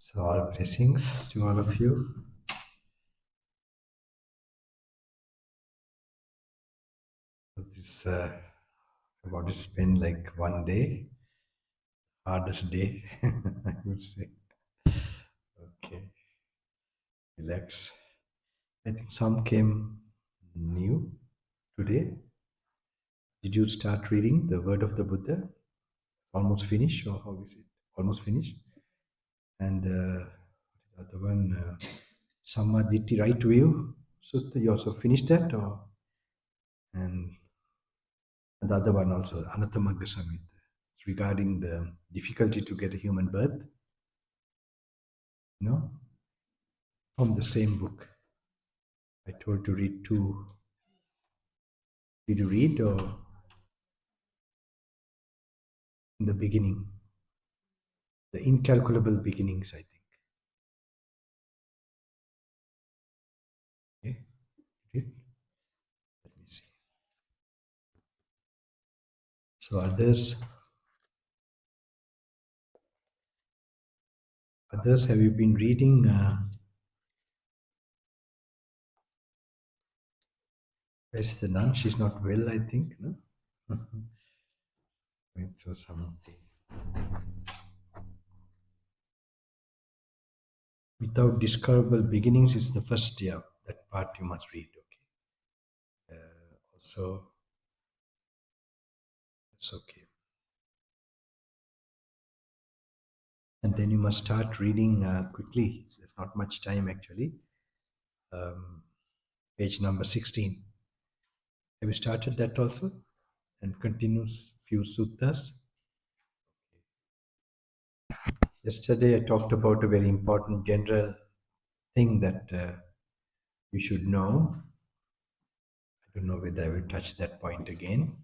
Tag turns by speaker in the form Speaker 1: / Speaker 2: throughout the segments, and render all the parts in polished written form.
Speaker 1: So all blessings to all of you. This I'm about to spend like one day, hardest day, I would say. Okay, relax. I think some came new today. Did you start reading the Word of the Buddha? Almost finished, or how is it? Almost finished. And the other one, Sammaditi, right view. Sutta, you also finished that, or and the other one also, Anattamagga Samhita. It's regarding the difficulty to get a human birth. From the same book. I told to read two. Did you read or in the beginning? The incalculable beginnings, I think. Okay, read. Let me see. So others, have you been reading? Where's the nun? She's not well, I think. No. Going through some of the. Without discoverable beginnings is the first year. That part you must read. Okay. Also, it's okay. And then you must start reading quickly. There's not much time actually. Page number 16. Have you started that also? And continues few suttas. Yesterday I talked about a very important general thing that you should know. I don't know whether I will touch that point again.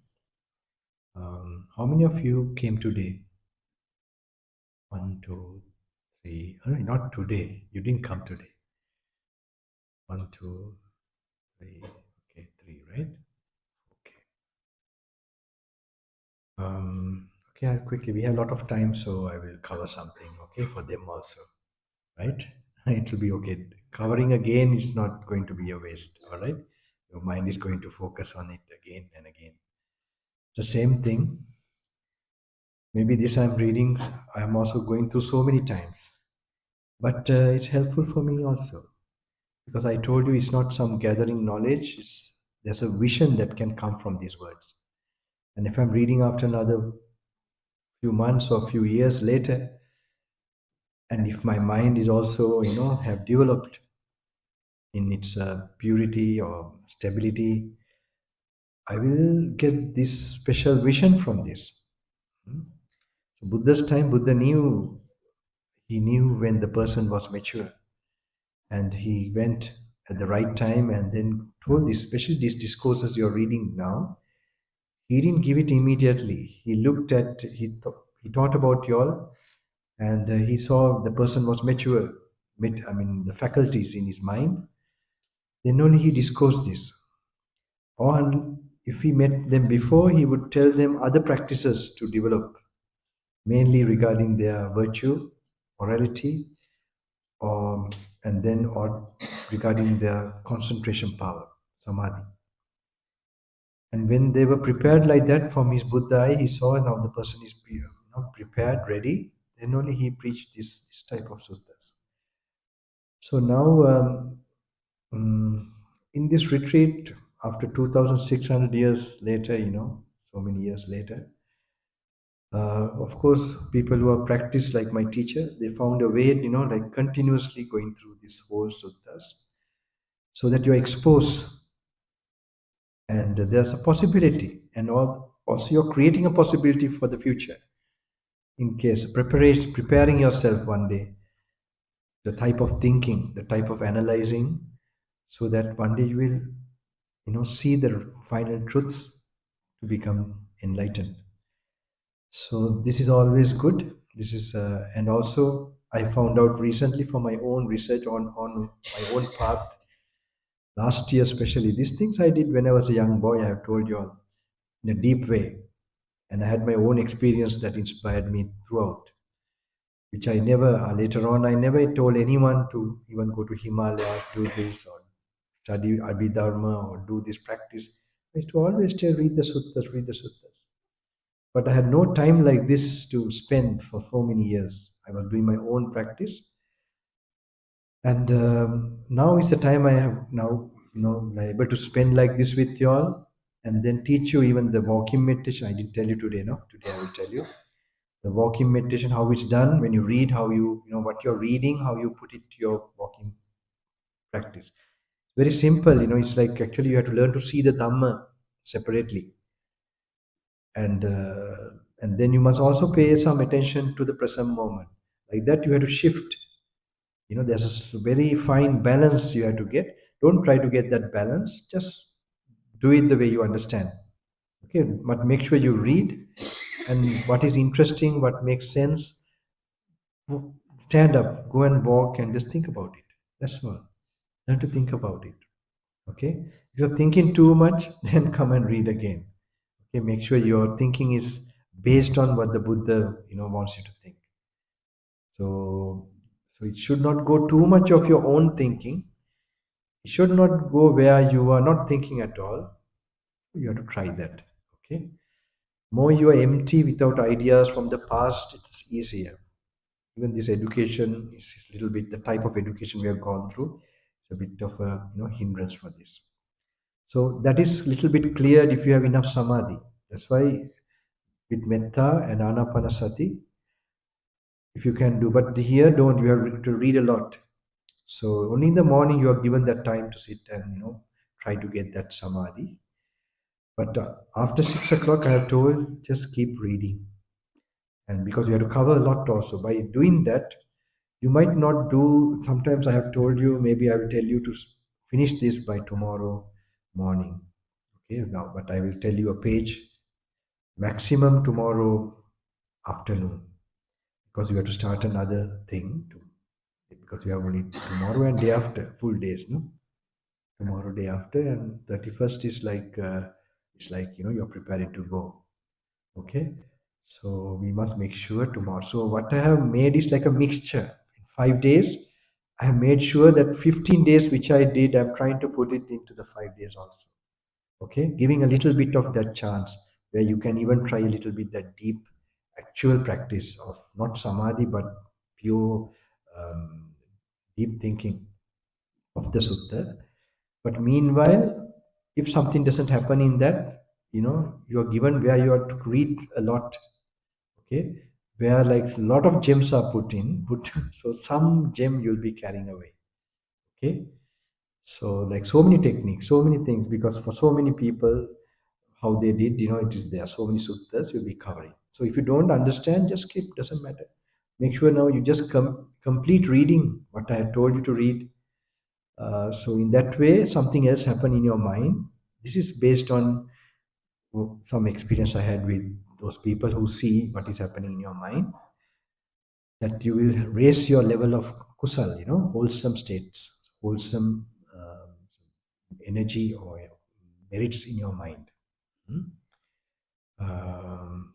Speaker 1: How many of you came today? 1, 2, 3. Oh, not today. You didn't come today. 1, 2, 3. Okay, 3, right? Okay. Okay, quickly. We have a lot of time, so I will cover something. Okay, for them also, right? It will be okay. Covering again is not going to be a waste. All right, your mind is going to focus on it again and again. The same thing. Maybe this I'm reading. I'm also going through so many times, but it's helpful for me also because I told you it's not some gathering knowledge. There's a vision that can come from these words. And if I'm reading after another few months or few years later, and if my mind is also, have developed in its purity or stability, I will get this special vision from this. So Buddha's time, Buddha knew, he knew when the person was mature. And he went at the right time and then told this, especially these discourses you're reading now. He didn't give it immediately. He looked at, he thought about you all, and he saw the person was mature, the faculties in his mind. Then only he discoursed this. Or if he met them before, he would tell them other practices to develop, mainly regarding their virtue, morality, or regarding their concentration power, samadhi. And when they were prepared like that from his Buddha eye, he saw now the person is prepared, ready. Then only he preached this type of suttas. So now, in this retreat, after 2,600 years later, so many years later, of course, people who have practiced like my teacher, they found a way, like continuously going through these whole suttas, so that you're exposed, and there's a possibility, and also you're creating a possibility for the future. In case preparing yourself one day, the type of thinking, the type of analyzing, so that one day you will, see the final truths to become enlightened. So this is always good. This is, and also I found out recently from my own research on my own path, last year especially, these things I did when I was a young boy, I have told you all, in a deep way. And I had my own experience that inspired me throughout. which I never, later on, I never told anyone to even go to Himalayas, do this, or study Abhidharma, or do this practice. I used to always tell, read the suttas, read the suttas. But I had no time like this to spend for so many years. I was doing my own practice. And now is the time I have now, able to spend like this with you all, and then teach you even the walking meditation. I didn't tell you today, no? Today I will tell you the walking meditation, how it's done. When you read, how what you're reading, how you put it to your walking practice. Very simple, it's like actually you have to learn to see the Dhamma separately. And then you must also pay some attention to the present moment. Like that, you have to shift. There's a very fine balance you have to get. Don't try to get that balance. Just do it the way you understand. Okay, but make sure you read, and what is interesting, what makes sense, stand up, go and walk, and just think about it. That's all. Learn to think about it. Okay. If you're thinking too much, then come and read again. Okay. Make sure your thinking is based on what the Buddha wants you to think. So it should not go too much of your own thinking. It should not go where you are not thinking at all. You have to try that. Okay. More you are empty without ideas from the past, it's easier. Even this education is a little bit the type of education we have gone through. It's a bit of a hindrance for this. So that is a little bit cleared if you have enough samadhi. That's why with metta and anapanasati, if you can do, but here don't, you have to read a lot. So only in the morning you are given that time to sit and try to get that samadhi. But after 6 o'clock, I have told just keep reading, and because you have to cover a lot also. By doing that, you might not do. Sometimes I have told you, maybe I will tell you to finish this by tomorrow morning. Okay, now, but I will tell you a page maximum tomorrow afternoon, because you have to start another thing too, because you have only tomorrow and day after full days, no? Tomorrow, day after, and 31st is like it's like you're preparing to go. Okay, so we must make sure tomorrow. So what I have made is like a mixture. In 5 days, I have made sure that 15 days which I did, I'm trying to put it into the 5 days also. Okay, giving a little bit of that chance where you can even try a little bit that deep actual practice of not samadhi but pure um, deep thinking of the sutta. But meanwhile, if something doesn't happen in that, you are given where you have to read a lot. Okay, where like a lot of gems are put so some gem you'll be carrying away. Okay, so like so many techniques, so many things, because for so many people how they did, it is there. So many suttas you'll be covering. So if you don't understand, just skip, doesn't matter. Make sure now you just complete reading what I have told you to read. So in that way, something else happen in your mind. This is based on some experience I had with those people who see what is happening in your mind. That you will raise your level of kusal, wholesome states, wholesome energy or merits in your mind. Hmm? Um,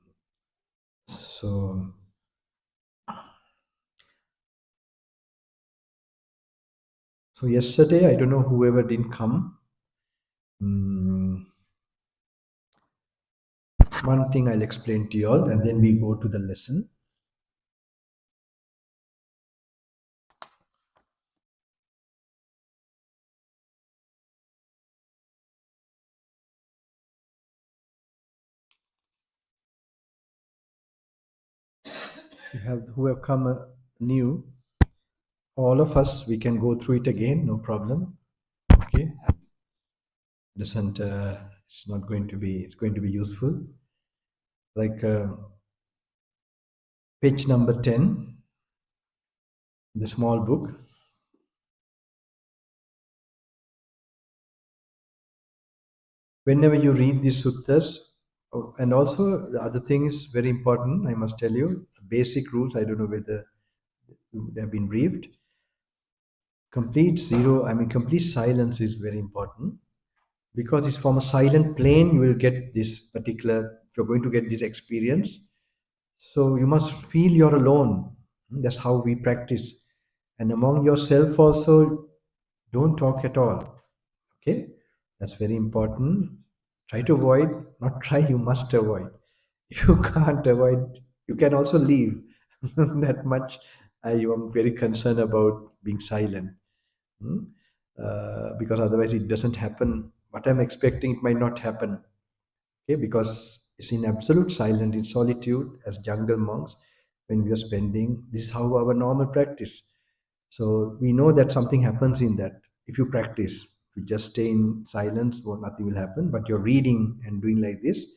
Speaker 1: so So yesterday, I don't know whoever didn't come. One thing I'll explain to you all, and then we go to the lesson. You have who have come new. All of us, we can go through it again, no problem. Okay, doesn't it's not going to be. It's going to be useful. Like page number 10, the small book. Whenever you read these suttas, oh, and also the other thing is very important. I must tell you, basic rules. I don't know whether they have been briefed. Complete silence is very important, because it's from a silent plane you will get this particular, if you're going to get this experience. So you must feel you're alone. That's how we practice. And among yourself also, don't talk at all. Okay, that's very important. Try to avoid, not try, you must avoid. If you can't avoid, you can also leave. That much I am very concerned about being silent. Hmm? Because otherwise it doesn't happen. What I'm expecting, it might not happen. Okay, because it's in absolute silence, in solitude, as jungle monks, when we are spending, this is how our normal practice. So we know that something happens in that. If you practice, if you just stay in silence, well, nothing will happen. But you're reading and doing like this,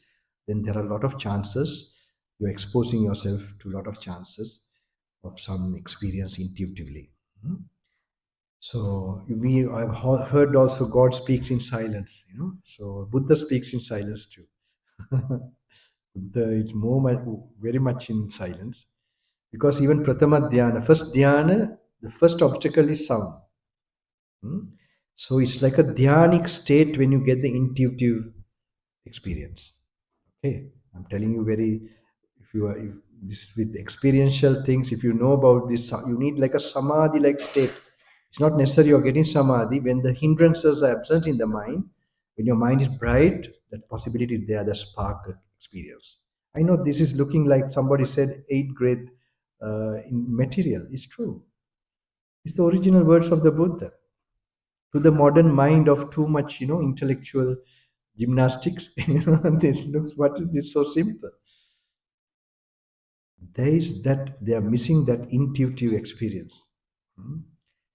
Speaker 1: then there are a lot of chances. You're exposing yourself to a lot of chances of some experience intuitively. Hmm? So I've heard also God speaks in silence. So Buddha speaks in silence too. Buddha is very much in silence, because even Pratama Dhyana, the first obstacle is sound. Hmm? So it's like a dhyanic state when you get the intuitive experience. Okay, I'm telling you very. If this with experiential things, if you know about this, you need like a samadhi-like state. It's not necessary you're getting samadhi when the hindrances are absent in the mind. When your mind is bright, that possibility is there. The spark experience. I know this is looking like somebody said eighth grade in material. It's true. It's the original words of the Buddha. To the modern mind of too much, intellectual gymnastics, this looks, what is this so simple? There is that they are missing that intuitive experience. Hmm?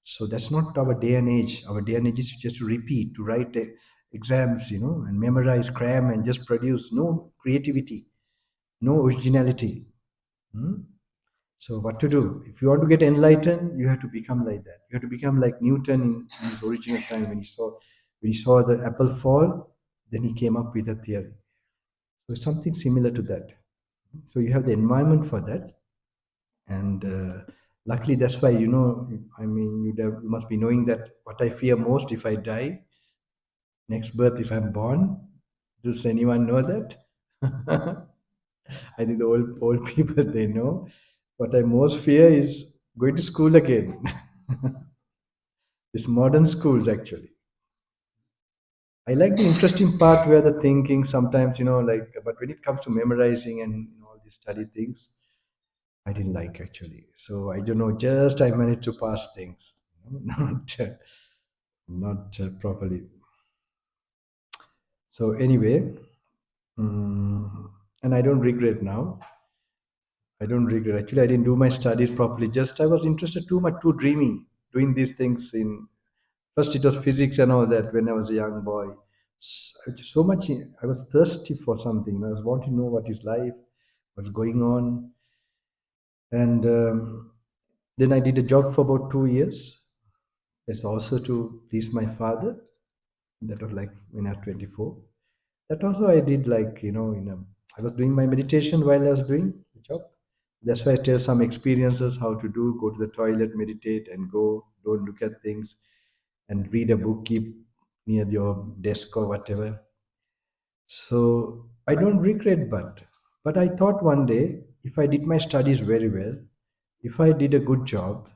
Speaker 1: So that's not our day and age. Our day and age is just to repeat, to write exams, and memorize, cram, and just produce. No creativity, no originality. Hmm? So what to do? If you want to get enlightened, you have to become like that. You have to become like Newton in his original time when he saw the apple fall, then he came up with a theory. So it's something similar to that. So you have the environment for that, and luckily that's why I mean you must be knowing that what I fear most if I die, next birth if I'm born. Does anyone know that? I think the old people they know. What I most fear is going to school again. It's modern schools actually. I like the interesting part where the thinking sometimes, like, but when it comes to memorizing and all these study things, I didn't like actually. So I don't know, just I managed to pass things, not properly. So anyway, and I don't regret now. I don't regret. Actually, I didn't do my studies properly. Just I was interested too much, too dreamy, doing these things in. First, it was physics and all that when I was a young boy. So much, I was thirsty for something. I was wanting to know what is life, what's going on. And then I did a job for about 2 years. It's also to please my father. That was like when I was 24. That also I did like, I was doing my meditation while I was doing the job. That's why I tell some experiences how to do, go to the toilet, meditate and go, don't look at things and read a book, keep near your desk or whatever. So I don't regret, but I thought one day if I did my studies very well, if I did a good job,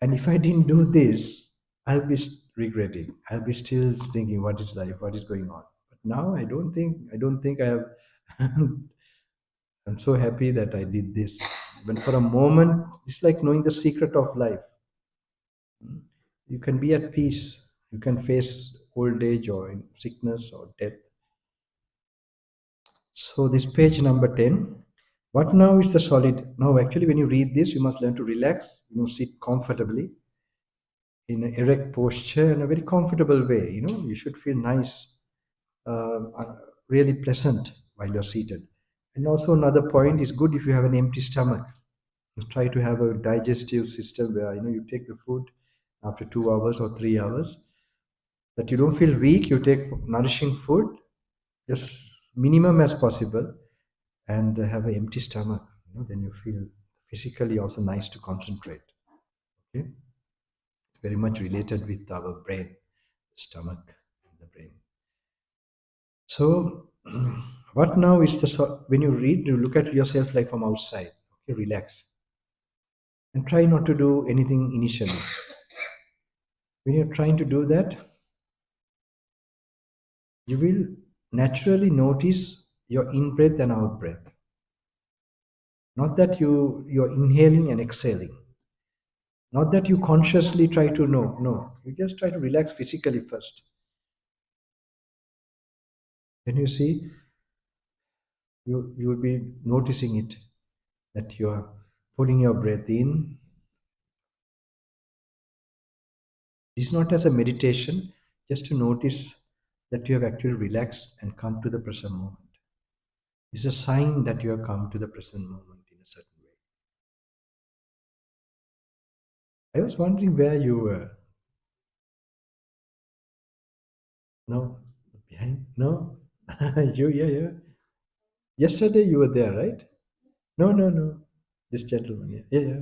Speaker 1: and if I didn't do this, I'll be regretting. I'll be still thinking, what is life? What is going on? But now I don't think. I don't think I have. I'm so happy that I did this. But for a moment, it's like knowing the secret of life. You can be at peace. You can face old age or sickness or death. So this page number 10. What now is the solid? Now actually when you read this, you must learn to relax, sit comfortably in an erect posture in a very comfortable way. You should feel nice, really pleasant while you're seated. And also another point is good if you have an empty stomach. You try to have a digestive system where you take the food after 2 hours or 3 hours. That you don't feel weak. You take nourishing food, just minimum as possible, and have an empty stomach. Then you feel physically also nice to concentrate. Okay, it's very much related with our brain, stomach, and the brain. So, what now is when you read, you look at yourself like from outside. Okay, relax. and try not to do anything initially. When you're trying to do that, you will naturally notice your in breath and out breath. Not that you're inhaling and exhaling. Not that you consciously try to know. No, you just try to relax physically first. Then you see, you will be noticing it, that you are putting your breath in. It's not as a meditation, just to notice that you have actually relaxed and come to the present moment. It's a sign that you have come to the present moment in a certain way. I was wondering where you were. No, behind? No, yeah. Yesterday you were there, right? No, no, no. This gentleman, yeah.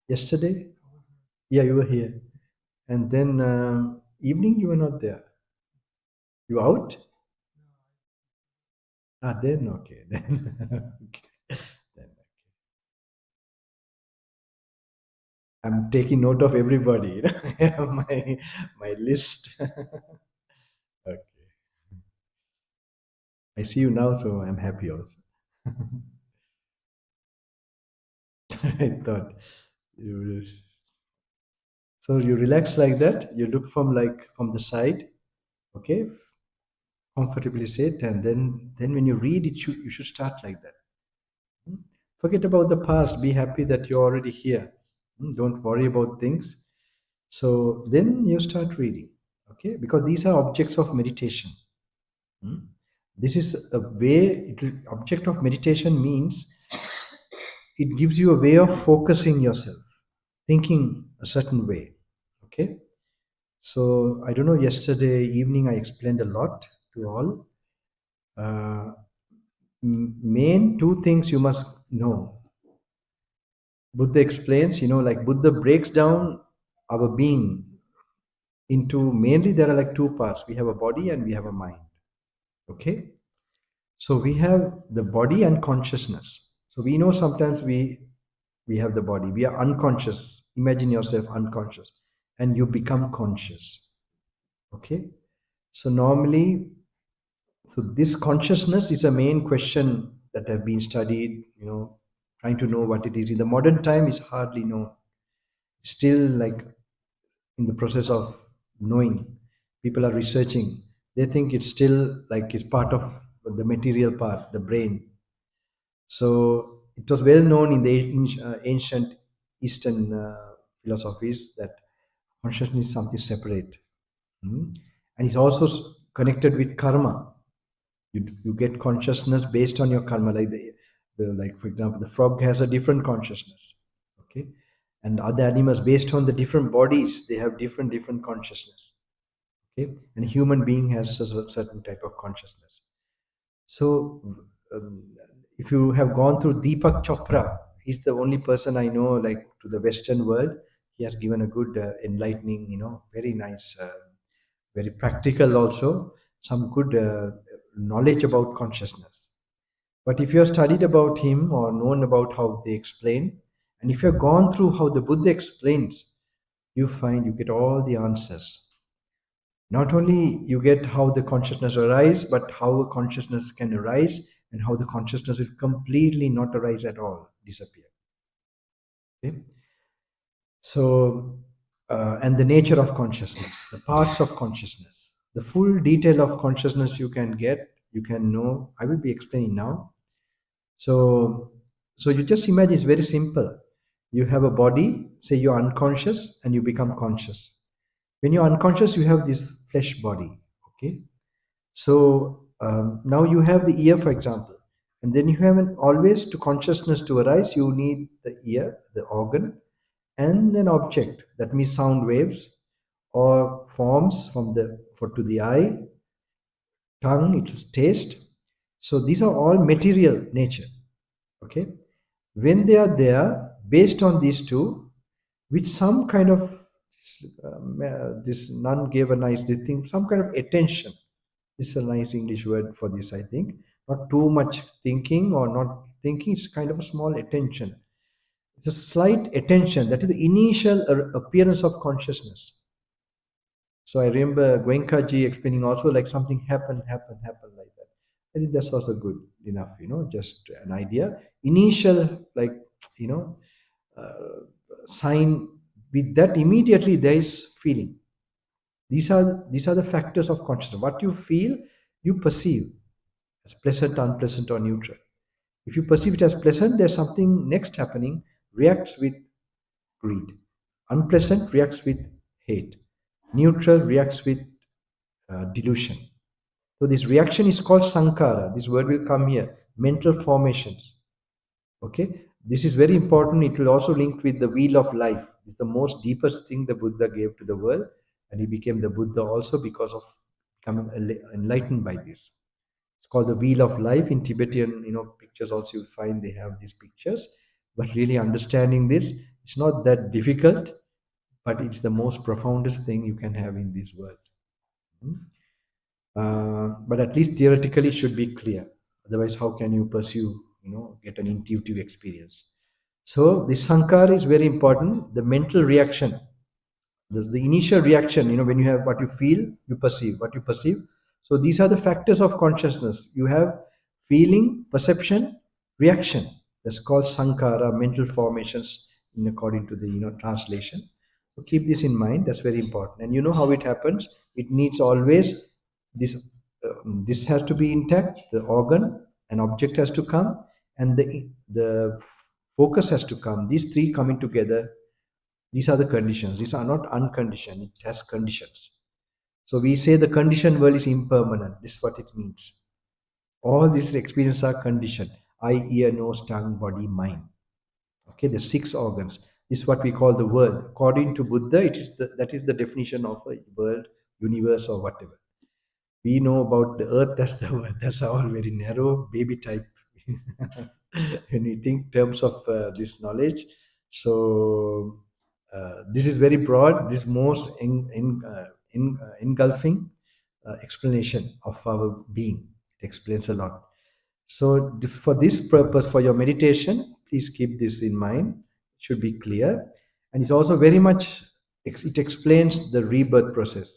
Speaker 1: Yesterday, yeah, you were here, and then evening you were not there. You out? Ah, then okay, then okay. Then I'm taking note of everybody. I have my list. Okay, I see you now, so I'm happy also. I thought you. So you relax like that. You look from the side, okay, comfortably sit, and then when you read it, you should start like that. Hmm? Forget about the past. Be happy that you're already here. Don't worry about things. So then you start reading, okay, because these are objects of meditation. Hmm? This is a way. Object of meditation means it gives you a way of focusing yourself, thinking a certain way. Okay. So I don't know. Yesterday evening I explained a lot to all. Uh, Main two things you must know. Buddha explains, like Buddha breaks down our being into, mainly there are like two parts. We have a body and we have a mind. Okay. So we have the body and consciousness. So we know sometimes we have the body. We are unconscious. Imagine yourself unconscious, and you become conscious. Okay. So normally, so this consciousness is a main question that have been studied. Trying to know what it is. In the modern time, is hardly known. Still, like in the process of knowing, people are researching. They think it's still like it's part of the material part, the brain. So it was well known in the ancient Eastern philosophies that consciousness is something separate. And it's also connected with karma. You get consciousness based on your karma. Like like for example, the frog has a different consciousness. Okay, and other animals based on the different bodies, they have different consciousness. Okay, and human being has a certain type of consciousness. So, um, if you have gone through Deepak Chopra, he's the only person I know, like to the Western world. He has given a good, enlightening, very nice, very practical also, some good knowledge about consciousness. But if you have studied about him or known about how they explain, and if you have gone through how the Buddha explains, you find you get all the answers. Not only you get how the consciousness arise, but how a consciousness can arise and how the consciousness is completely not arise at all, disappear. Okay? So, and the nature of consciousness, the parts of consciousness, the full detail of consciousness you can get, you can know. I will be explaining now. So, so you just imagine it's very simple. You have a body, say you're unconscious, and you become conscious. When you're unconscious, you have this flesh body. Okay. So now you have the ear, for example, and then you have always to consciousness to arise, you need the ear, the organ, and an object. That means sound waves or forms from the for to the eye, tongue, it is taste. So these are all material nature. Okay, when they are there, based on these two, with some kind of this nun gave a nice thing, some kind of attention. This is a nice English word for this, I think. Not too much thinking or not thinking, it's kind of a small attention. It's a slight attention. That is the initial appearance of consciousness. So I remember Goenkaji explaining also like something happened like that. I think that's also good enough, just an idea. Initial, like, you know, sign with that immediately there is feeling. These are the factors of consciousness. What you feel, you perceive as pleasant, unpleasant, or neutral. If you perceive it as pleasant, there's something next happening, reacts with greed. Unpleasant reacts with hate. Neutral reacts with delusion. So this reaction is called sankara. This word will come here. Mental formations. Okay. This is very important. It will also link with the wheel of life. It's the most deepest thing the Buddha gave to the world, and he became the Buddha also because of becoming enlightened by this. It's called the wheel of life. In Tibetan, pictures also you'll find they have these pictures. But really understanding this, it's not that difficult, but it's the most profoundest thing you can have in this world. Hmm? But at least theoretically should be clear. Otherwise, how can you pursue, get an intuitive experience? So this sankara is very important. The mental reaction, the initial reaction, when you have what you feel, you perceive what you perceive. So these are the factors of consciousness. You have feeling, perception, reaction. That's called sankara, mental formations, in according to the translation. So keep this in mind. That's very important. And you know how it happens. It needs always this has to be intact. The organ, an object has to come, and the focus has to come. These three coming together, these are the conditions. These are not unconditioned. It has conditions. So we say the conditioned world is impermanent. This is what it means. All these experiences are conditioned. Eye, ear, nose, tongue, body, mind. Okay, the six organs. This is what we call the world. According to Buddha, that is the definition of a world, universe, or whatever. We know about the earth, that's the word. That's all very narrow, baby type. When we think terms of this knowledge, so this is very broad. This most engulfing explanation of our being. It explains a lot. So for this purpose, for your meditation, please keep this in mind. It should be clear, and it's also very much. It explains the rebirth process.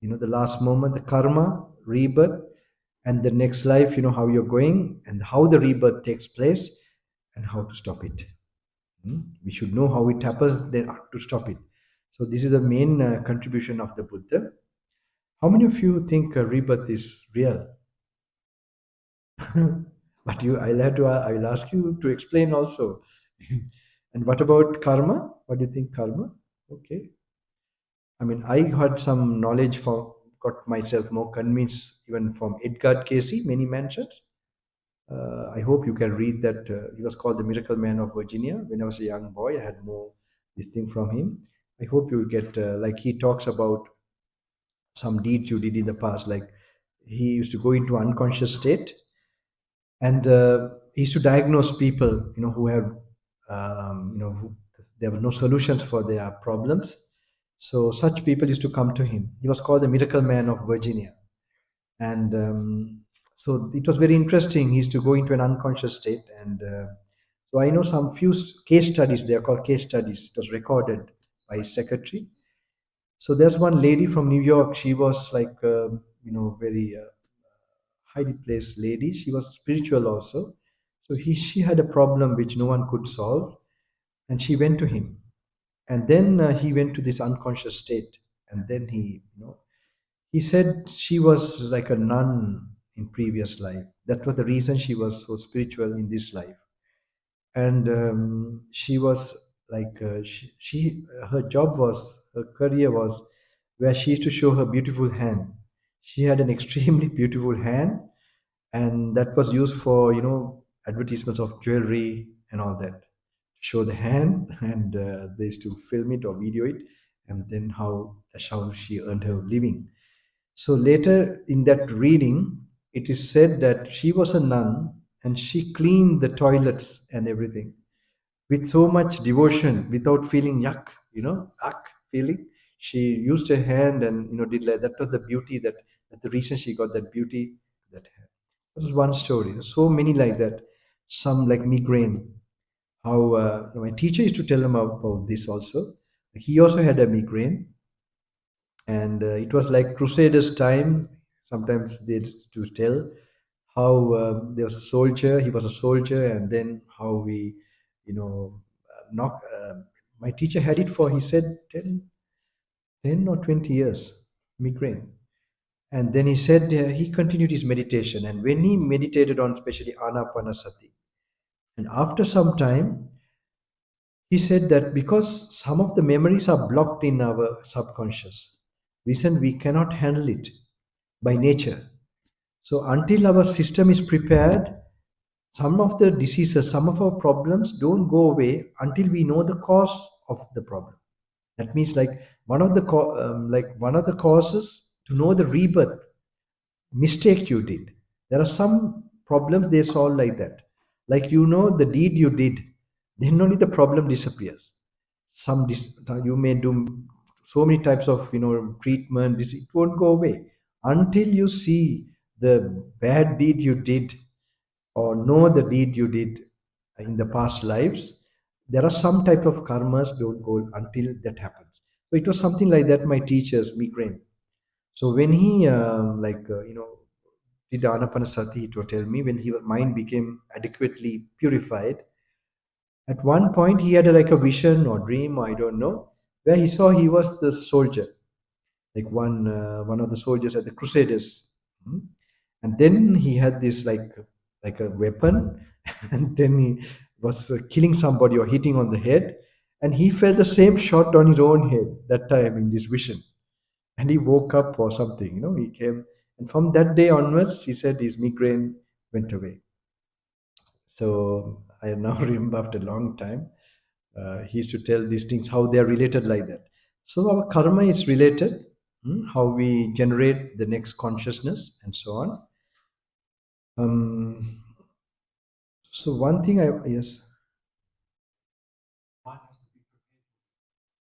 Speaker 1: The last moment, the karma, rebirth, and the next life, how you're going and how the rebirth takes place and how to stop it. We should know how it happens, then to stop it. So this is the main contribution of the Buddha. How many of you think rebirth is real? But I will ask you to explain also. And what about karma? What do you think karma? Okay. I mean, I had some knowledge got myself more convinced even from Edgar Casey, Many Mansions. I hope you can read that. He was called the Miracle Man of Virginia. When I was a young boy, I had more this thing from him. I hope you get, like he talks about some deeds you did in the past. Like he used to go into unconscious state, and he used to diagnose people, who have, who, there were no solutions for their problems. So such people used to come to him. He was called the Miracle Man of Virginia, and so it was very interesting. He used to go into an unconscious state, and so I know some few case studies. They are called case studies. It was recorded by his secretary. So there's one lady from New York. She was like, very highly placed lady. She was spiritual also. So she had a problem which no one could solve, and she went to him. And then he went to this unconscious state, and then he said she was like a nun in previous life. That was the reason she was so spiritual in this life. And she was like her job was, her career was, where she used to show her beautiful hand. She had an extremely beautiful hand, and that was used for advertisements of jewelry and all that, to show the hand. And they used to film it or video it, and then that's how she earned her living. So later in that reading, it is said that she was a nun and she cleaned the toilets and everything with so much devotion without feeling yuck feeling. She used her hand and did like that. Was the beauty that the reason she got that beauty, that hand. That was one story. There's so many like that. Some like migraine. how my teacher used to tell him about this also. He also had a migraine, and it was like Crusaders' time. Sometimes they used to tell how there was a soldier. He was a soldier, and then how we, knock. My teacher had it for, he said, 10 or 20 years migraine. And then he said he continued his meditation. And when he meditated on especially anapanasati, and after some time, he said that because some of the memories are blocked in our subconscious, reason we cannot handle it by nature. So until our system is prepared, some of the diseases, some of our problems don't go away until we know the cause of the problem. That means like one of the causes to know the rebirth mistake you did. There are some problems they solve like that. Like the deed you did, then only the problem disappears. You may do so many types of treatment. This it won't go away until you see the bad deed you did or know the deed you did in the past lives. There are some type of karmas don't go until that happens. So it was something like that. My teachers, migraine. So when he did anapanasati, it will tell me when his mind became adequately purified. At one point, he had like a vision or dream, I don't know, where he saw he was the soldier, like one of the soldiers at the Crusaders. Hmm? And then he had this like a weapon, and then he was killing somebody or hitting on the head, and he felt the same shot on his own head that time in this vision, and he woke up or something. He came, and from that day onwards, he said his migraine went away. So I now remember after a long time, he used to tell these things how they are related like that. So our karma is related, how we generate the next consciousness and so on. Um, so one thing I yes,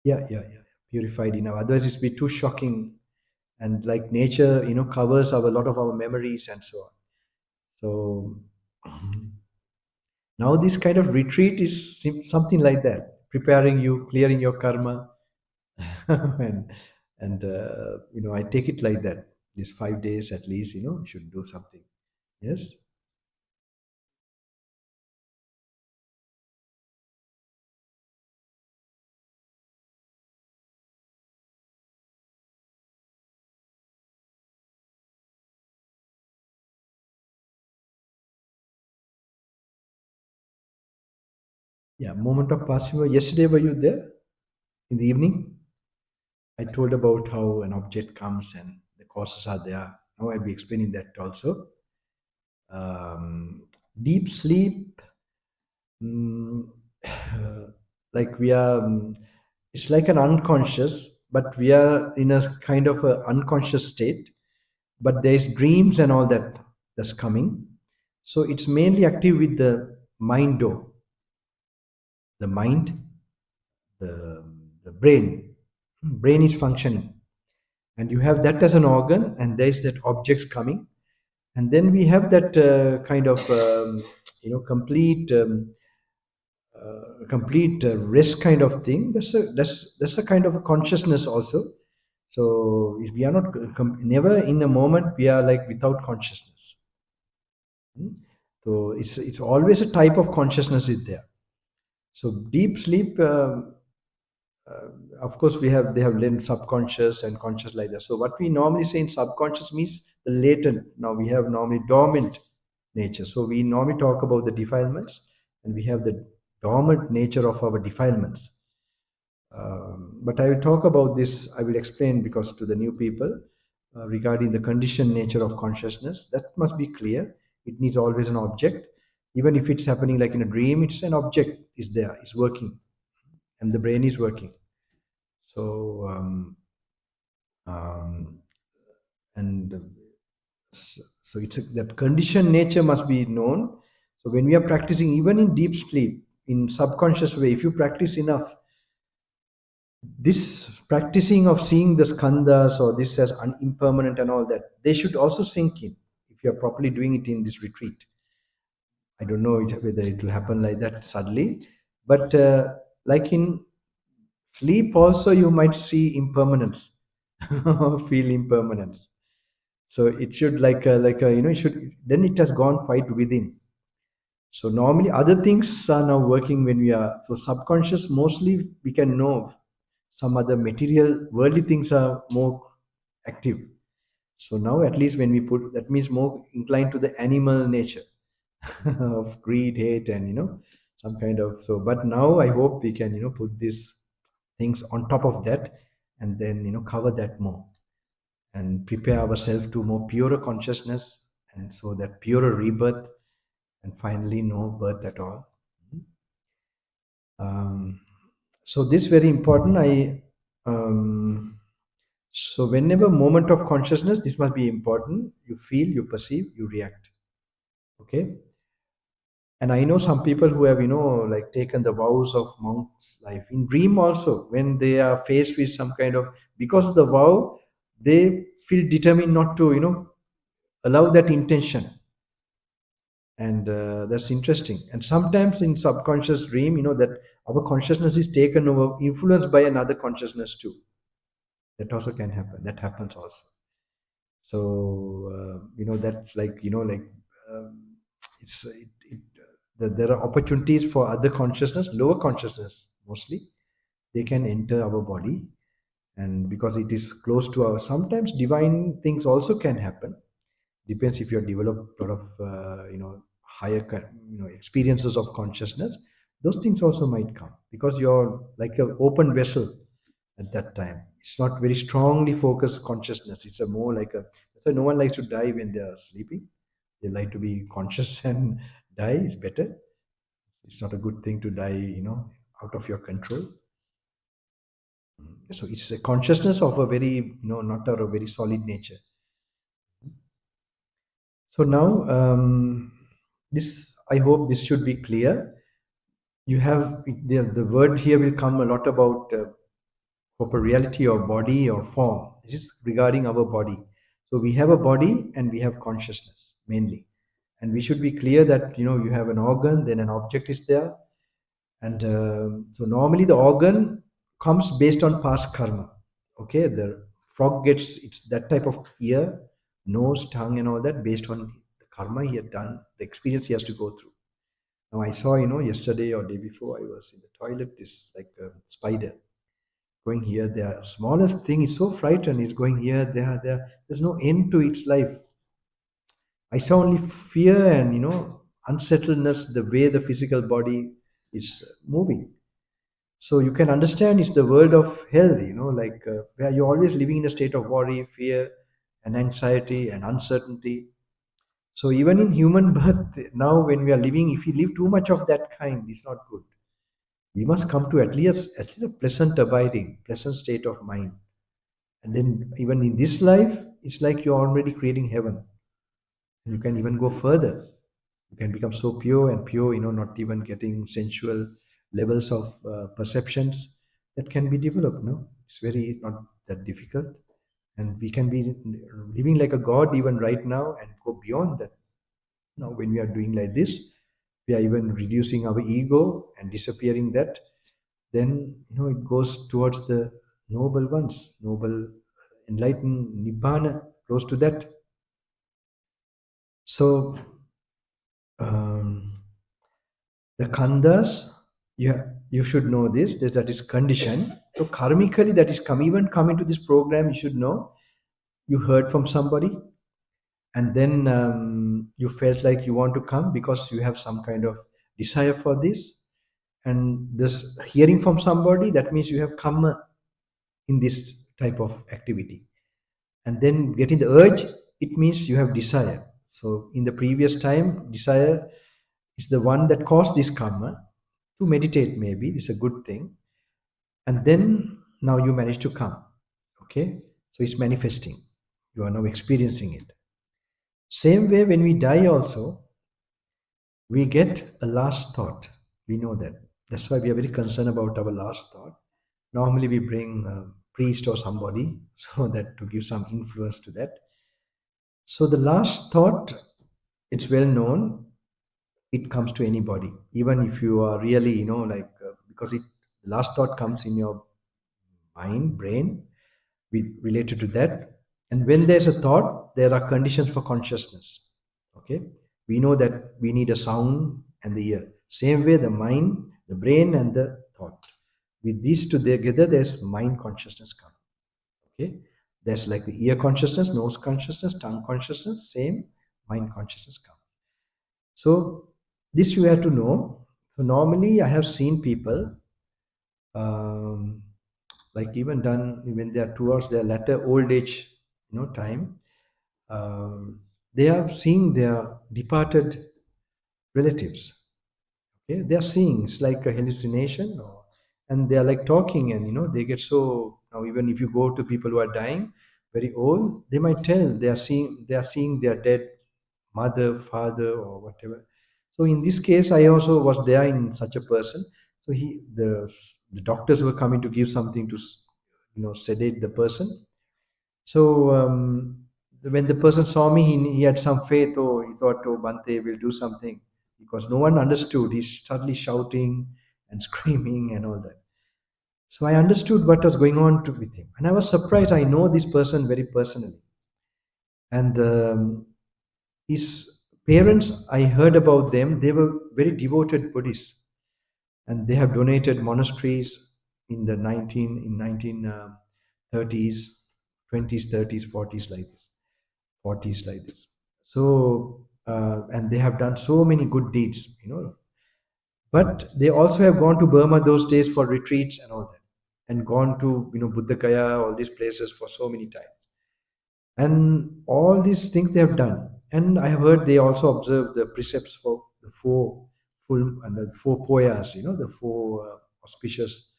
Speaker 1: yeah, purified enough. Otherwise, it's be too shocking, and like nature, covers a lot of our memories and so on. So now this kind of retreat is something like that, preparing you, clearing your karma, and I take it like that. These 5 days at least, you should do something. Yes. Yeah. Moment of passing away. Yesterday, were you there in the evening? I told about how an object comes and the causes are there. Now I'll be explaining that also. Deep sleep, mm, like we are, it's like an unconscious, but we are in a kind of a unconscious state. But there's dreams and all that that's coming. So it's mainly active with the mind door, the mind, the, the brain. Brain is functioning. And you have that as an organ, and there's that objects coming. And then we have that kind of, complete rest kind of thing. That's a kind of a consciousness also. So if we are not never in a moment we are like without consciousness. Hmm? So it's always a type of consciousness is there. So deep sleep, of course, they have learned subconscious and conscious like that. So what we normally say in subconscious means the latent. Now we have normally dormant nature. So we normally talk about the defilements, and we have the dormant nature of our defilements. But I will talk about this. I will explain because to the new people regarding the conditioned nature of consciousness, that must be clear. It needs always an object. Even if it's happening like in a dream, it's an object is there, is working, and the brain is working. So um, and so that conditioned nature must be known. So when we are practicing, even in deep sleep, in subconscious way, if you practice enough, this practicing of seeing the skandhas or this as impermanent and all that, they should also sink in if you are properly doing it in this retreat. I don't know whether it will happen like that suddenly, But like in sleep also, you might see impermanence, feel impermanence. So it should it should, then it has gone quite within. So normally other things are now working when we are, so subconscious mostly we can know some other material worldly things are more active. So now at least when we put, that means more inclined to the animal nature of greed, hate, and some kind of, so but now I hope we can put these things on top of that, and then cover that more and prepare ourselves to more purer consciousness, and so that purer rebirth, and finally no birth at all. um, so this very important. So whenever moment of consciousness, this must be important, you feel, you perceive, you react. Okay. And I know some people who have like taken the vows of monk's life in dream also, when they are faced with some kind of, because of the vow, they feel determined not to allow that intention. And that's interesting. And sometimes in subconscious dream, that our consciousness is taken over, influenced by another consciousness too. That also can happen, that happens also. So that's like um, there are opportunities for other consciousness, lower consciousness mostly, they can enter our body. And because it is close to our, sometimes divine things also can happen. Depends if you have developed a lot of higher experiences of consciousness. Those things also might come because you're like an open vessel at that time. It's not very strongly focused consciousness. It's a more like a, that's why no one likes to die when they're sleeping. They like to be conscious and die is better. It's not a good thing to die out of your control. So it's a consciousness of a very not a very solid nature. So now, this, I hope this should be clear. You have the word here will come a lot about corporeality or body or form. This is regarding our body. So we have a body and we have consciousness mainly, and we should be clear that you have an organ, then an object is there, and so normally the organ comes based on past karma. Okay, the frog gets it's that type of ear, nose, tongue, and all that based on the karma he had done, the experience he has to go through. Now I saw yesterday or day before, I was in the toilet, this like a spider going here there, smallest thing is so frightened, is going here there, there's no end to its life. I saw only fear and unsettledness, the way the physical body is moving. So you can understand it's the world of hell, like where you're always living in a state of worry, fear, and anxiety and uncertainty. So even in human birth now, when we are living, if we live too much of that kind, it's not good. We must come to at least a pleasant abiding, pleasant state of mind. And then even in this life, it's like you're already creating heaven. And you can even go further. You can become so pure and pure, not even getting sensual levels of perceptions that can be developed. No, it's very not that difficult. And we can be living like a god even right now and go beyond that. Now, when we are doing like this, we are even reducing our ego and disappearing that. Then, it goes towards the noble ones, noble, enlightened nibbana, close to that. So, um, the Kandas, you should know this, that is condition. So karmically, that is even come into this program, you should know. You heard from somebody, and then you felt like you want to come because you have some kind of desire for this. And this hearing from somebody, that means you have come in this type of activity. And then getting the urge, it means you have desire. So in the previous time, desire is the one that caused this karma. To meditate, maybe is a good thing. And then now you manage to come. Okay, so it's manifesting, you are now experiencing it. Same way, when we die also, we get a last thought. We know that. That's why we are very concerned about our last thought. Normally we bring a priest or somebody so that to give some influence to that. So the last thought, it's well known, it comes to anybody. Even if you are really because the last thought comes in your mind, brain, related to that. And when there's a thought, there are conditions for consciousness. Okay, we know that we need a sound and the ear. Same way, the mind, the brain, and the thought. With these two together, there's mind consciousness come. Okay, there's like the ear consciousness, nose consciousness, tongue consciousness. Same, mind consciousness comes. So this you have to know. So normally, I have seen people. Um, like even done when they are towards their latter old age, time, they are seeing their departed relatives. Okay, they are seeing it's like a hallucination, and they are like talking, and they get so now. Even if you go to people who are dying, very old, they might tell they are seeing their dead mother, father, or whatever. So in this case, I also was there in such a person. So the doctors were coming to give something to sedate the person. So when the person saw me, he had some faith. Oh, he thought, oh, Bante will do something, because no one understood. He's suddenly shouting and screaming and all that. So I understood what was going on with him, and I was surprised. I know this person very personally, and his parents. I heard about them. They were very devoted Buddhists, and they have donated monasteries in the 1930s, 20s, 30s, 40s, like this. 40s like this. So and they have done so many good deeds, but they also have gone to Burma those days for retreats and all that, and gone to Buddha Gaya, all these places for so many times, and all these things they have done. And I have heard they also observe the precepts for the four full and the four poyas, the four auspicious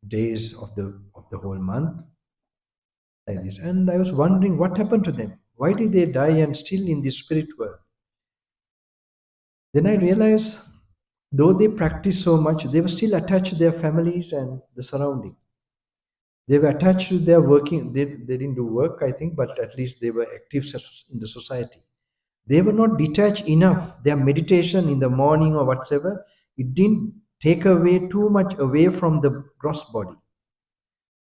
Speaker 1: days of the whole month, like this. And I was wondering what happened to them. Why did they die and still in the spirit world? Then I realized, though they practiced so much, they were still attached to their families and the surrounding. They were attached to their working. They didn't do work, I think, but at least they were active in the society. They were not detached enough. Their meditation in the morning or whatsoever, it didn't take away too much away from the gross body.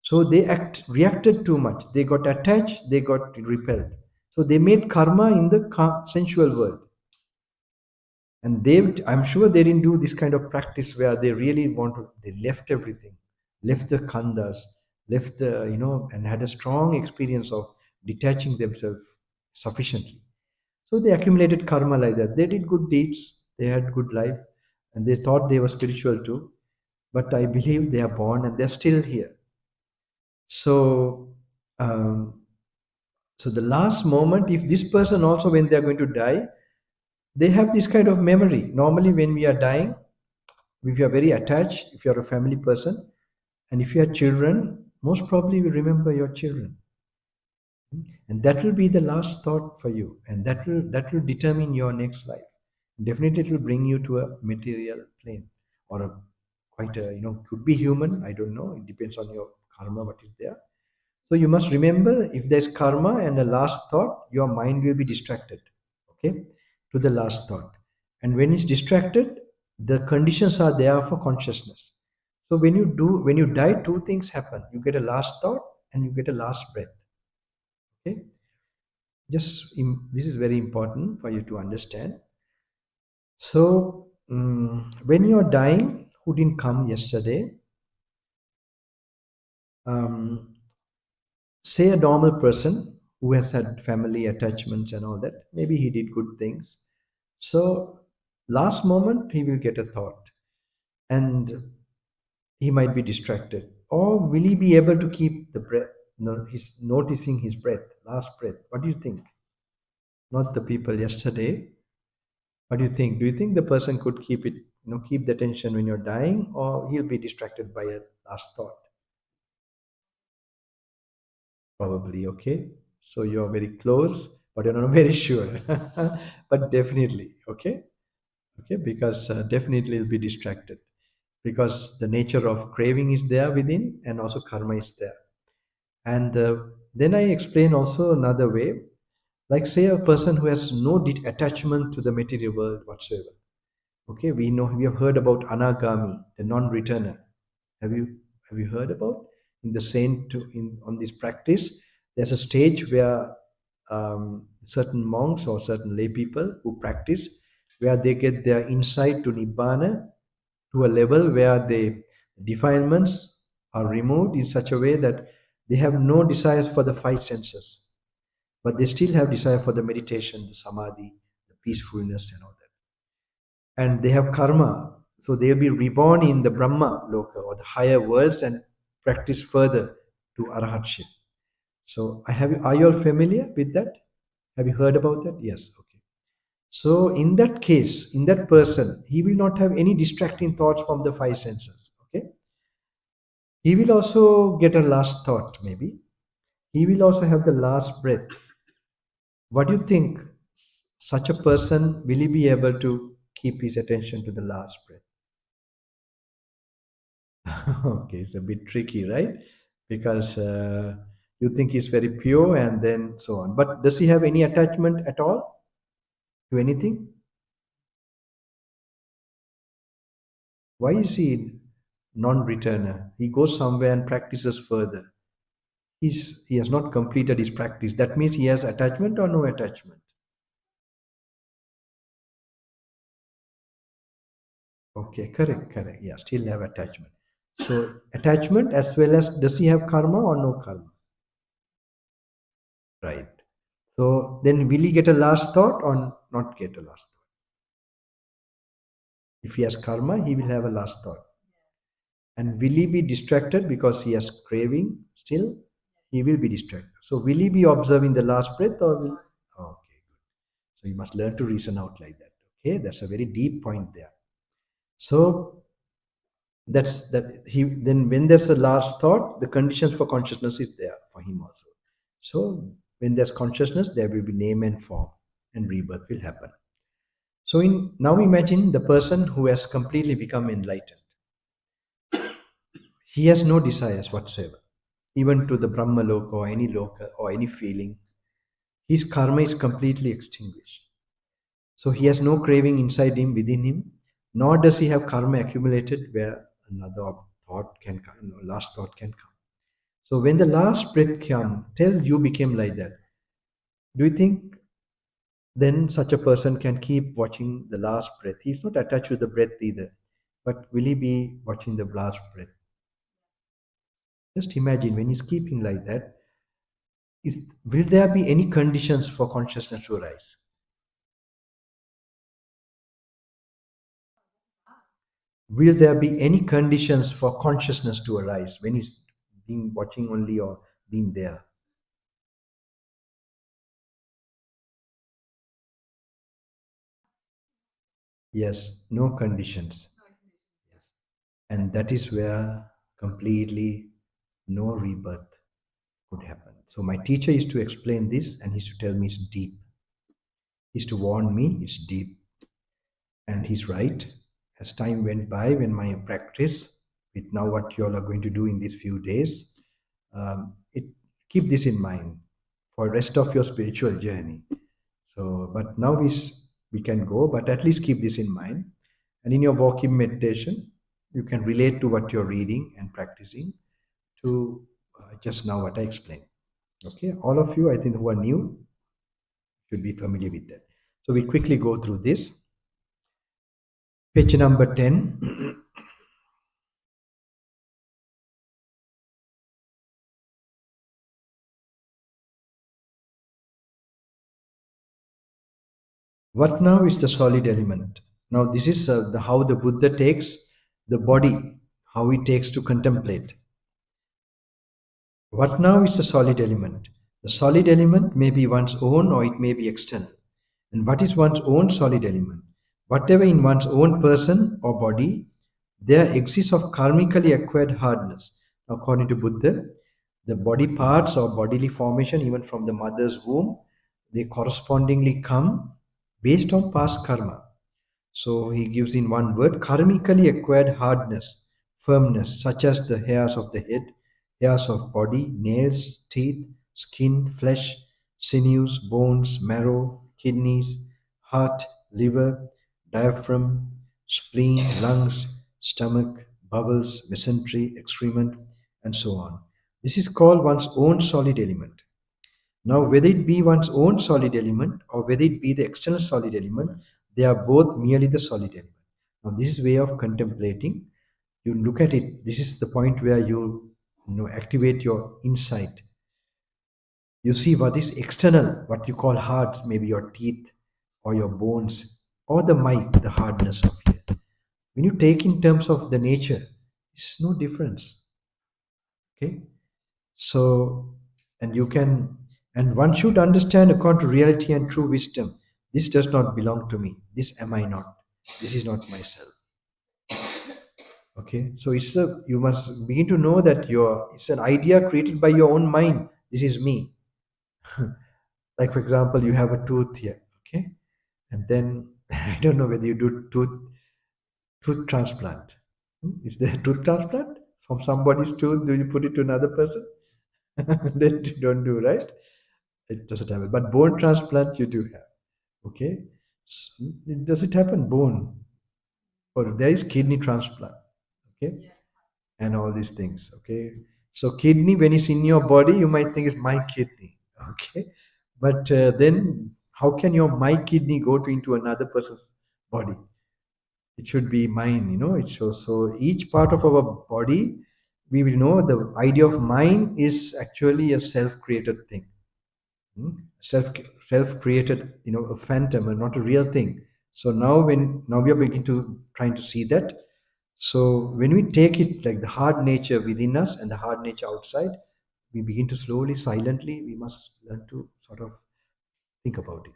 Speaker 1: So they reacted too much. They got attached, they got repelled. So they made karma in the sensual world. And I'm sure they didn't do this kind of practice where they really they left everything, left the Kandas, left and had a strong experience of detaching themselves sufficiently. So they accumulated karma like that. They did good deeds, they had good life, and they thought they were spiritual too. But I believe they are born and they're still here. So, so the last moment, if this person also, when they're going to die, they have this kind of memory. Normally, when we are dying, if you are very attached, if you are a family person, and if you have children, most probably you remember your children, and that will be the last thought for you, and that will determine your next life. Definitely, it will bring you to a material plane, or a quite a could be human. I don't know. It depends on your karma, what is there. So you must remember, if there's karma and a last thought, your mind will be distracted, okay, to the last thought. And when it's distracted, the conditions are there for consciousness. So when you die, two things happen. You get a last thought and you get a last breath. Okay. This is very important for you to understand. So when you're dying, who didn't come yesterday? Say a normal person who has had family attachments and all that, maybe he did good things. So last moment he will get a thought, and he might be distracted, or will he be able to keep the breath? No, he's noticing his breath, last breath. What do you think? Not the people yesterday. What do you think? Do you think the person could keep it, keep the attention when you're dying, or he'll be distracted by a last thought? Probably, okay. So you're very close, but you're not very sure. But definitely, okay, okay, because definitely will be distracted, because the nature of craving is there within, and also karma is there. And then I explain also another way, like say a person who has no attachment to the material world whatsoever. Okay, we have heard about anagami, the non-returner. Have you have you heard about in the saint in on this practice? There's a stage where certain monks or certain lay people who practice, where they get their insight to nibbana to a level where the defilements are removed in such a way that they have no desires for the five senses, but they still have desire for the meditation, the samadhi, the peacefulness, and all that. And they have karma, so they'll be reborn in the Brahma Loka or the higher worlds and practice further to arhatship. So are you all familiar with that? Have you heard about that? Yes. Okay. So in that case, in that person, he will not have any distracting thoughts from the five senses. Okay. He will also get a last thought, maybe. He will also have the last breath. What do you think? Such a person, will he be able to keep his attention to the last breath? Okay, it's a bit tricky, right? Because you think he's very pure and then so on. But does he have any attachment at all to anything? Why is he non-returner? He goes somewhere and practices further. He has not completed his practice. That means he has attachment or no attachment. Okay, correct, correct. Yeah, still have attachment. So attachment as well as does he have karma or no karma? Right. So then will he get a last thought or not get a last thought? If he has karma, he will have a last thought. And will he be distracted because he has craving still? He will be distracted. So will he be observing the last breath or will? Okay, good. So you must learn to reason out like that. Okay, that's a very deep point there. So that's that he then when there's a last thought, the conditions for consciousness is there for him also. So when there's consciousness, there will be name and form, and rebirth will happen. So in now imagine the person who has completely become enlightened. He has no desires whatsoever, even to the Brahma Loka or any Loka or any feeling. His karma is completely extinguished. So he has no craving inside him, within him, nor does he have karma accumulated where another thought can come, last thought can come. So when the last breath came, till you became like that, do you think then such a person can keep watching the last breath? He's not attached to the breath either, but will he be watching the last breath? Just imagine when he's keeping like that, will there be any conditions for consciousness to arise? Will there be any conditions for consciousness to arise when he's being watching only or being there? Yes, no conditions. Yes. And that is where completely no rebirth could happen. So my teacher is to explain this and he's to tell me it's deep. He's to warn me it's deep. And he's right. As time went by, when my practice, with now what you all are going to do in these few days, it keep this in mind for rest of your spiritual journey. So, but now we can go, but at least keep this in mind. And in your walking meditation, you can relate to what you're reading and practicing to just now what I explained. Okay, all of you, I think who are new, should be familiar with that. So we quickly go through this. Page number 10. What now is the solid element? Now this is how the Buddha takes the body, how he takes to contemplate. What now is the solid element? The solid element may be one's own or it may be external. And what is one's own solid element? Whatever in one's own person or body, there exists of karmically acquired hardness. According to Buddha, the body parts or bodily formation, even from the mother's womb, they correspondingly come based on past karma. So he gives in one word karmically acquired hardness, firmness, such as the hairs of the head, hairs of body, nails, teeth, skin, flesh, sinews, bones, marrow, kidneys, heart, liver, diaphragm, spleen, lungs, stomach, bowels, mesentery, excrement, and so on. This is called one's own solid element. Now, whether it be one's own solid element or whether it be the external solid element, they are both merely the solid element. Now, this is way of contemplating. You look at it. This is the point where you activate your insight. You see what is external, what you call hard, maybe your teeth or your bones or the mic, the hardness of it. When you take in terms of the nature, it's no difference. Okay, so and you can and one should understand according to reality and true wisdom. This does not belong to me. This am I not. This is not myself. Okay, so you must begin to know that it's an idea created by your own mind. This is me. Like for example, you have a tooth here. Okay, and then I don't know whether you do tooth transplant. Is there a tooth transplant from somebody's tooth? Do you put it to another person? That you don't do, right? It doesn't happen. But bone transplant you do have. Okay, does it happen? Bone or there is kidney transplant. Okay, and all these things. Okay, so kidney when it's in your body, you might think it's my kidney. Okay, but then how can your my kidney go to into another person's body? It should be mine, it's so each part of our body, we will know the idea of mind is actually a self-created thing. Hmm? self Self-created, a phantom and not a real thing. So now we are beginning to trying to see that. So when we take it like the hard nature within us and the hard nature outside, we begin to slowly silently we must learn to sort of think about it,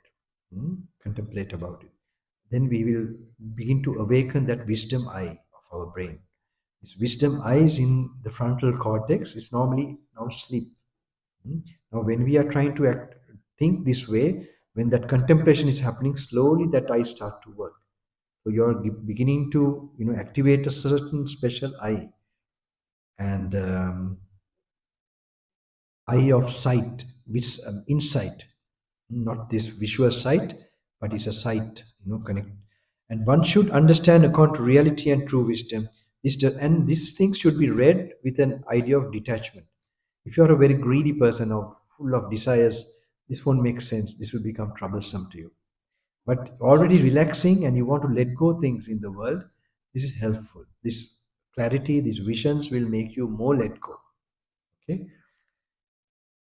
Speaker 1: contemplate about it. Then we will begin to awaken that wisdom eye of our brain. This wisdom eye is in the frontal cortex. It's normally now sleep. Now, when we are trying to think this way, when that contemplation is happening, slowly that eye start to work. So you're beginning to activate a certain special eye, and eye of sight, which insight, not this visual sight, but it's a sight, connect. And one should understand according to reality and true wisdom. And these things should be read with an idea of detachment. If you're a very greedy person or full of desires, this won't make sense. This will become troublesome to you. But already relaxing and you want to let go things in the world, this is helpful. This clarity, these visions will make you more let go. Okay,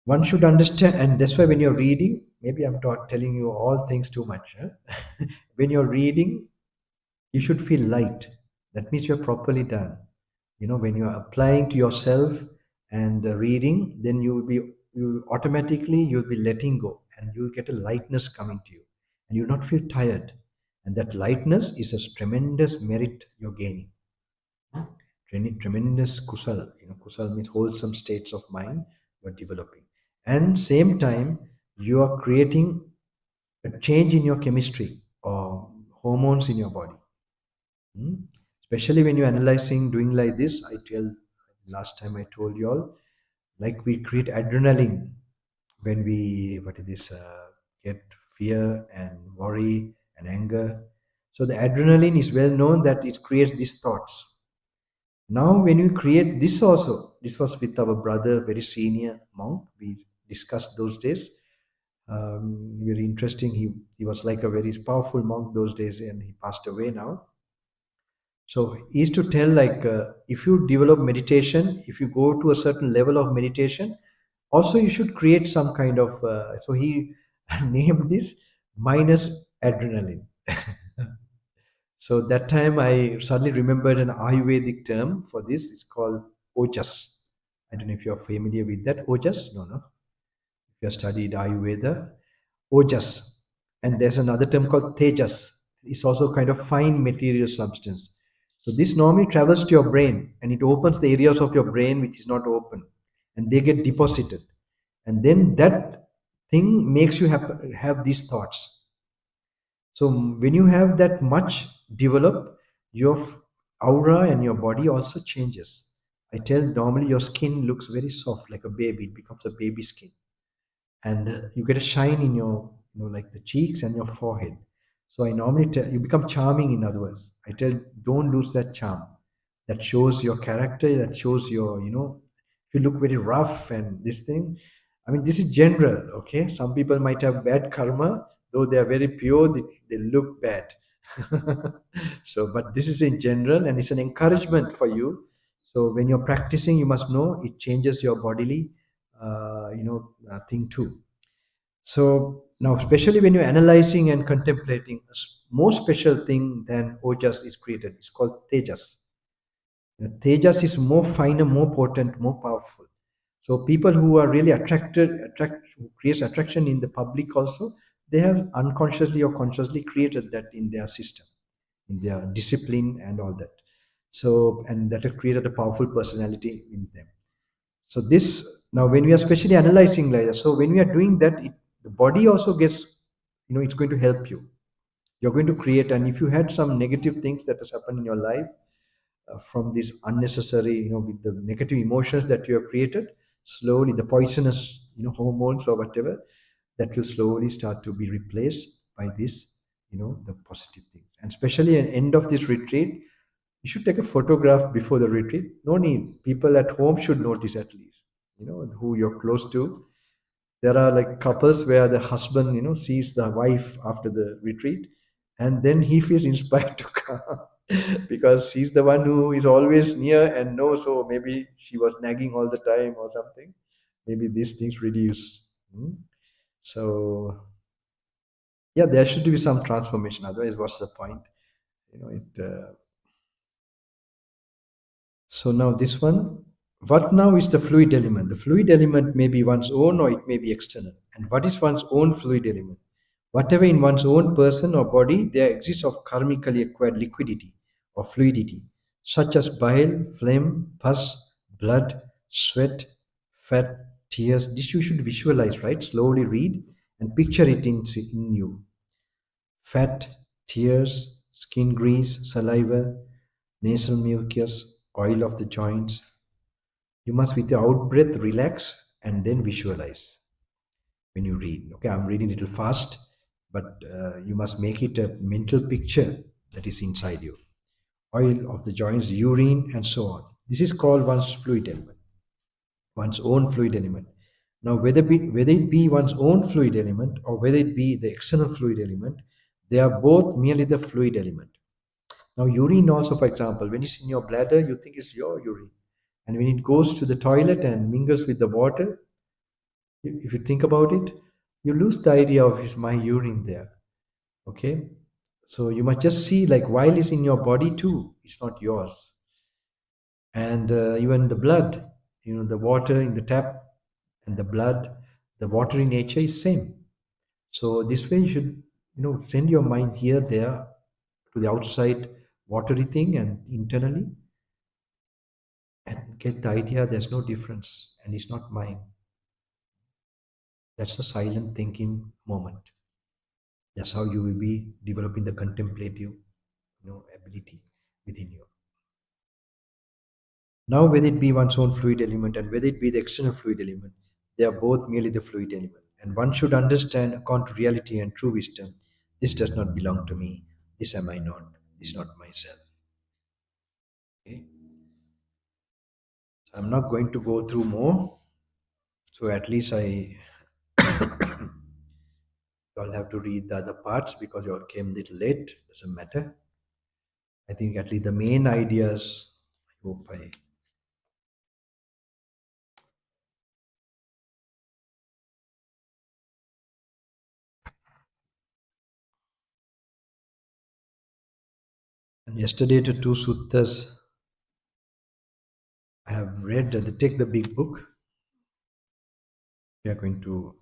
Speaker 1: one should understand, and that's why when you're reading, maybe I'm not telling you all things too much, huh? When you're reading, you should feel light. That means you're properly done. When you're applying to yourself and reading, then you automatically you'll be letting go and you'll get a lightness coming to you and you'll not feel tired. And that lightness is a tremendous merit you're gaining. Tremendous kusal. Kusal means wholesome states of mind you're developing. And same time, you are creating a change in your chemistry or hormones in your body. Hmm? Especially when you're analyzing, doing like this, I tell last time I told you all, like we create adrenaline when we what is this get fear and worry and anger. So the adrenaline is well known that it creates these thoughts. Now, when you create this also, this was with our brother, very senior monk. We discussed those days. Very interesting. He was like a very powerful monk those days, and he passed away now. So he used to tell like if you develop meditation, if you go to a certain level of meditation, also you should create some kind of. So he named this minus adrenaline. So that time I suddenly remembered an Ayurvedic term for this. It's called ojas. I don't know if you're familiar with that. Ojas? No, no. If you have studied Ayurveda, ojas. And there's another term called tejas. It's also kind of fine material substance. So this normally travels to your brain and it opens the areas of your brain which is not open and they get deposited. And then that thing makes you have these thoughts. So when you have that much developed, your aura and your body also changes. I tell normally your skin looks very soft like a baby. It becomes a baby skin, and you get a shine in your like the cheeks and your forehead. So I normally tell you become charming, in other words. I tell, don't lose that charm. That shows your character, that shows your, if you look very rough and this thing. I mean, this is general, okay? Some people might have bad karma, though they are very pure, they look bad. So, but this is in general and it's an encouragement for you. So when you're practicing, you must know it changes your bodily, thing too. So now, especially when you're analyzing and contemplating, more special thing than ojas is created. It's called tejas. Tejas is more finer, more potent, more powerful. So people who are really who creates attraction in the public also, they have unconsciously or consciously created that in their system, in their discipline and all that. So, and that has created a powerful personality in them. So this, now when we are especially analyzing like that, so when we are doing that, the body also gets, it's going to help you. You're going to create, and if you had some negative things that has happened in your life, from this unnecessary, with the negative emotions that you have created, slowly the poisonous, hormones or whatever, that will slowly start to be replaced by this, the positive things. And especially at the end of this retreat, you should take a photograph before the retreat. No need. People at home should notice at least, who you're close to. There are like couples where the husband, sees the wife after the retreat, and then he feels inspired to come because she's the one who is always near and knows. So maybe she was nagging all the time or something. Maybe these things reduce. So yeah, there should be some transformation. Otherwise, what's the point? It. So now this one, what now is the fluid element? The fluid element may be one's own or it may be external. And what is one's own fluid element? Whatever in one's own person or body there exists of karmically acquired liquidity or fluidity, such as bile, phlegm, pus, blood, sweat, fat, tears. This you should visualize, right? Slowly read and picture it in you. Fat, tears, skin grease, saliva, nasal mucus, oil of the joints. You must, with your out breath, relax and then visualize when you read. Okay, I'm reading a little fast, but you must make it a mental picture that is inside you. Oil of the joints, urine, and so on. This is called one's fluid element, one's own fluid element. Now, whether it be one's own fluid element or whether it be the external fluid element, they are both merely the fluid element. Now, urine also, for example, when it's in your bladder, you think it's your urine. And when it goes to the toilet and mingles with the water, if you think about it, you lose the idea of is my urine there. Okay? So you must just see like while it's in your body too, it's not yours. And even the blood, the water in the tap and the blood, the watery nature is same. So this way you should, send your mind here, there, to the outside watery thing and internally and get the idea there's no difference and it's not mine. That's a silent thinking moment. That's how you will be developing the contemplative, ability within you. Now, whether it be one's own fluid element and whether it be the external fluid element, they are both merely the fluid element. And one should understand, according to reality and true wisdom, this does not belong to me. This am I not. This is not myself. Okay? So I'm not going to go through more. So at least you'll have to read the other parts because you all came a little late. Doesn't matter. I think at least the main ideas, I hope I. And yesterday, the two suttas I have read, take the big book. We are going to.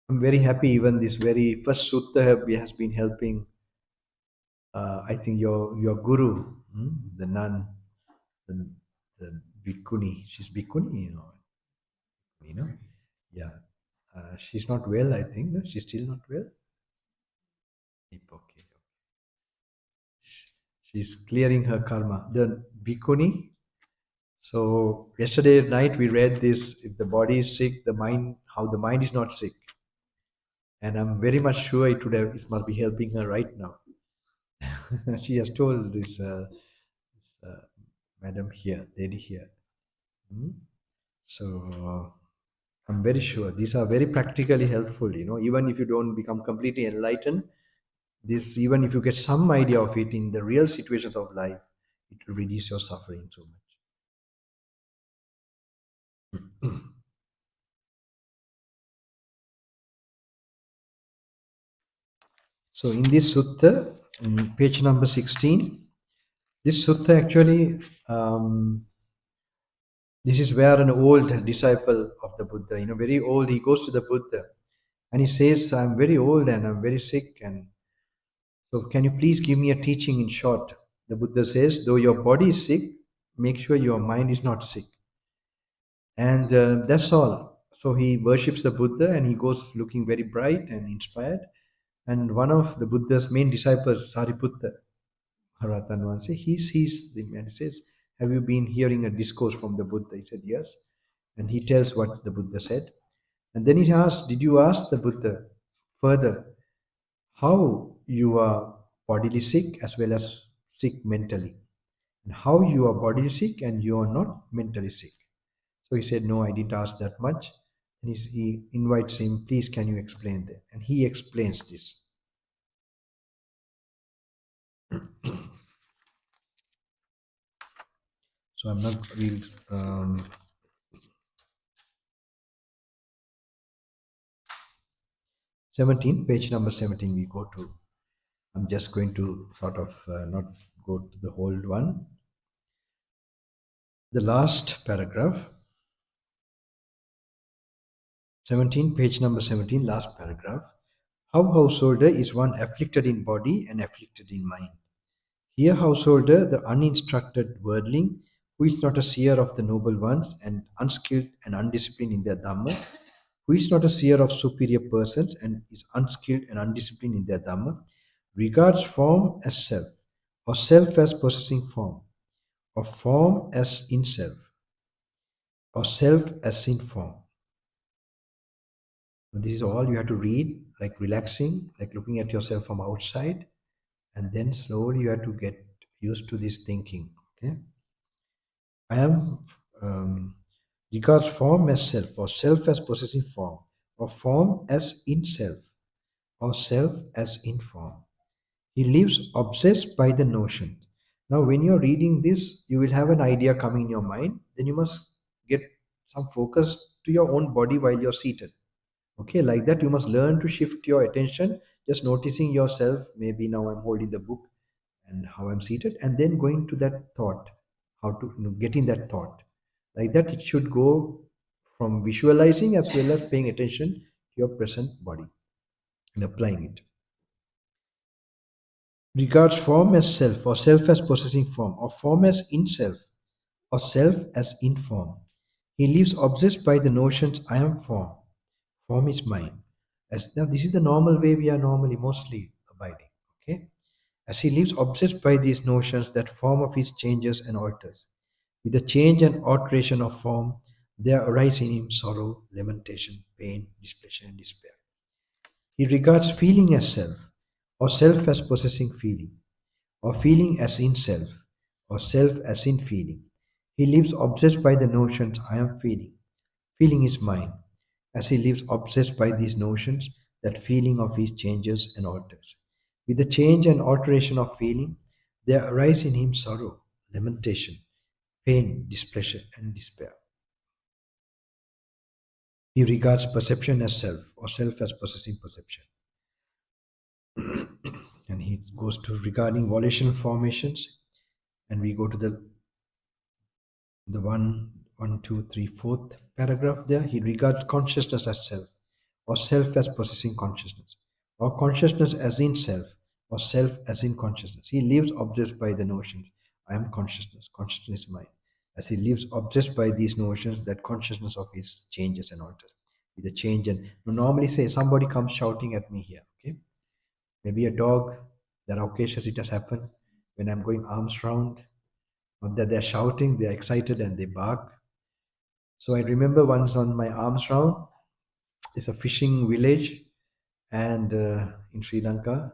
Speaker 1: I'm very happy. Even this very first sutta has been helping. I think your guru, the nun, the, the bhikkhuni. She's bhikkhuni, you know. Yeah, she's not well. I think no? She's still not well. Okay. She's clearing her karma. The bhikkhuni. So yesterday night we read this: if the body is sick, the mind, how the mind is not sick. And I'm very much sure it must be helping her right now. She has told this madam here, lady here. Hmm? So I'm very sure these are very practically helpful. Even if you don't become completely enlightened, this even if you get some idea of it in the real situations of life, it will reduce your suffering so much. So in this sutta, in page number 16, this sutta actually, this is where an old disciple of the Buddha, very old, he goes to the Buddha and he says, I'm very old and I'm very sick. And so can you please give me a teaching in short? The Buddha says, though your body is sick, make sure your mind is not sick. And that's all. So he worships the Buddha and he goes looking very bright and inspired. And one of the Buddha's main disciples, Sariputta, Haratanwan, he sees the man. He says, have you been hearing a discourse from the Buddha? He said, yes. And he tells what the Buddha said. And then he asked, did you ask the Buddha further how you are bodily sick as well as sick mentally? And how you are bodily sick and you are not mentally sick? So he said, no, I didn't ask that much. And he invites him, please, can you explain that? And he explains this. So I'm not real. 17, page number 17, we go to. I'm just going to sort of not go to the whole one. The last paragraph, 17, page number 17, last paragraph. How, householder, is one afflicted in body and afflicted in mind? Here, householder, the uninstructed worldling, who is not a seer of the noble ones and unskilled and undisciplined in their Dhamma, who is not a seer of superior persons and is unskilled and undisciplined in their Dhamma, regards form as self, or self as possessing form, or form as in self, or self as in form. And this is all you have to read, like relaxing, like looking at yourself from outside, and then slowly you have to get used to this thinking. Okay, I am regards form as self, or self as possessing form, or form as in self, or self as in form. He lives obsessed by the notion. Now, when you're reading this, you will have an idea coming in your mind. Then you must get some focus to your own body while you're seated. Okay, like that, you must learn to shift your attention, just noticing yourself. Maybe now I'm holding the book and how I'm seated, and then going to that thought, how to get in that thought. Like that, it should go from visualizing as well as paying attention to your present body and applying it. Regards form as self, or self as possessing form, or form as in self, or self as in form. He lives obsessed by the notions I am form, form is mine. As now, this is the normal way we are normally mostly abiding. Okay, as he lives obsessed by these notions that form of his changes and alters. With the change and alteration of form, there arise in him sorrow, lamentation, pain, displeasure, and despair. He regards feeling as self, or self as possessing feeling, or feeling as in self, or self as in feeling. He lives obsessed by the notions I am feeling. Feeling is mine. As he lives obsessed by these notions, that feeling of his changes and alters. With the change and alteration of feeling, there arise in him sorrow, lamentation, pain, displeasure, and despair. He regards perception as self, or self as possessing perception. And he goes to regarding volitional formations, and we go to the one, two, three, fourth paragraph there. He regards consciousness as self, or self as possessing consciousness, or consciousness as in self, or self as in consciousness. He lives obsessed by the notions I am consciousness, consciousness is mine. As he lives obsessed by these notions, that consciousness of his changes and alters. With the change, and normally say somebody comes shouting at me here, okay? Maybe a dog. There are occasions it has happened when I'm going arms round, not that they're shouting, they're excited and they bark. So I remember once on my arms round, it's a fishing village, And in Sri Lanka,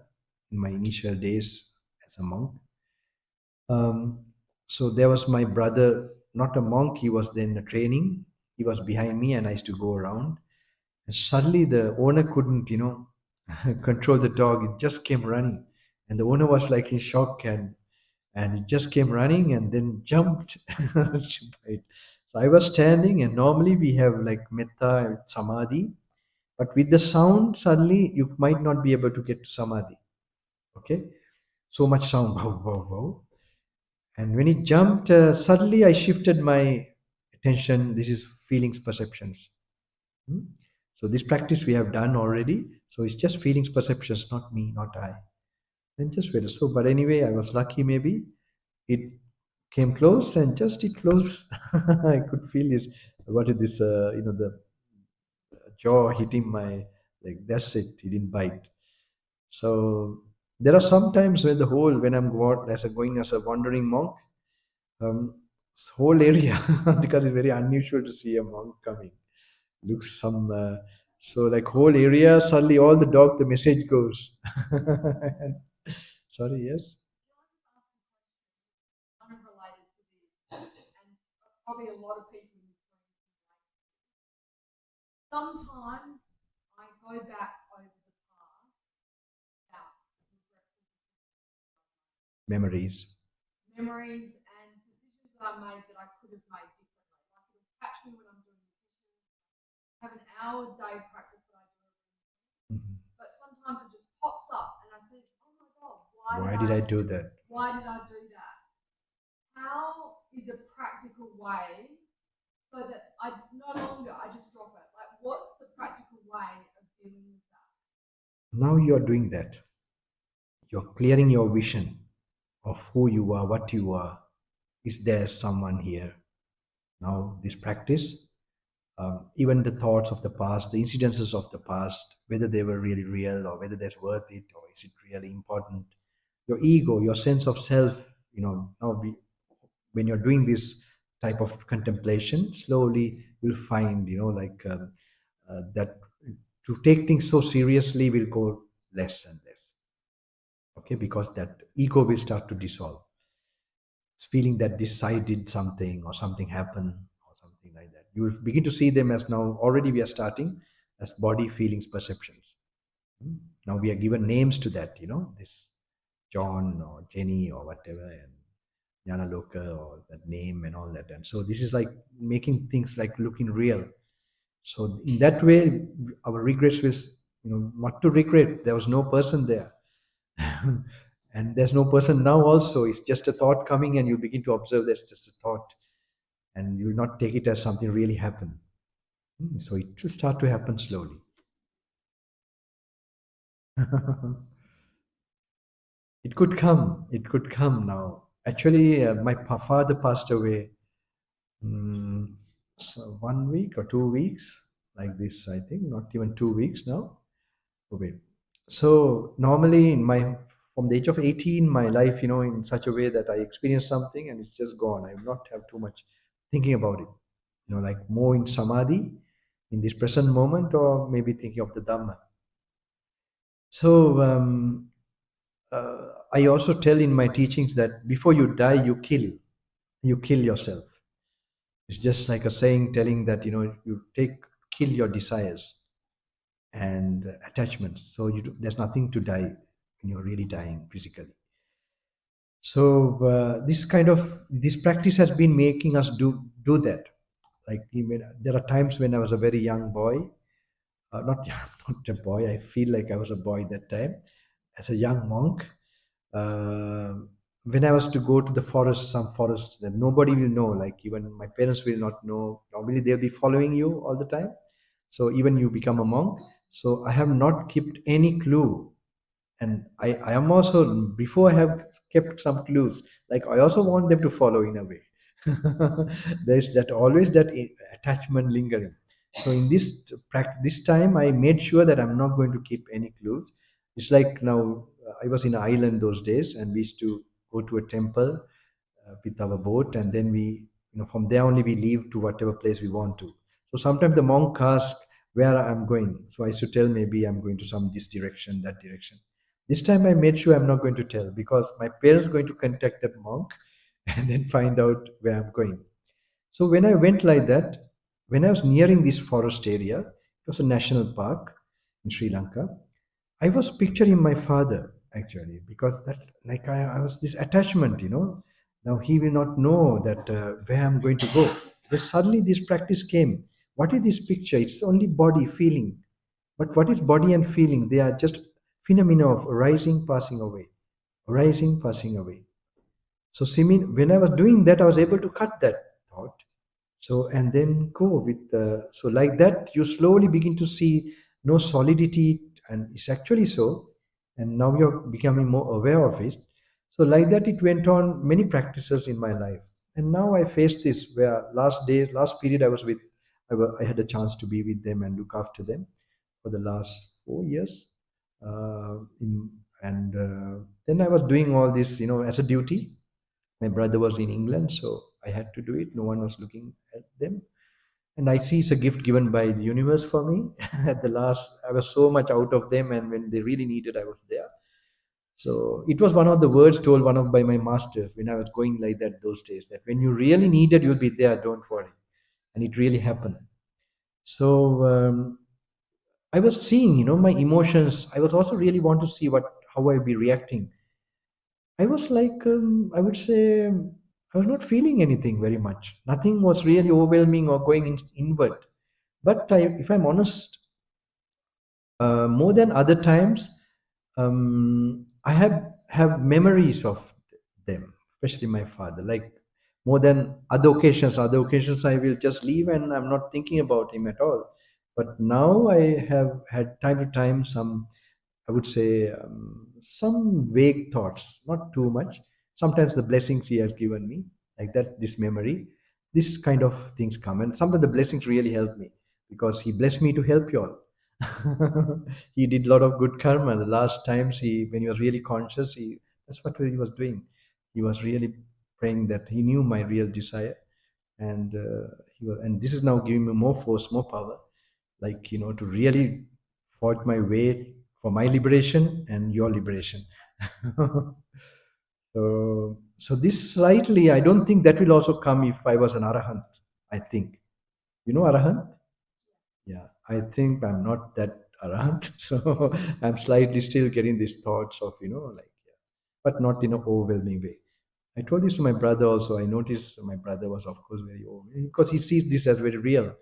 Speaker 1: in my initial days as a monk, um, so there was my brother, not a monk, he was then a training. He was behind me, and I used to go around. And suddenly the owner couldn't, control the dog. It just came running. And the owner was like in shock, and it just came running and then jumped to bite. So I was standing, and normally we have like metta and samadhi, but with the sound, suddenly you might not be able to get to samadhi. Okay, so much sound, wow, wow, wow. And when it jumped, suddenly I shifted my attention. This is feelings, perceptions. Hmm? So this practice we have done already. So it's just feelings, perceptions, not me, not I. And just wait. So, but anyway, I was lucky. Maybe it came close, and just it close. I could feel this. What is this? The jaw hitting my, like. That's it. He didn't bite. So there are some times when I'm going as a wandering monk, this whole area, because it's very unusual to see a monk coming. Looks some so like whole area, suddenly all the dog, the message goes. Sorry, yes. Memories. Mhm. Why did I do that? Now you're doing that. You're clearing your vision of who you are, what you are. Is there someone here? Now, this practice, even the thoughts of the past, the incidences of the past, whether they were really real or whether that's worth it or is it really important, your ego, your sense of self, when you're doing this type of contemplation, slowly you'll find, that to take things so seriously will go less and less. Okay, because that ego will start to dissolve. It's feeling that this side did something or something happened or something like that. You will begin to see them as now already we are starting as body, feelings, perceptions. Hmm. Now we are given names to that, this John or Jenny or whatever, and Gnanaloka or that name and all that. And so this is like making things like looking real. So in that way, our regrets was, what to regret. There was no person there. And there's no person now also. It's just a thought coming, and you begin to observe that's just a thought, and you will not take it as something really happened. So it will start to happen slowly. It could come now. Actually, my father passed away, so 1 week or 2 weeks, like this, I think, not even 2 weeks now. Okay. So normally from the age of 18, my life, in such a way that I experienced something and it's just gone. I will not have too much thinking about it. Like more in samadhi, in this present moment, or maybe thinking of the Dhamma. So I also tell in my teachings that before you die, you kill yourself. It's just like a saying telling that, you kill your desires and attachments. So there's nothing to die when you're really dying physically. So this practice has been making us do that. Like even there are times when I was a very young boy, not not a boy. I feel like I was a boy that time, as a young monk. Uh, when I was to go to the forest, some forest that nobody will know, like even my parents will not know. Normally they'll be following you all the time. So even you become a monk. So I have not kept any clue, and I am also, before I have kept some clues, like I also want them to follow in a way. There's that always that attachment lingering. So in this time I made sure that I'm not going to keep any clues. It's like now, I was in an island those days, and we used to go to a temple with our boat, and then we, from there only we leave to whatever place we want to. So sometimes the monk asks, where I'm going. So I used to tell maybe I'm going to some this direction, that direction. This time I made sure I'm not going to tell because my parents are going to contact that monk and then find out where I'm going. So when I went like that, when I was nearing this forest area, it was a national park in Sri Lanka. I was picturing my father actually because that like I was this attachment, Now he will not know that where I'm going to go. Then suddenly this practice came. What is this picture? It's only body feeling. But what is body and feeling? They are just phenomena of arising, passing away, arising, passing away. So when I was doing that, I was able to cut that thought. So and then go with so like that you slowly begin to see no solidity, and it's actually so. And now you're becoming more aware of it. So like that it went on many practices in my life. And now I face this where last period I was with, I had a chance to be with them and look after them for the last 4 years. And then I was doing all this, as a duty. My brother was in England, so I had to do it. No one was looking at them. And I see it's a gift given by the universe for me. At the last, I was so much out of them, and when they really needed, I was there. So it was one of the words told one of by my masters when I was going like that those days. That when you really need it, you'll be there. Don't worry, and it really happened. So I was seeing, my emotions. I was also really want to see how I be reacting. I was like, I would say, I was not feeling anything very much. Nothing was really overwhelming or going inward. But if I'm honest, more than other times, I have memories of them, especially my father. Like more than other occasions. Other occasions, I will just leave and I'm not thinking about him at all. But now I have had time to time some, I would say, some vague thoughts, not too much. Sometimes the blessings he has given me, like that, this memory, this kind of things come. And sometimes the blessings really help me because he blessed me to help you all. He did a lot of good karma. The last times when he was really conscious, that's what he was doing. He was really praying that he knew my real desire, and and this is now giving me more force, more power, like to really fought my way for my liberation and your liberation. So this slightly, I don't think that will also come if I was an arahant. I think arahant. Yeah, I think I'm not that arahant, so I'm slightly still getting these thoughts of like, yeah, but not in an overwhelming way. I told this to my brother also. I noticed my brother was, of course, very overwhelmed because he sees this as very real.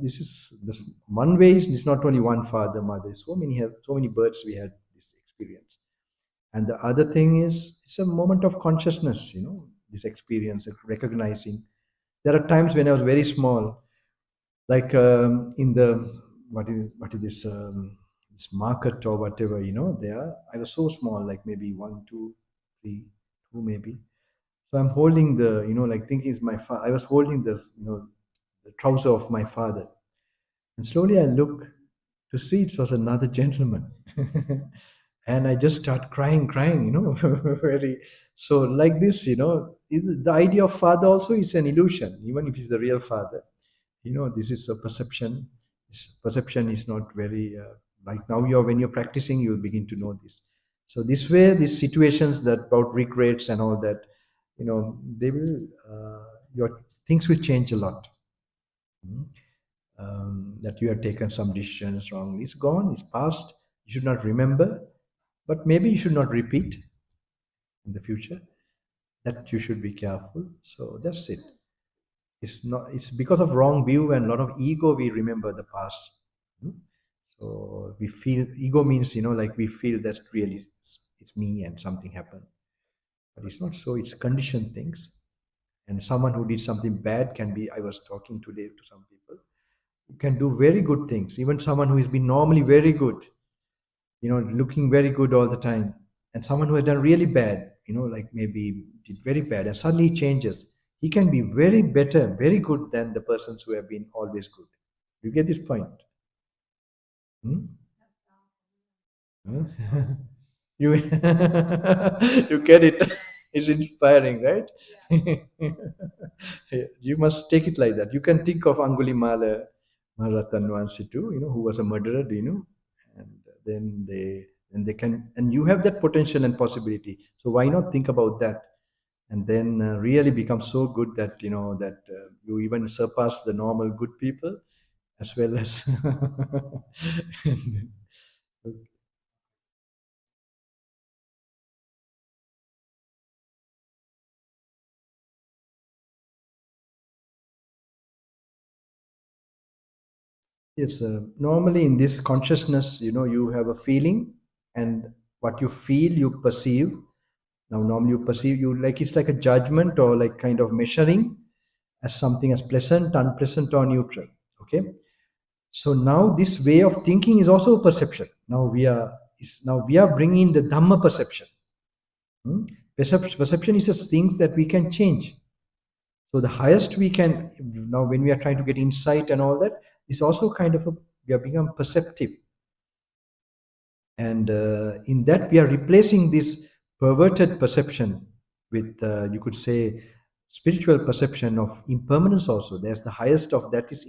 Speaker 1: This is this one way. It's not only one father, mother. So many births we had this experience. And the other thing is, it's a moment of consciousness. This experience of recognizing. There are times when I was very small, like in the what is this market or whatever. There I was so small, like maybe 1 2 3 2 maybe. So I'm holding the, like thinking is I was holding this, the trouser of my father. And slowly I look to see it was another gentleman. And I just start crying, very. So like this, the idea of father also is an illusion, even if he's the real father. This is a perception. This perception is not very, like now when you're practicing, you'll begin to know this. So this way, these situations that about regrets and all that, they will, your things will change a lot. Mhm. That you have taken some decisions wrongly. It's gone, it's past. You should not remember, but maybe you should not repeat in the future. That you should be careful. So that's it. It's not. It's because of wrong view and a lot of ego we remember the past. Hmm? So we feel ego means like we feel that's really it's me and something happened, but it's not so. It's conditioned things. And someone who did something bad can be. I was talking today to some people can do very good things. Even someone who has been normally very good, looking very good all the time, and someone who has done really bad, like maybe did very bad, and suddenly he changes. He can be very better, very good than the persons who have been always good. You get this point? Hmm? Huh? You you get it. It's inspiring, right? You must take it like that. You can think of Angulimala, Ratan Vansi too, who was a murderer, and then they can, and you have that potential and possibility. So why not think about that, and then really become so good that that you even surpass the normal good people as well as. Yes, normally in this consciousness, you have a feeling, and what you feel, you perceive. Now, normally you perceive, you like it's like a judgment or like kind of measuring as something as pleasant, unpleasant, or neutral. Okay, so now this way of thinking is also a perception. Now we are bringing the Dhamma perception. Hmm? Perception is just things that we can change. So the highest we can now, when we are trying to get insight and all that, is also kind of we are become perceptive, and in that we are replacing this perverted perception with you could say spiritual perception of impermanence. Also, there's the highest of that is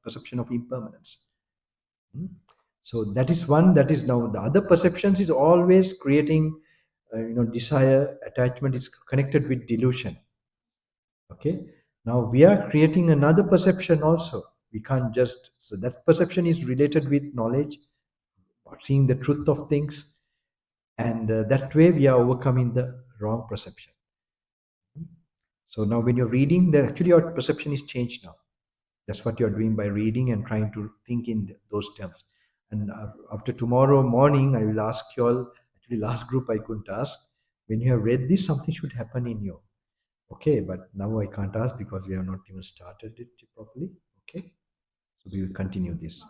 Speaker 1: perception of impermanence. Hmm? So that is one. That is now the other perceptions is always creating desire, attachment is connected with delusion. Okay, now we are creating another perception also. We can't just, so that perception is related with knowledge or seeing the truth of things, and that way we are overcoming the wrong perception. So now when you're reading, actually your perception is changed now. That's what you're doing by reading and trying to think in those terms. And after tomorrow morning, I will ask you all. Actually, last group I couldn't ask. When you have read this, something should happen in you. Okay, but now I can't ask because we have not even started it properly. Okay, so we will continue this.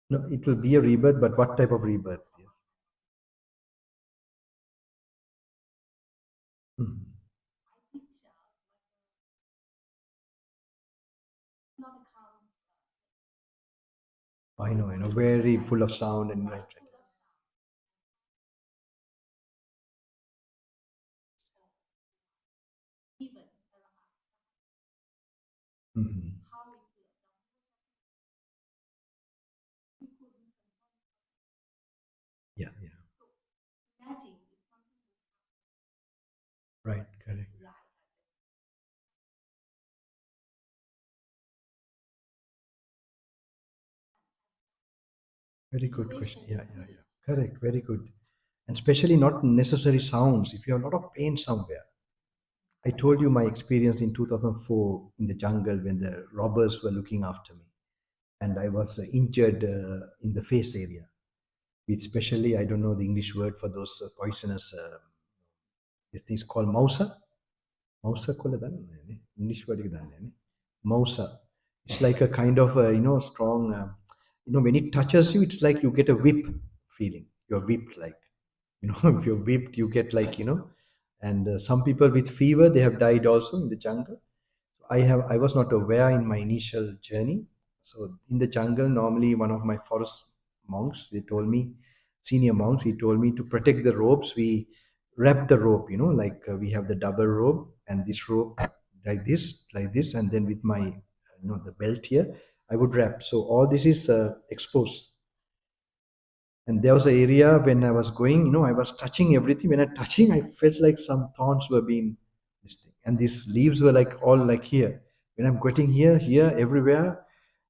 Speaker 1: No, it will be a rebirth, but what type of rebirth? Yes. Mhm. I know, very full of sound and right. Mhm. Yeah, yeah, right, correct. Very good question. Yeah, yeah, yeah. Correct, very good. And especially not necessary sounds. If you have a lot of pain somewhere, I told you my experience in 2004 in the jungle when the robbers were looking after me, and I was injured in the face area. With especially, I don't know the English word for those poisonous. This thing is called mausa. Mausa kola danne. English word danne. Mausa. It's like a kind of strong. When it touches you, it's like you get a whip feeling. You're whipped like. If you're whipped, you get like and some people with fever, they have died also in the jungle. So I was not aware in my initial journey. So in the jungle, normally one of my forest monks, they told me, senior monks, he told me to protect the ropes, we wrap the rope, like we have the double rope, and this rope like this, and then with my the belt here, I would wrap, so all this is exposed. And there was an area when I was going, I was touching everything. When I touching, I felt like some thorns were being this thing, and these leaves were like all like here. When I'm getting here, everywhere,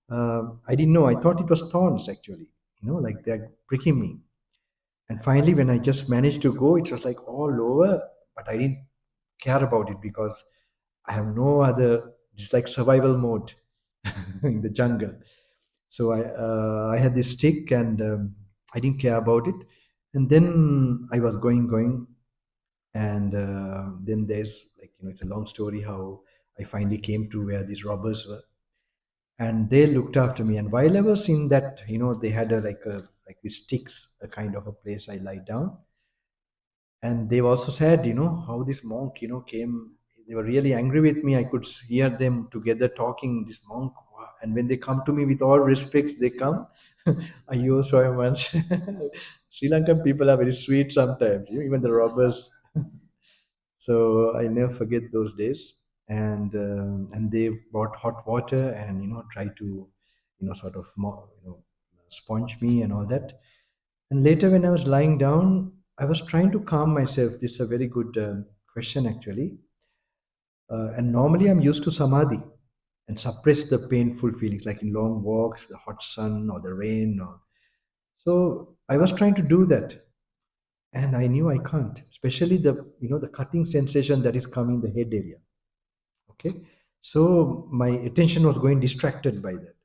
Speaker 1: I didn't know. I thought it was thorns actually, like they're pricking me. And finally, when I just managed to go, it was like all over, but I didn't care about it because I have no other. It's like survival mode in the jungle. So I had this stick, and I didn't care about it. And then I was going, and then there's like it's a long story how I finally came to where these robbers were, and they looked after me. And while I was in that, they had like with sticks, a kind of a place I lie down. And they also said, how this monk, came. They were really angry with me. I could hear them together talking. This monk, wow. And when they come to me with all respect, they come. I used to once. Sri Lankan people are very sweet sometimes, even the robbers. So I never forget those days. And they brought hot water and try to sort of sponge me and all that. And later when I was lying down, I was trying to calm myself. This is a very good question actually. And normally I'm used to samadhi and suppress the painful feelings like in long walks, the hot sun or the rain. So I was trying to do that, and I knew I can't, especially the cutting sensation that is coming in the head area. Okay, so my attention was going distracted by that.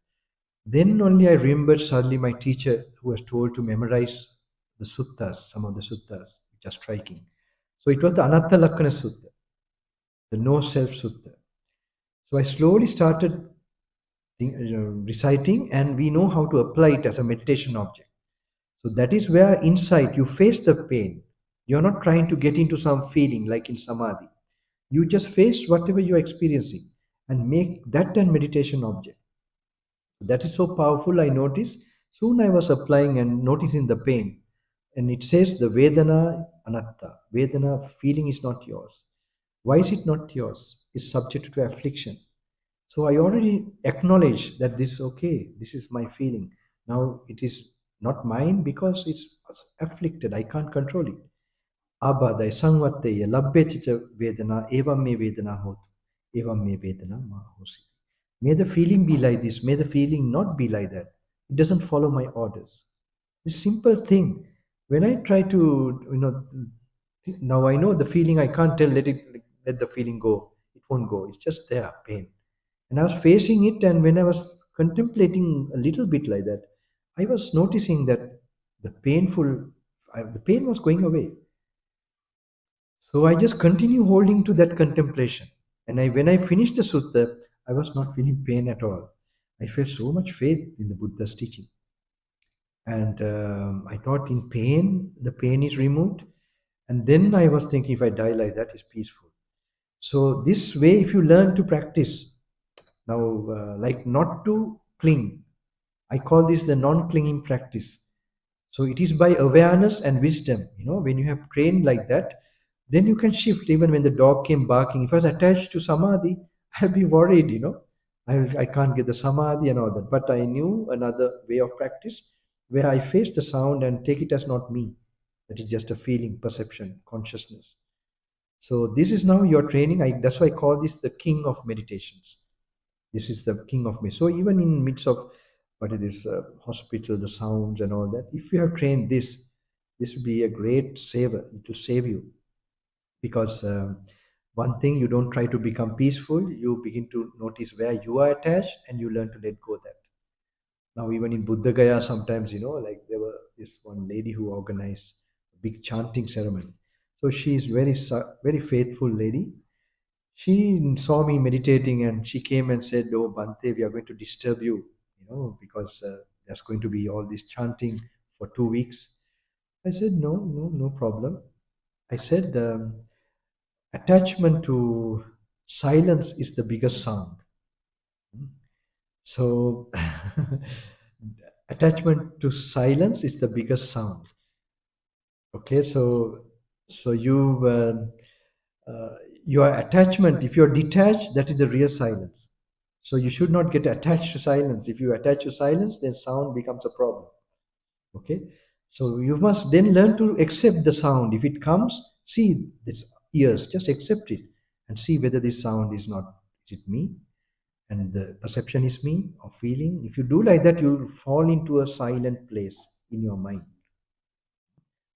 Speaker 1: Then only I remembered suddenly my teacher who was told to memorize the suttas, some of the suttas, which are striking. So it was the Anatta Lakkana Sutta, the no self sutta. So I slowly started reciting, and we know how to apply it as a meditation object. So that is where insight, you face the pain. You're not trying to get into some feeling like in samadhi. You just face whatever you're experiencing and make that an meditation object. That is so powerful, I noticed. Soon I was applying and noticing the pain. And it says the Vedana Anatta. Vedana, feeling is not yours. Why is it not yours? It's subject to affliction. So I already acknowledge that this is okay. This is my feeling. Now it is not mine because it's afflicted. I can't control it. Abhadai sangvatteya labbhecha vedana evam me vedana hot. Evam me vedana ma hosi. May the feeling be like this. May the feeling not be like that. It doesn't follow my orders. This simple thing. When I try to, now I know the feeling. I can't tell. Let the feeling go. It won't go. It's just there, pain. And I was facing it, and when I was contemplating a little bit like that, I was noticing that the pain was going away. So I just continue holding to that contemplation. And when I finished the sutta, I was not feeling pain at all. I felt so much faith in the Buddha's teaching. And I thought in pain, the pain is removed. And then I was thinking, if I die like that, it's peaceful. So this way, if you learn to practice, now, like not to cling, I call this the non-clinging practice. So it is by awareness and wisdom. When you have trained like that, then you can shift. Even when the dog came barking, if I was attached to samadhi, I'd be worried. I can't get the samadhi and all that. But I knew another way of practice where I face the sound and take it as not me. That is just a feeling, perception, consciousness. So this is now your training. That's why I call this the king of meditations. This is the king of me. So even in midst of what it is, hospital, the sounds and all that, if you have trained this will be a great saver. It will save you because one thing, you don't try to become peaceful. You begin to notice where you are attached, and you learn to let go of that. Now even in Buddha Gaya, sometimes like there were this one lady who organized a big chanting ceremony. So she is very faithful lady. She saw me meditating and she came and said, "Oh, Bante, we are going to disturb you, because there's going to be all this chanting for 2 weeks." I said, "No, no, no problem." I said, "Attachment to silence is the biggest sound." So, attachment to silence is the biggest sound. Okay, so your attachment, if you're detached, that is the real silence. So you should not get attached to silence. If you attach to silence, then sound becomes a problem. Okay, so you must then learn to accept the sound. If it comes, see this ears, just accept it and see whether this sound is not, is it me, and the perception is me or feeling. If you do like that, you'll fall into a silent place in your mind.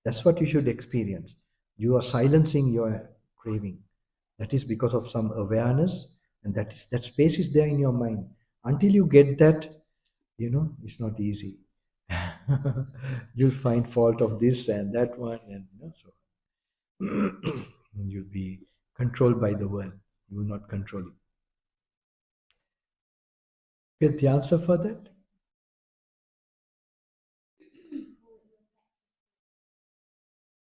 Speaker 1: That's what you should experience. You are silencing your craving. That is because of some awareness, and that space is there in your mind. Until you get that, it's not easy. You'll find fault of this and that one, and so you'll be controlled by the world. You will not control it. Get the answer for that?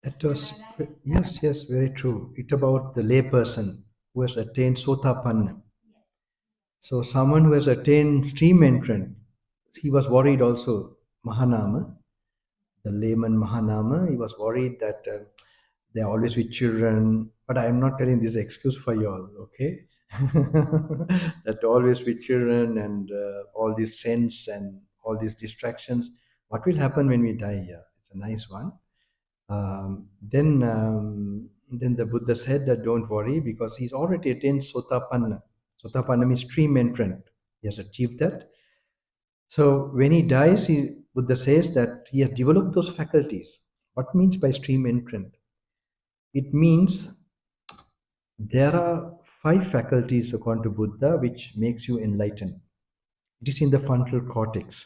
Speaker 1: That was, yes, yes, very true. It about the layperson who has attained Sotapanna. So someone who has attained stream entrant, he was worried also. Mahanama, the layman Mahanama. He was worried that they're always with children. But I'm not telling this excuse for you all, okay? That always with children and all these scents and all these distractions. What will happen when we die here? It's a nice one. Then the Buddha said that don't worry because he's already attained Sotapanna. Sotapanna means stream entrant. He has achieved that. So when he dies, Buddha says that he has developed those faculties. What means by stream entrant? It means there are 5 faculties according to Buddha which makes you enlightened. It is in the frontal cortex,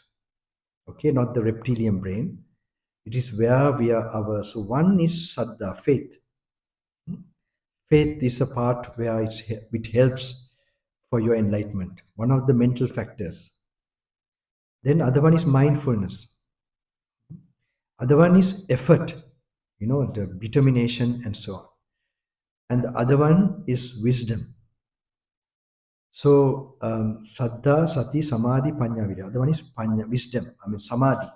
Speaker 1: okay, not the reptilian brain. It is where we are our. So one is saddha, faith. Faith is a part where it helps for your enlightenment. One of the mental factors. Then other one is mindfulness. Other one is effort, the determination and so on. And the other one is wisdom. So saddha, sati, samadhi, panya, vidya. Other one is panya, wisdom. Samadhi.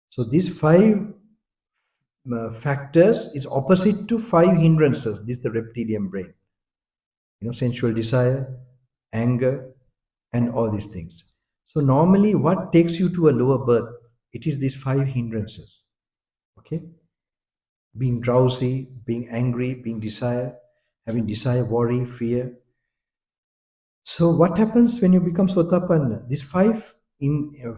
Speaker 1: So these 5 factors is opposite to 5 hindrances. This is the reptilian brain. Sensual desire, anger, and all these things. So normally what takes you to a lower birth? It is these 5 hindrances. Okay? Being drowsy, being angry, being desire, having desire, worry, fear. So what happens when you become Sotapanna? These 5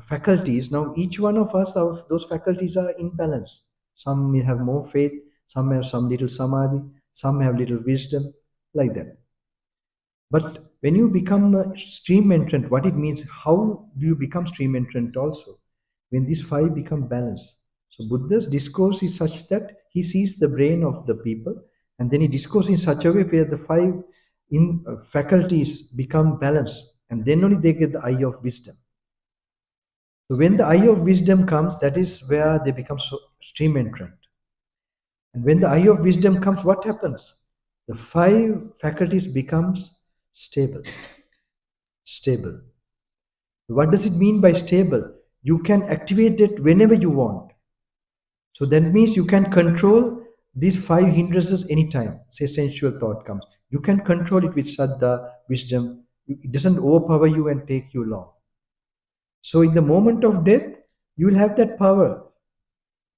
Speaker 1: faculties, now each one of us, those faculties are in balance. Some may have more faith, some have some little samadhi, some have little wisdom, like that. But when you become a stream entrant, what it means, how do you become stream entrant also? When these 5 become balanced. So Buddha's discourse is such that he sees the brain of the people and then he discourses in such a way where the 5 faculties become balanced and then only they get the eye of wisdom. So when the eye of wisdom comes, that is where they become stream entrant. And when the eye of wisdom comes, what happens? The 5 faculties becomes stable. Stable. What does it mean by stable? You can activate it whenever you want. So that means you can control these 5 hindrances anytime. Say sensual thought comes. You can control it with saddha, wisdom. It doesn't overpower you and take you long. So in the moment of death, you will have that power.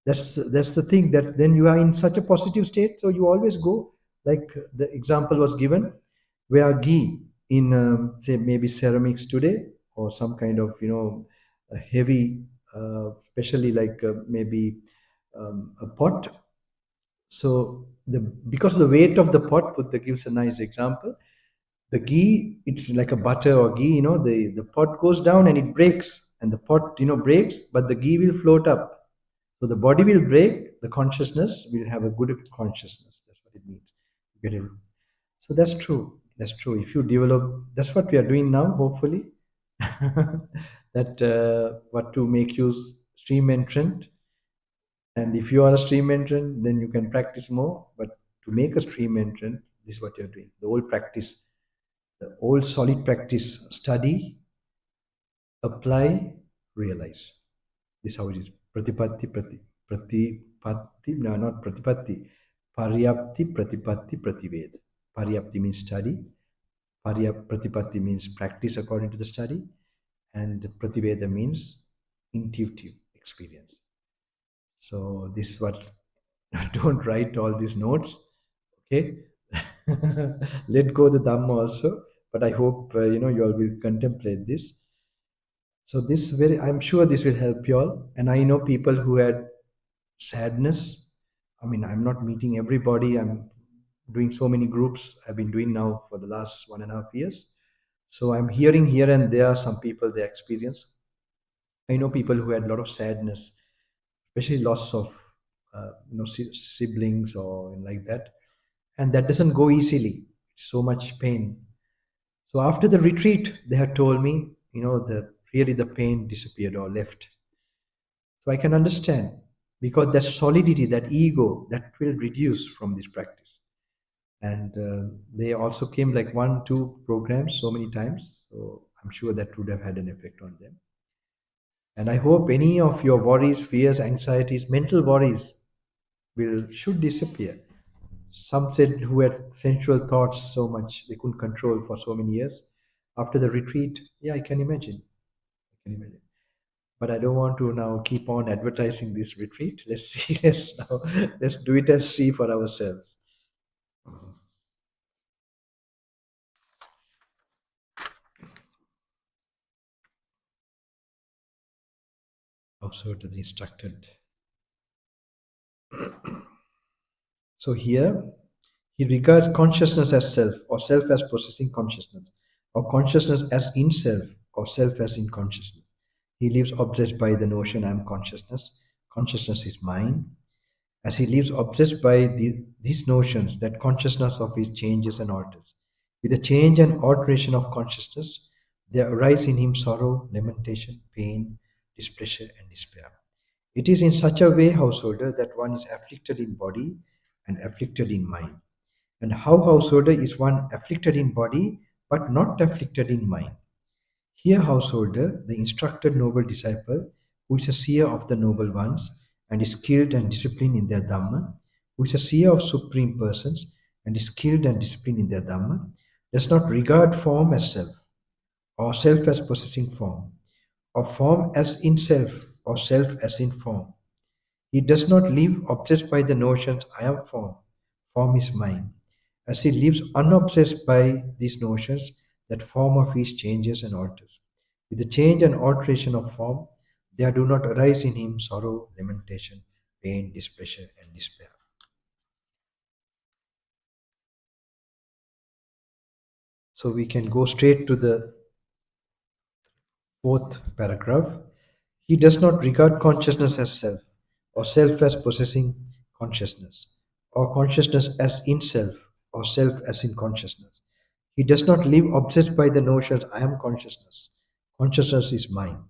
Speaker 1: That's the thing, that then you are in such a positive state. So you always go, like the example was given, where ghee in say maybe ceramics today or some kind of a heavy, especially like maybe a pot. So because the weight of the pot, Buddha gives a nice example. The ghee, it's like a butter or ghee. The pot goes down and it breaks, and the pot breaks, but the ghee will float up. So the body will break, the consciousness will have a good consciousness. That's what it means. Get it? So that's true. That's true. If you develop, that's what we are doing now, hopefully. That what to make you stream entrant. And if you are a stream entrant, then you can practice more. But to make a stream entrant, this is what you're doing. The old practice, the old solid practice, study, apply, realize. This is how it is. Pratipatti, no, not pratipatti. Paryapti, pratipatti, prativeda. Paryapti means study. Pratipatti means practice according to the study. And prativeda means intuitive experience. So this is what, don't write all these notes, okay? Let go the Dhamma also, but I hope, you all will contemplate this. So I'm sure this will help you all. And I know people who had sadness. I'm not meeting everybody. I'm doing so many groups I've been doing now for the last 1.5 years. So I'm hearing here and there some people, their experience. I know people who had a lot of sadness, especially loss of siblings or like that. And that doesn't go easily. So much pain. So after the retreat, they had told me, that really the pain disappeared or left. So I can understand, because that solidity, that ego, that will reduce from this practice. And they also came like 1-2 programs so many times. So I'm sure that would have had an effect on them. And I hope any of your worries, fears, anxieties, mental worries will should disappear. Some said who had sensual thoughts so much they couldn't control for so many years. After the retreat, yeah, I can imagine. I can imagine. But I don't want to now keep on advertising this retreat. Let's see. Let's do it and see for ourselves. Also, the instructed. So here he regards consciousness as self, or self as possessing consciousness, or consciousness as in self, or self as in consciousness. He lives obsessed by the notion I am consciousness. Consciousness is mine. As he lives obsessed by these notions that consciousness of his changes and alters. With the change and alteration of consciousness, there arise in him sorrow, lamentation, pain, displeasure, and despair. It is in such a way, householder, that one is afflicted in body and afflicted in mind. And how, householder, is one afflicted in body but not afflicted in mind? Here, householder, the instructed noble disciple, who is a seer of the noble ones, and is skilled and disciplined in their Dhamma, who is a seer of supreme persons, and is skilled and disciplined in their Dhamma, does not regard form as self, or self as possessing form, or form as in self, or self as in form. He does not live obsessed by the notions I am form is mine. As he lives unobsessed by these notions, that form of his changes and alters. With the change and alteration of form, there do not arise in him sorrow, lamentation, pain, displeasure, and despair. So we can go straight to the fourth paragraph. He does not regard consciousness as self, or self as possessing consciousness, or consciousness as in self, or self as in consciousness. He does not live obsessed by the notions I am consciousness. Consciousness is mine.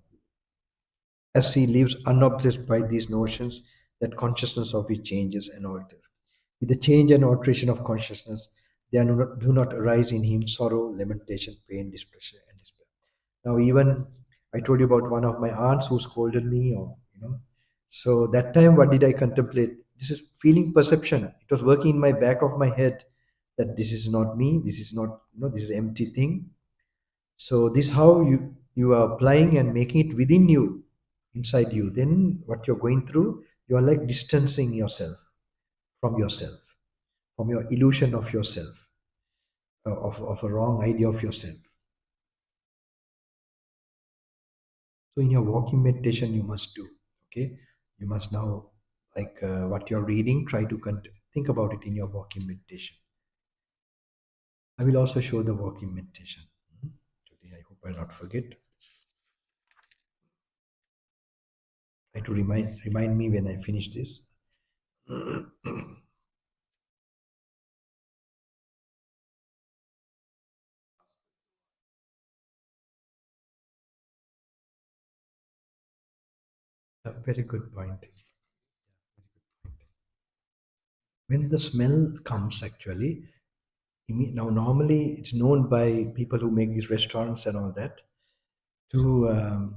Speaker 1: As he lives unobsessed by these notions, that consciousness of it changes and alters. With the change and alteration of consciousness, there do not arise in him sorrow, lamentation, pain, displeasure, and despair. Now, even I told you about one of my aunts who scolded me, or so that time, what did I contemplate? This is feeling perception. It was working in my back of my head that this is not me. This is not, this is empty thing. So this how you are applying and making it within you, inside you. Then what you're going through, you are like distancing yourself, from your illusion of yourself, of a wrong idea of yourself. So in your walking meditation, you must do. Okay, you must now, like what you're reading, try to think about it in your walking meditation. I will also show the walking meditation today. I hope I'll not forget. Try to remind me when I finish this. A very good point. When the smell comes, actually, now normally it's known by people who make these restaurants and all that to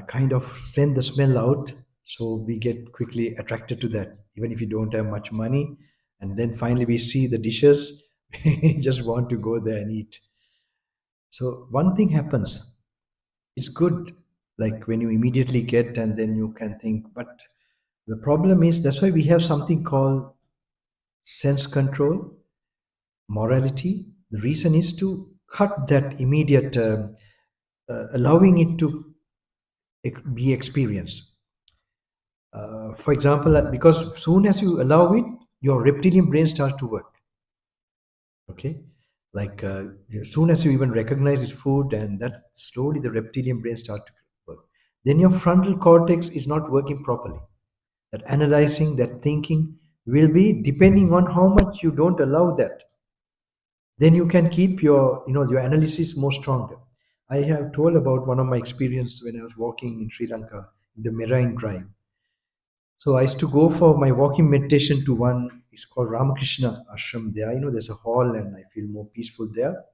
Speaker 1: kind of send the smell out, so we get quickly attracted to that, even if you don't have much money. And then finally we see the dishes, we just want to go there and eat. So one thing happens, it's good, like when you immediately get and then you can think, but the problem is that's why we have something called sense control, morality. The reason is to cut that immediate, allowing it to be experienced. For example, because soon as you allow it, your reptilian brain starts to work. Okay, like as soon as you even recognize this food, and that slowly the reptilian brain starts to work. Then your frontal cortex is not working properly. That analyzing, that thinking will be depending on how much you don't allow that. Then you can keep your your analysis more stronger. I have told about one of my experience when I was walking in Sri Lanka in the Marine Drive. So I used to go for my walking meditation to one. It's called Ramakrishna Ashram. There, there's a hall, and I feel more peaceful there.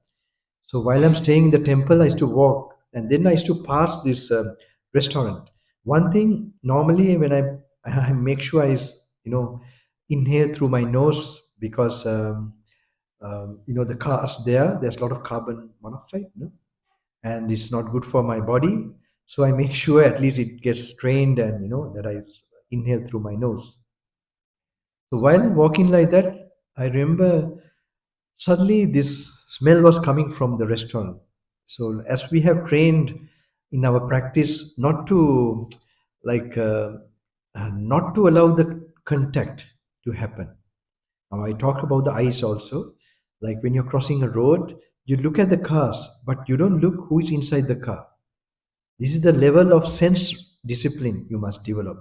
Speaker 1: So while I'm staying in the temple, I used to walk, and then I used to pass this restaurant. One thing normally when I make sure inhale through my nose because the cars there's a lot of carbon monoxide, and it's not good for my body. So I make sure at least it gets trained and that I inhale through my nose. So while walking like that, I remember suddenly this smell was coming from the restaurant. So as we have trained in our practice not to like not to allow the contact to happen. Now I talked about the eyes also. Like when you're crossing a road, you look at the cars, but you don't look who is inside the car. This is the level of sense discipline you must develop.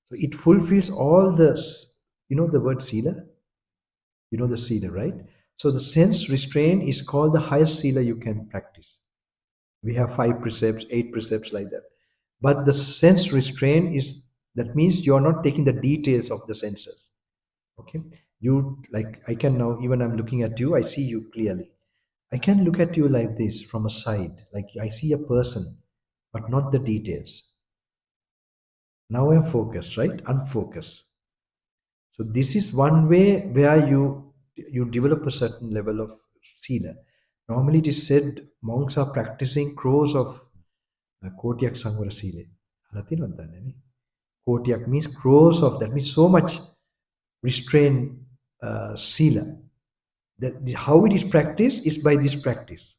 Speaker 1: So it fulfills all the word sila. You know the sila, right? So the sense restraint is called the highest sila you can practice. We have 5 precepts, 8 precepts like that. But the sense restraint is that means you're not taking the details of the senses. Okay. You like I can now, even I'm looking at you, I see you clearly. I can look at you like this from a side, like I see a person, but not the details. Now I'm focused, right? Unfocused. So this is one way where you develop a certain level of sila. Normally it is said monks are practicing crores of kotiyak sangvara sila. Alatin vandane. Kotiyak means crores of, that means so much restraint sila. How it is practiced is by this practice.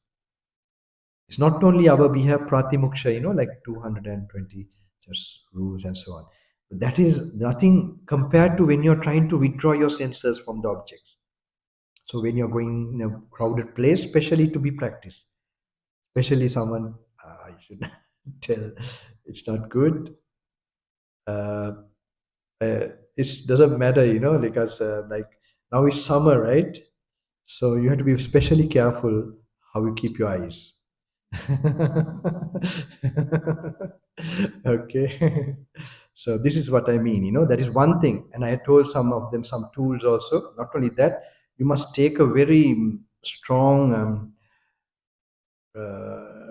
Speaker 1: It's not only our, we have pratimuksha, like 220 just rules and so on. But that is nothing compared to when you're trying to withdraw your senses from the objects. So when you're going in a crowded place, especially to be practiced, especially someone, I should tell, it's not good. Uh, it doesn't matter, because like now it's summer, right? So you have to be especially careful how you keep your eyes. Okay. So this is what I mean, that is one thing. And I told some of them some tools also. Not only that, you must take a very strong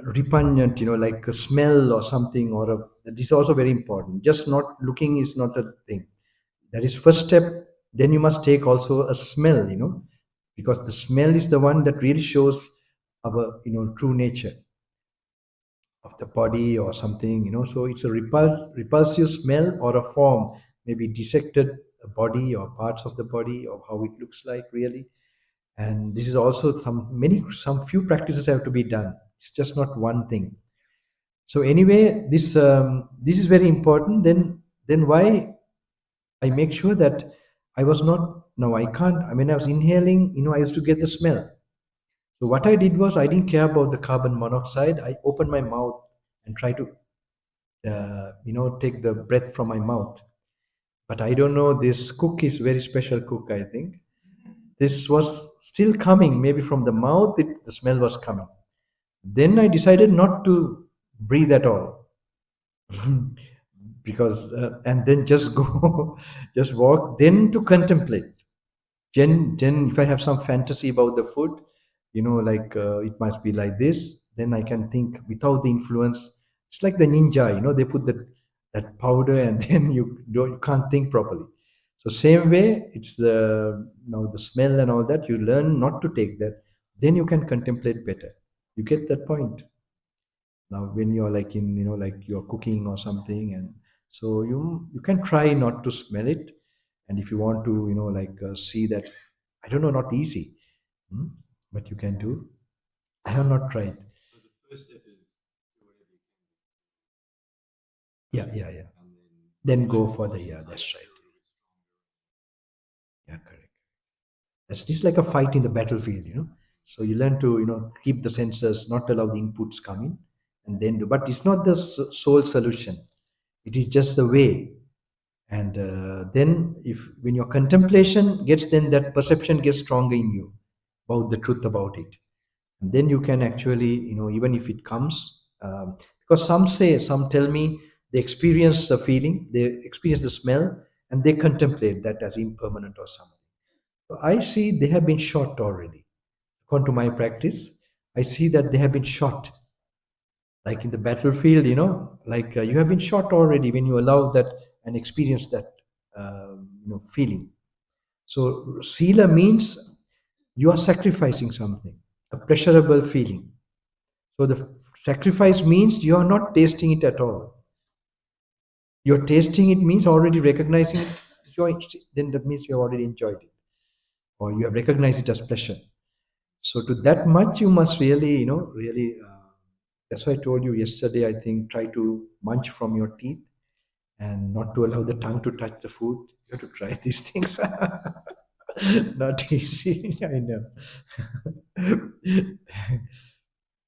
Speaker 1: repugnant, like a smell or something, or this is also very important. Just not looking is not a thing. That is first step. Then you must take also a smell, because the smell is the one that really shows our, true nature of the body or something, so it's a repulsive smell or a form, maybe dissected body or parts of the body of how it looks like really. And this is also some few practices have to be done. It's just not one thing. So anyway, this is very important. Then why I make sure that I was not, no, I can't, I mean, I was inhaling, I used to get the smell. So what I did was I didn't care about the carbon monoxide. I opened my mouth and try to take the breath from my mouth. But I don't know, this cook is very special cook, I think. This was still coming, maybe from the mouth, the smell was coming. Then I decided not to breathe at all. Because, and then just go, just walk, then to contemplate. Then if I have some fantasy about the food, like it must be like this, then I can think without the influence. It's like the ninja, they put that powder and then you can't think properly. So same way, it's the now the smell and all that. You learn not to take that, then you can contemplate better. You get that point. Now when you're like in, like you're cooking or something, and so you can try not to smell it. And if you want to, like see that, I don't know, not easy. Hmm? But you can do. I have not tried. Yeah, yeah, yeah. Then go for the, yeah, that's right. Yeah, correct. That's just like a fight in the battlefield, So you learn to, keep the sensors, not allow the inputs come in, and then do. But it's not the sole solution. It is just the way. And then, if when your contemplation gets, then that perception gets stronger in you about the truth about it. And then you can actually, even if it comes, because some tell me they experience the feeling, they experience the smell, and they contemplate that as impermanent or something. So I see they have been shot already. According to my practice, I see that they have been shot. Like in the battlefield, like you have been shot already when you allow that and experience that feeling. So sila means you are sacrificing something, a pleasurable feeling. So the sacrifice means you are not tasting it at all. You're tasting it means already recognizing it. Then that means you have already enjoyed it, or you have recognized it as pleasure. So to that much, you must really, really. That's why I told you yesterday. I think try to munch from your teeth and not to allow the tongue to touch the food. You have to try these things. Not easy, I know.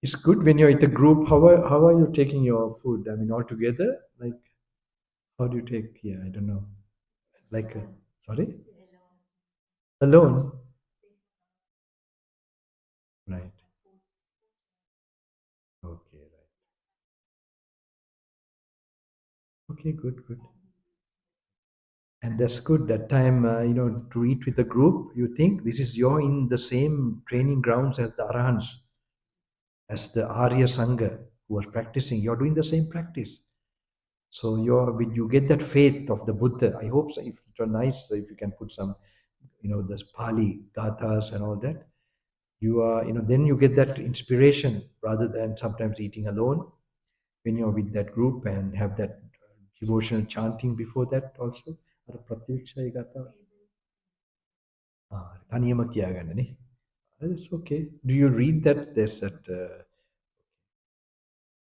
Speaker 1: It's good when you're in the group. How are you taking your food? I mean, all together? Like, how do you take? Yeah, I don't know. Like, sorry, alone. Right. Okay. Right. Okay. Good. Good. And that's good. That time, to eat with the group, you think this is you're in the same training grounds as the Arahants, as the Arya Sangha who are practicing. You're doing the same practice. So when you get that faith of the Buddha, I hope so. If it's nice, so if you can put some, this Pali gathas and all that, you are, then you get that inspiration rather than sometimes eating alone when you're with that group and have that devotional chanting before that also. Ada pratyaksha gatha. Taniyama kiyagana ne. That's okay. Do you read that? There's that,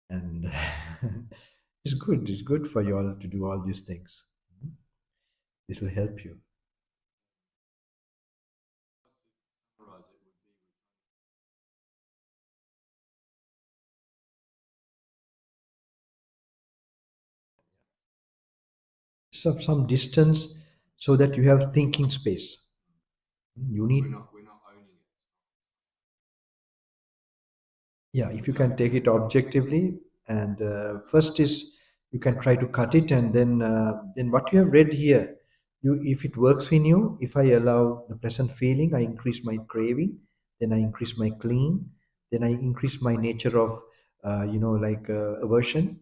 Speaker 1: and it's good. It's good for you all to do all these things. This will help you. Some distance so that you have thinking space. You need, yeah, if you can take it objectively, and first is you can try to cut it, and then what you have read here, you if it works in you, if I allow the present feeling, I increase my craving, then I increase my clinging, then I increase my nature of like aversion.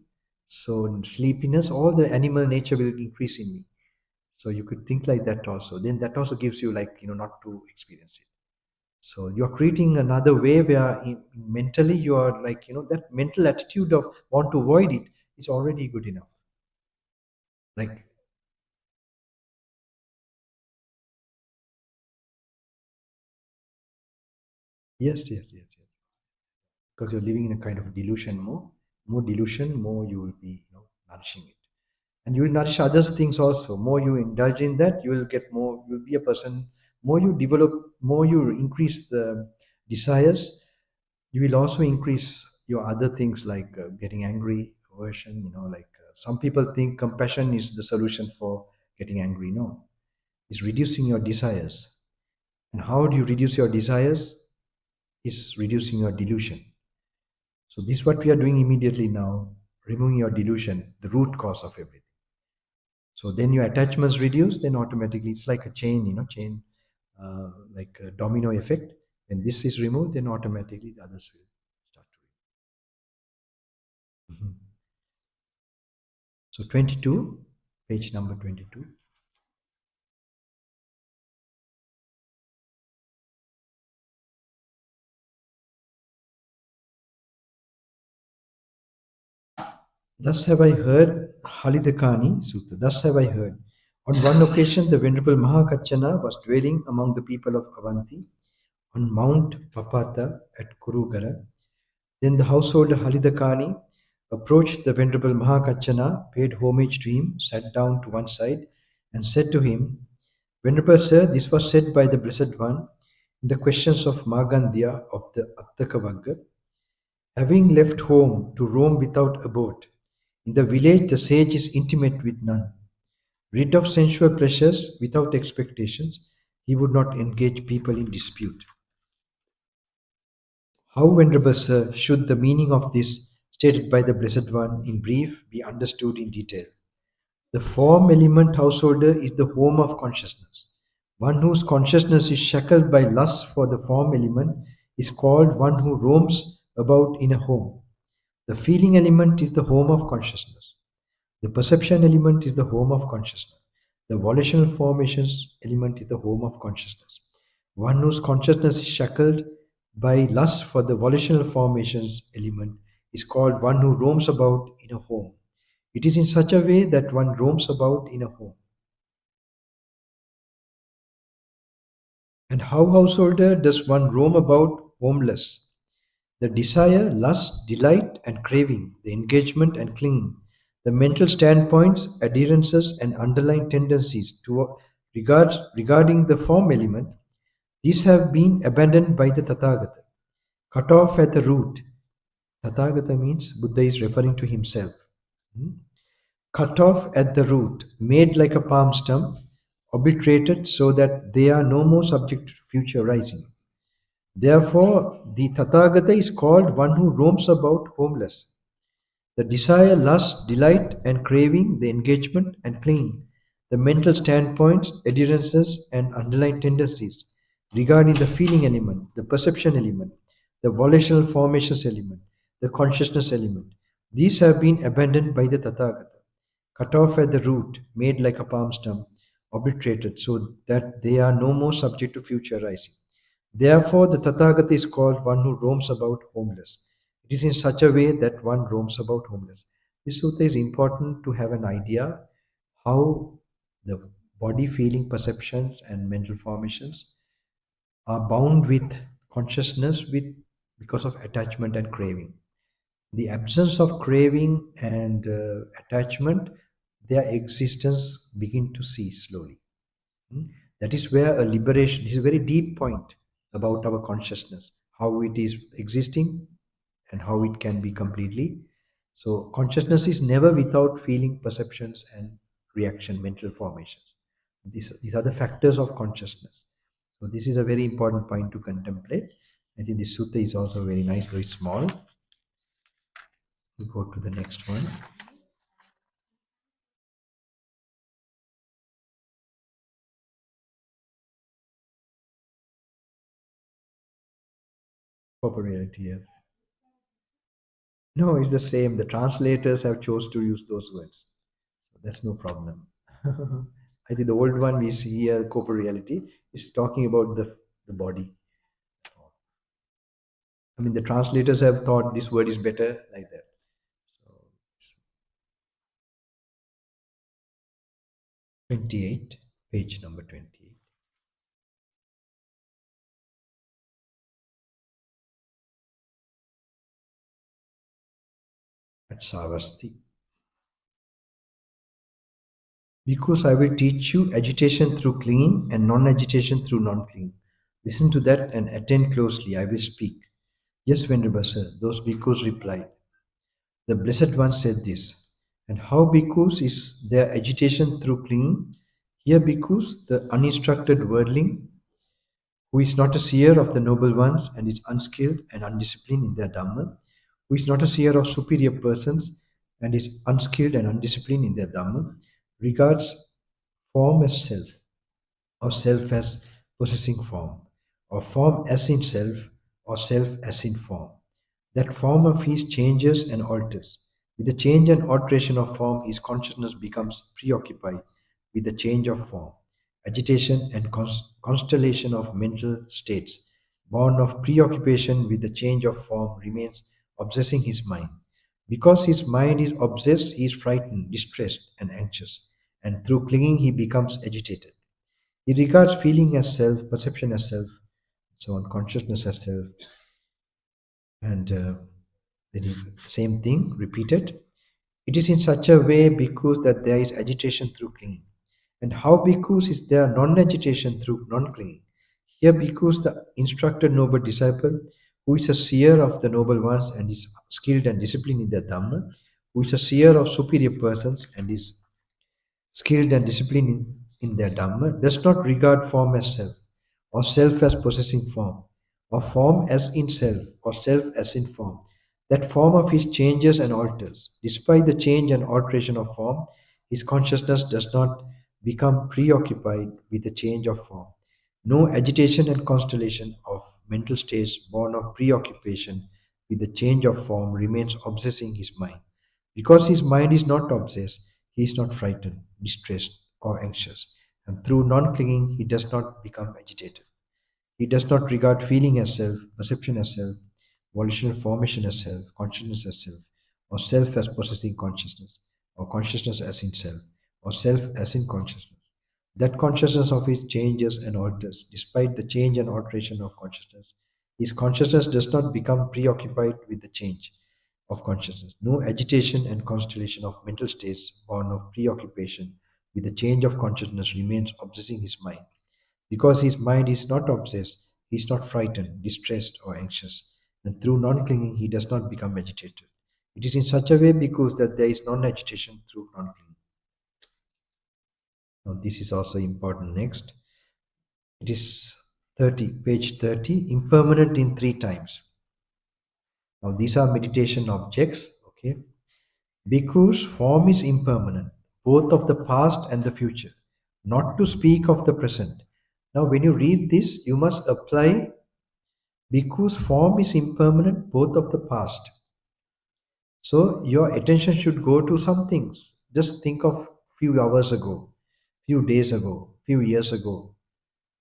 Speaker 1: So sleepiness, all the animal nature will increase in me. So you could think like that also. Then that also gives you, like, not to experience it. So you're creating another way where mentally you are, like, that mental attitude of want to avoid it is already good enough. Like, yes, yes, yes, yes. Because you're living in a kind of delusion more delusion, more you will be, nourishing it. And you will nourish others things also. More you indulge in that, you will get more, you'll be a person, more you develop, more you increase the desires, you will also increase your other things like getting angry, aversion, like some people think compassion is the solution for getting angry. No, it's reducing your desires. And how do you reduce your desires? Is reducing your delusion. So this is what we are doing immediately now, removing your delusion, the root cause of everything. So then your attachments reduce, then automatically it's like a chain, chain, like a domino effect. When this is removed, then automatically the others will start to remove. Mhm. So 22, page number 22. Thus have I heard, Halidakani Sutta, thus have I heard. On one occasion, the Venerable Mahakachana was dwelling among the people of Avanti on Mount Papata at Kurugara. Then the householder Halidakani approached the Venerable Mahakachana, paid homage to him, sat down to one side, and said to him, Venerable Sir, this was said by the Blessed One in the questions of Magandhya of the Attakavagga. Having left home to roam without abode, in the village the sage is intimate with none. Rid of sensual pleasures without expectations, he would not engage people in dispute. How, Venerable Sir, should the meaning of this, stated by the Blessed One in brief, be understood in detail? The form element householder is the home of consciousness. One whose consciousness is shackled by lust for the form element is called one who roams about in a home. The feeling element is the home of consciousness. The perception element is the home of consciousness. The volitional formations element is the home of consciousness. One whose consciousness is shackled by lust for the volitional formations element is called one who roams about in a home. It is in such a way that one roams about in a home. And how, householder, does one roam about homeless? The desire, lust, delight, and craving, the engagement and clinging, the mental standpoints, adherences, and underlying tendencies regarding the form element, these have been abandoned by the Tathagata, cut off at the root. Tathagata means Buddha is referring to himself. Hmm? Cut off at the root, made like a palm stump, obliterated so that they are no more subject to future rising. Therefore, the Tathagata is called one who roams about homeless. The desire, lust, delight, and craving, the engagement and clinging, the mental standpoints, adherences, and underlying tendencies regarding the feeling element, the perception element, the volitional formations element, the consciousness element. These have been abandoned by the Tathagata, cut off at the root, made like a palm stump, obliterated so that they are no more subject to future rising. Therefore, the Tathagata is called one who roams about homeless. It is in such a way that one roams about homeless. This sutta is important to have an idea how the body feeling perceptions and mental formations are bound with consciousness with because of attachment and craving. The absence of craving and attachment, their existence begin to cease slowly. Hmm? That is where a liberation, this is a very deep point about our consciousness, how it is existing and how it can be completely. So, consciousness is never without feeling, perceptions, and reaction, mental formations. These are the factors of consciousness. So, this is a very important point to contemplate. I think this sutta is also very nice, very small. We go to the next one. Corporeality, yes. No, it's the same. The translators have chose to use those words. So that's no problem. I think the old one we see here, corporeality, is talking about the body. I mean, the translators have thought this word is better like that. So it's 28, page number 28. At Savasti. Because I will teach you agitation through clinging and non-agitation through non-clinging. Listen to that and attend closely. I will speak. Yes, Venerable Sir, those bhikkhus replied. The Blessed One said this. And how bhikkhus is their agitation through clinging? Here bhikkhus, the uninstructed worldling, who is not a seer of the noble ones and is unskilled and undisciplined in their Dhamma, who is not a seer of superior persons and is unskilled and undisciplined in their Dhamma, regards form as self, or self as possessing form, or form as in self, or self as in form. That form of his changes and alters. With the change and alteration of form, his consciousness becomes preoccupied with the change of form. Agitation and constellation of mental states, born of preoccupation with the change of form, remains obsessing his mind. Because his mind is obsessed, he is frightened, distressed, and anxious, and through clinging, he becomes agitated. He regards feeling as self, perception as self, so on, consciousness as self, and the same thing repeated. It is in such a way because that there is agitation through clinging. And how because is there non-agitation through non-clinging? Here because the instructed noble disciple, who is a seer of the noble ones and is skilled and disciplined in their Dhamma, who is a seer of superior persons and is skilled and disciplined in their Dhamma, does not regard form as self, or self as possessing form, or form as in self, or self as in form. That form of his changes and alters. Despite the change and alteration of form, his consciousness does not become preoccupied with the change of form. No agitation and constellation of mental states born of preoccupation with the change of form remains obsessing his mind. Because his mind is not obsessed, he is not frightened, distressed, or anxious, and through non clinging, he does not become agitated. He does not regard feeling as self, perception as self, volitional formation as self, consciousness as self, or self as possessing consciousness, or consciousness as in self, or self as in consciousness. That consciousness of his changes and alters, despite the change and alteration of consciousness. His consciousness does not become preoccupied with the change of consciousness. No agitation and constellation of mental states born of preoccupation with the change of consciousness remains obsessing his mind. Because his mind is not obsessed, he is not frightened, distressed, or anxious, and through non clinging, he does not become agitated. It is in such a way because that there is non agitation through non clinging. Now, this is also important next. It is 30, page 30, impermanent in three times. Now, these are meditation objects, okay? Bhikkhus, form is impermanent, both of the past and the future, not to speak of the present. Now, when you read this, you must apply bhikkhus, form is impermanent, both of the past. So, your attention should go to some things. Just think of few hours ago, few days ago, few years ago,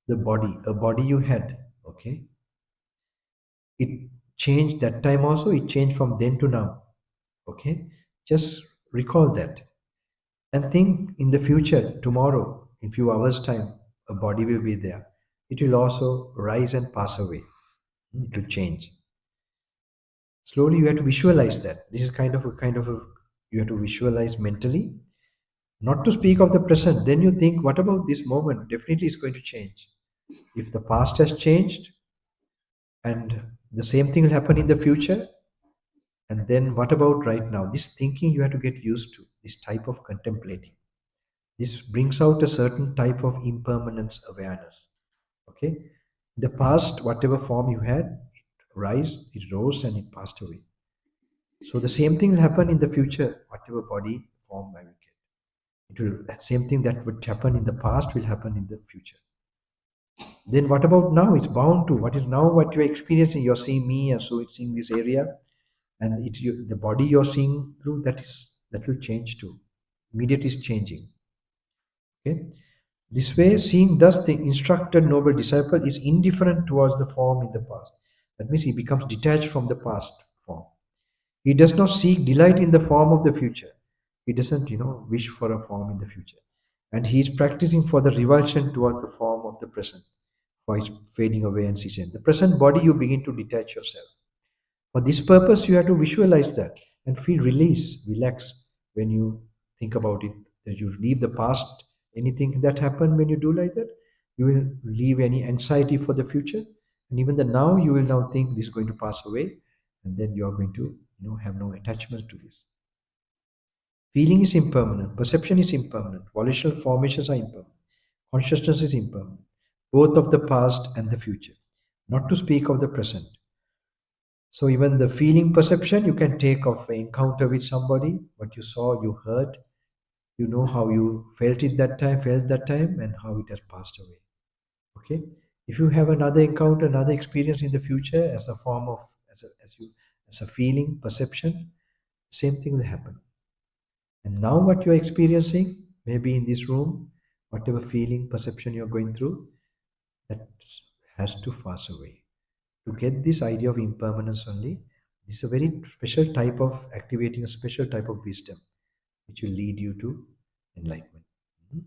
Speaker 1: the body, a body you had, okay? It changed that time also, it changed from then to now, okay? Just recall that. And think in the future, tomorrow, in few hours' time, a body will be there. It will also rise and pass away. It will change. Slowly, you have to visualize that. This is kind of a you have to visualize mentally. Not to speak of the present. Then you think, what about this moment? Definitely, it's going to change. If the past has changed, and the same thing will happen in the future, and then what about right now? This thinking you have to get used to. This type of contemplating. This brings out a certain type of impermanence awareness. Okay, the past, whatever form you had, it rose and it passed away. So the same thing will happen in the future, whatever body form I will get. It will that same thing that would happen in the past will happen in the future. Then what about now? It's bound to what is now what you're experiencing. You're seeing me, and so it's seeing this area, and the body you're seeing through that will change too. Immediate is changing. Okay. This way, seeing thus the instructed noble disciple is indifferent towards the form in the past. That means he becomes detached from the past form. He does not seek delight in the form of the future. He doesn't, wish for a form in the future. And he is practicing for the revulsion toward the form of the present, for its fading away and ceasing. The present body, you begin to detach yourself. For this purpose, you have to visualize that and feel release, relax when you think about it. That you leave the past, anything that happened when you do like that, you will leave any anxiety for the future. And even the now, you will now think this is going to pass away, and then you are going to, have no attachment to this. Feeling is impermanent, perception is impermanent, volitional formations are impermanent, consciousness is impermanent, both of the past and the future, not to speak of the present. So even the feeling perception you can take of an encounter with somebody, what you saw, you heard, you know how you felt that time, and how it has passed away. Okay. If you have another encounter, another experience in the future as a form of as a feeling, perception, same thing will happen. And now what you're experiencing, maybe in this room, whatever feeling, perception you're going through, that has to pass away. To get this idea of impermanence only, this is a very special type of activating a special type of wisdom which will lead you to enlightenment. Mhm.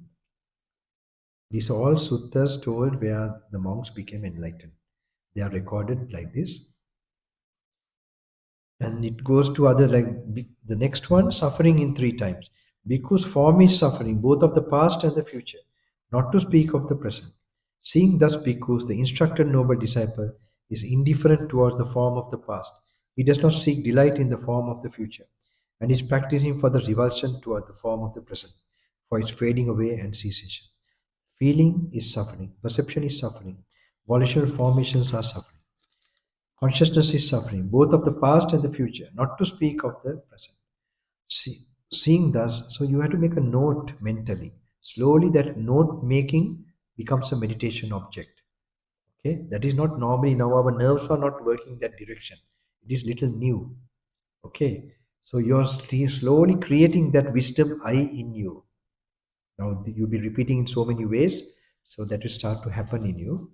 Speaker 1: These are all suttas told where the monks became enlightened. They are recorded like this. And it goes to other the next one, suffering in three times. Bhikkhu's form is suffering, both of the past and the future, not to speak of the present. Seeing thus bhikkhus, the instructed noble disciple is indifferent towards the form of the past. He does not seek delight in the form of the future, and is practicing for the revulsion toward the form of the present, for its fading away and cessation. Feeling is suffering, perception is suffering, volitional formations are suffering. Consciousness is suffering, both of the past and the future, not to speak of the present. Seeing thus, so you have to make a note mentally. Slowly, that note making becomes a meditation object. Okay, that is not normally now our nerves are not working that direction. It is little new. Okay. So you're slowly creating that wisdom I in you. Now you'll be repeating in so many ways, so that will start to happen in you.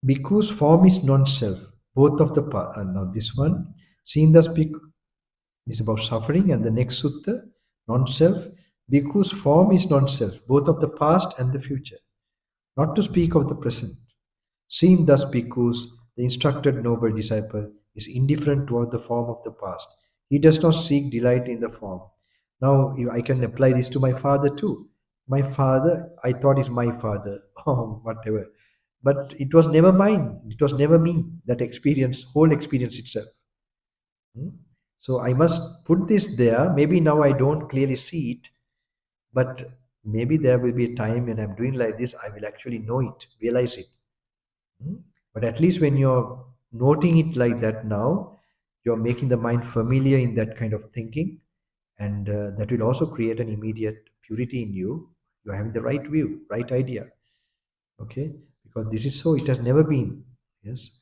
Speaker 1: Because form is non-self. Both of the now this one, seeing the speak is about suffering, and the next sutta, non-self. Because form is non-self, both of the past and the future. Not to speak of the present. Seen thus, because the instructed noble disciple is indifferent toward the form of the past. He does not seek delight in the form. Now, I can apply this to my father too. My father, I thought is my father, or whatever. But it was never mine. It was never me. That experience, whole experience itself. Hmm? So I must put this there. Maybe now I don't clearly see it, but maybe there will be a time when I'm doing like this, I will actually know it, realize it. Hmm? But at least when you're noting it like that now, you're making the mind familiar in that kind of thinking, and that will also create an immediate purity in you. You're having the right view, right idea. Okay, because this is so, it has never been. Yes.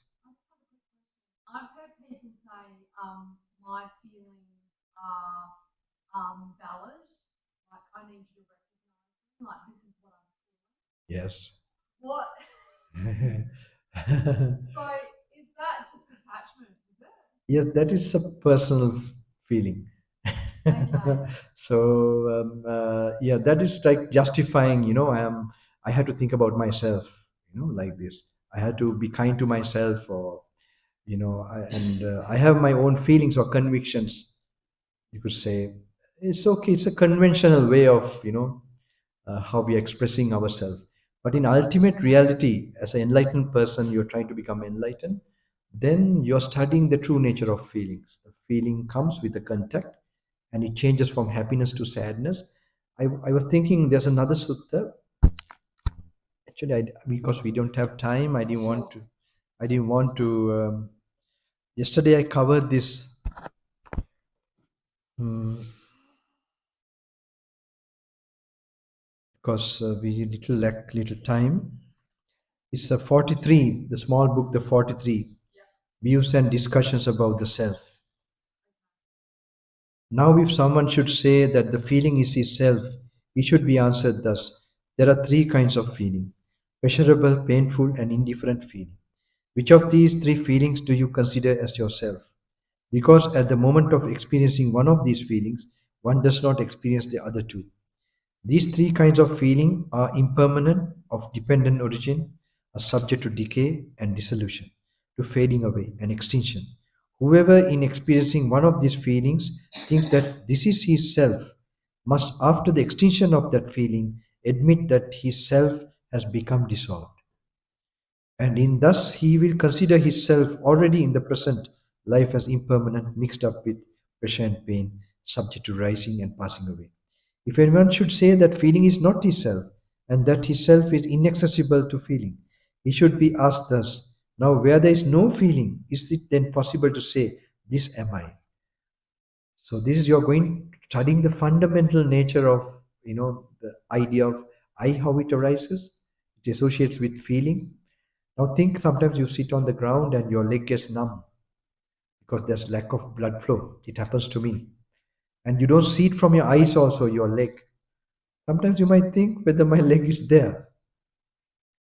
Speaker 2: I've heard people say my feelings are valid. Like I need you to recognize them. Like this is what I'm feeling.
Speaker 1: Yes.
Speaker 2: What? So is that just attachment? Is it?
Speaker 1: Yes, that is a personal feeling.
Speaker 2: Okay.
Speaker 1: So yeah, that is like justifying. I had to think about myself. Like this. I had to be kind to myself, or I have my own feelings or convictions. You could say it's okay. It's a conventional way of how we are expressing ourselves. But in ultimate reality, as an enlightened person, you're trying to become enlightened, then you're studying the true nature of feelings. The feeling comes with the contact, and it changes from happiness to sadness. I was thinking there's another sutta. Actually, because we don't have time, I didn't want to. I didn't want to. Yesterday, I covered this. um, because we little lack little time. It's the 43, the small book, the 43 views and discussions about the self. Now, if someone should say that the feeling is his self, it should be answered thus: there are three kinds of feeling: pleasurable, painful, and indifferent feeling. Which of these three feelings do you consider as yourself? Because at the moment of experiencing one of these feelings, one does not experience the other two. These three kinds of feeling are impermanent, of dependent origin, are subject to decay and dissolution, to fading away and extinction. Whoever, in experiencing one of these feelings, thinks that this is his self, must, after the extinction of that feeling, admit that his self has become dissolved. And in thus he will consider his self already in the present life as impermanent, mixed up with pressure and pain, subject to rising and passing away. If anyone should say that feeling is not his self, and that his self is inaccessible to feeling, he should be asked thus: now, where there is no feeling, is it then possible to say, this am I? So this is, you're going studying the fundamental nature of the idea of I, how it arises. It associates with feeling. Now think, sometimes you sit on the ground and your leg gets numb because there's lack of blood flow. It happens to me. And you don't see it from your eyes also, your leg. Sometimes you might think whether my leg is there.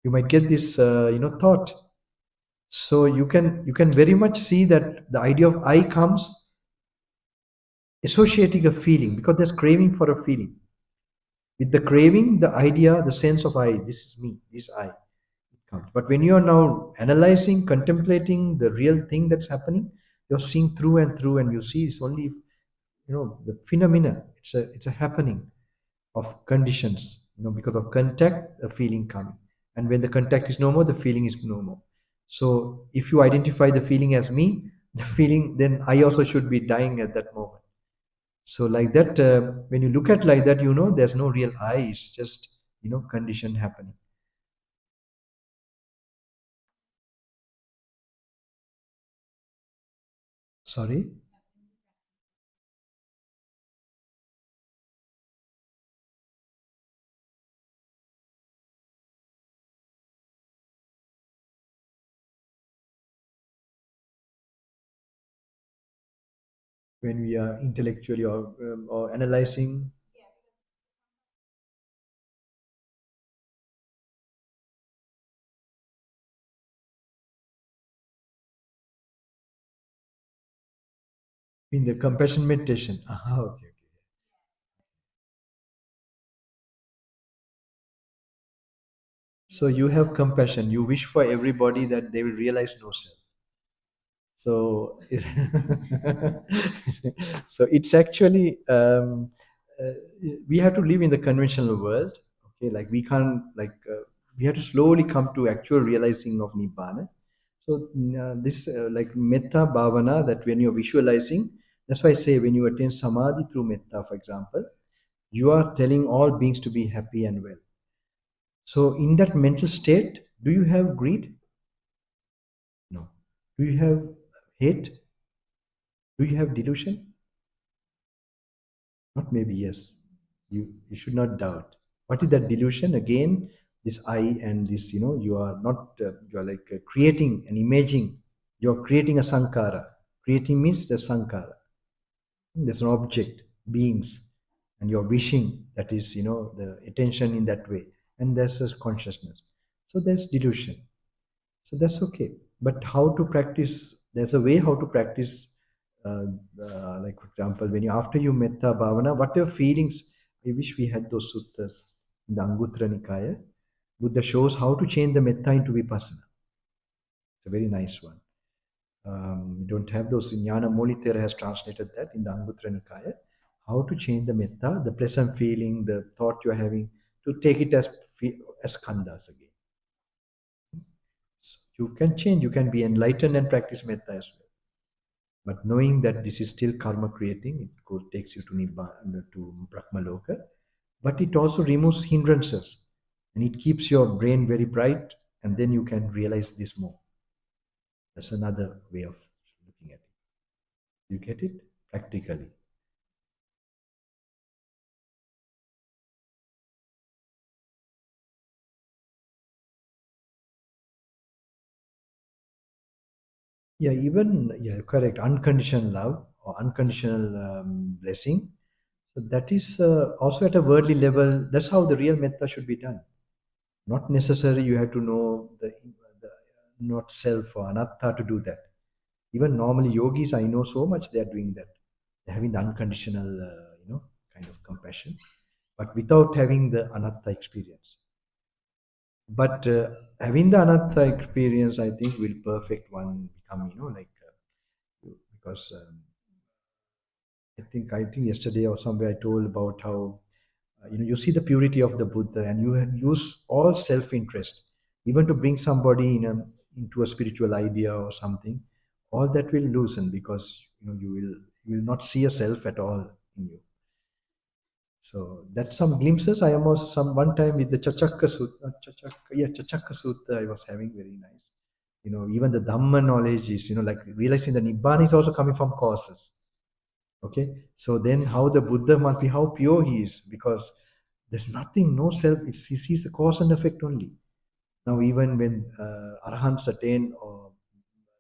Speaker 1: You might get this thought. So you can very much see that the idea of I comes associating a feeling, because there's craving for a feeling. With the craving, the idea, the sense of I, this is me, this I, comes. But when you are now analyzing, contemplating the real thing that's happening, you're seeing through and through, and you see it's only the phenomena. It's a happening of conditions. Because of contact, a feeling coming, and when the contact is no more, the feeling is no more. So if you identify the feeling as me, the feeling, then I also should be dying at that moment. So like that, when you look at like that, there's no real I. It's just condition happening. Sorry. when we are intellectually or analyzing in the compassion meditation. Aha, okay, okay. So you have compassion. You wish for everybody that they will realize no self. So, so it's actually uh, we have to live in the conventional world. Okay, like we can't we have to slowly come to actual realizing of nibbana. So this like metta bhavana, that when you're visualizing, that's why I say when you attain samadhi through metta, for example, you are telling all beings to be happy and well. So in that mental state, do you have greed? No. Do you have hate? Do you have delusion? Not maybe, yes. You should not doubt. What is that delusion? Again, this I and this, you are not, you are like creating and imaging. You're creating a sankara. Creating means the sankara. There's an object, beings, and you're wishing that is, the attention in that way. And there's this consciousness. So there's delusion. So that's okay. But how to practice? There's a way how to practice. Uh, like for example, when you after you metta bhavana, whatever feelings, I wish we had those suttas in the Anguttara Nikaya. Buddha shows how to change the metta into vipassana. It's a very nice one. We don't have those. Gnanaloka Thero has translated that in the Anguttara Nikaya. How to change the metta, the pleasant feeling, the thought you're having, to take it as Kandas again. So you can change, you can be enlightened and practice metta as well. But knowing that this is still karma creating, takes you to Nibbana, to Brahmaloka, but it also removes hindrances and it keeps your brain very bright, and then you can realize this more. That's another way of looking at it. You get it? Practically. Yeah, even, yeah, correct. Unconditional love or unconditional blessing. So that is also at a worldly level. That's how the real metta should be done. Not necessarily you have to know the not self or anatta to do that. Even normally yogis, I know so much they are doing that. They're having the unconditional, kind of compassion, but without having the anatta experience. But having the anatta experience, I think, will perfect one become, because I think yesterday or somewhere I told about how you see the purity of the Buddha, and you lose all self-interest, even to bring somebody into a spiritual idea or something. All that will loosen because you will not see a self at all in you. So that's some glimpses. I am also some one time with the Chachakka Sutta, Chachakka Sutta I was having very nice. Even the Dhamma knowledge is, like realizing the Nibbana is also coming from causes. Okay, so then how the Buddha must be, how pure he is, because there's nothing, no self. He sees the cause and effect only. Now, even when arahants attain or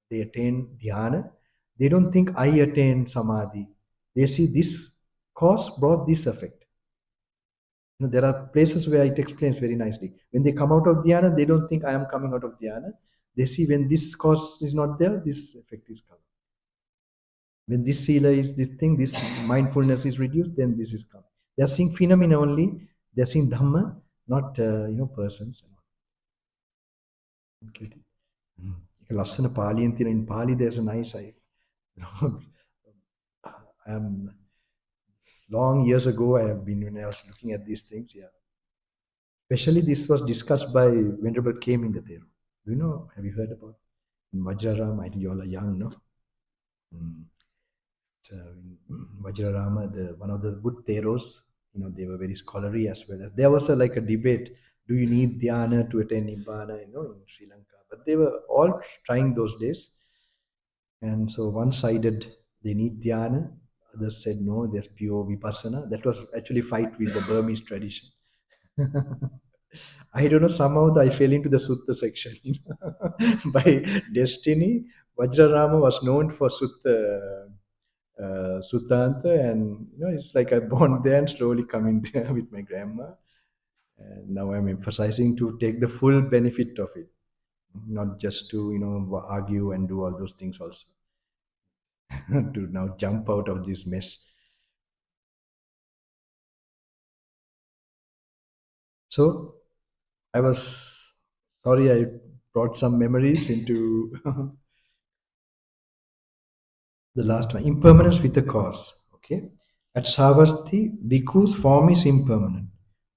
Speaker 1: they attain dhyana, they don't think I attain samadhi. They see this cause brought this effect. There are places where it explains very nicely. When they come out of dhyana, they don't think I am coming out of dhyana. They see when this cause is not there, this effect is coming. When this sila is this thing, this mindfulness is reduced, then this is coming. They are seeing phenomena only. They are seeing dhamma, not persons. Okay. Lassana Pali and in Pali, there's a nice. Um, long years ago, I have been when I was looking at these things. Yeah, especially this was discussed by Venerable came in the Thero. Do you know? Have you heard about in Vajraram? I think you all are young, no? Mm. So in Vajrarama, one of the good Theros, they were very scholarly as well as there was like a debate. Do you need dhyana to attain nibbana? In Sri Lanka, but they were all trying those days. And so one sided they need dhyana, others said no, there's pure vipassana. That was actually fight with the Burmese tradition. I don't know, somehow I fell into the sutta section. By destiny, Vajrarama was known for sutta Sutanta, and it's like I born there and slowly coming there with my grandma. And now I'm emphasizing to take the full benefit of it, not just to argue and do all those things also. To now jump out of this mess. So I was sorry I brought some memories into the last one. Impermanence with the cause. Okay. At Savasti, bhikkhus form is impermanent.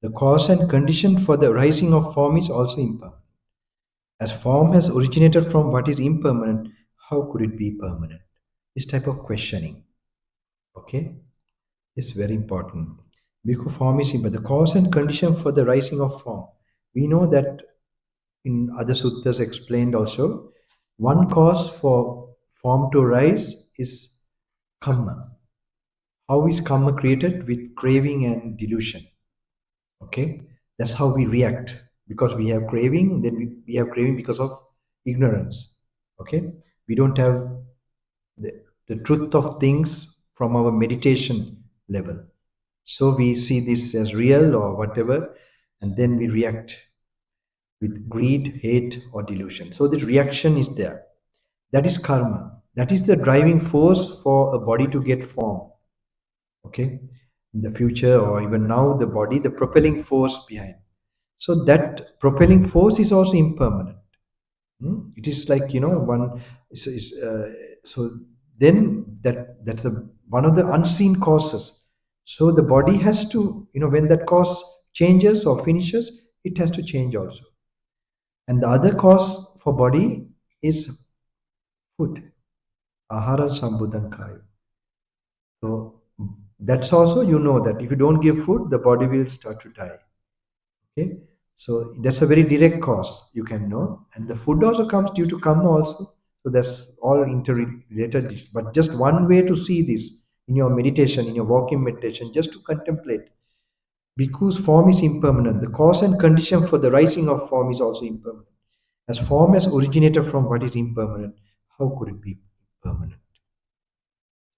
Speaker 1: The cause and condition for the rising of form is also impermanent. As form has originated from what is impermanent, how could it be permanent? This type of questioning, okay, is very important. Bhikkhu form is impermanent. The cause and condition for the rising of form. We know that in other suttas explained also, one cause for form to rise is karma. How is karma created? With craving and delusion. Okay, that's how we react, because we have craving, then we have craving because of ignorance. Okay, we don't have the, the truth of things from our meditation level, so we see this as real or whatever, and then we react with greed, hate, or delusion. So the reaction is there. That is karma. That is the driving force for a body to get formed. Okay, in the future or even now, the body, the propelling force behind. So that propelling force is also impermanent. It is like one so then that's one of the unseen causes. So the body has to, when that cause changes or finishes, it has to change also. And the other cause for body is food. Ahara sambuddhan kayu. So that's also, that if you don't give food, the body will start to die. Okay, so that's a very direct cause, you can know. And the food also comes due to karma also. So that's all interrelated. But just one way to see this in your meditation, in your walking meditation, just to contemplate. Because form is impermanent, the cause and condition for the rising of form is also impermanent. As form has originated from what is impermanent, how could it be permanent?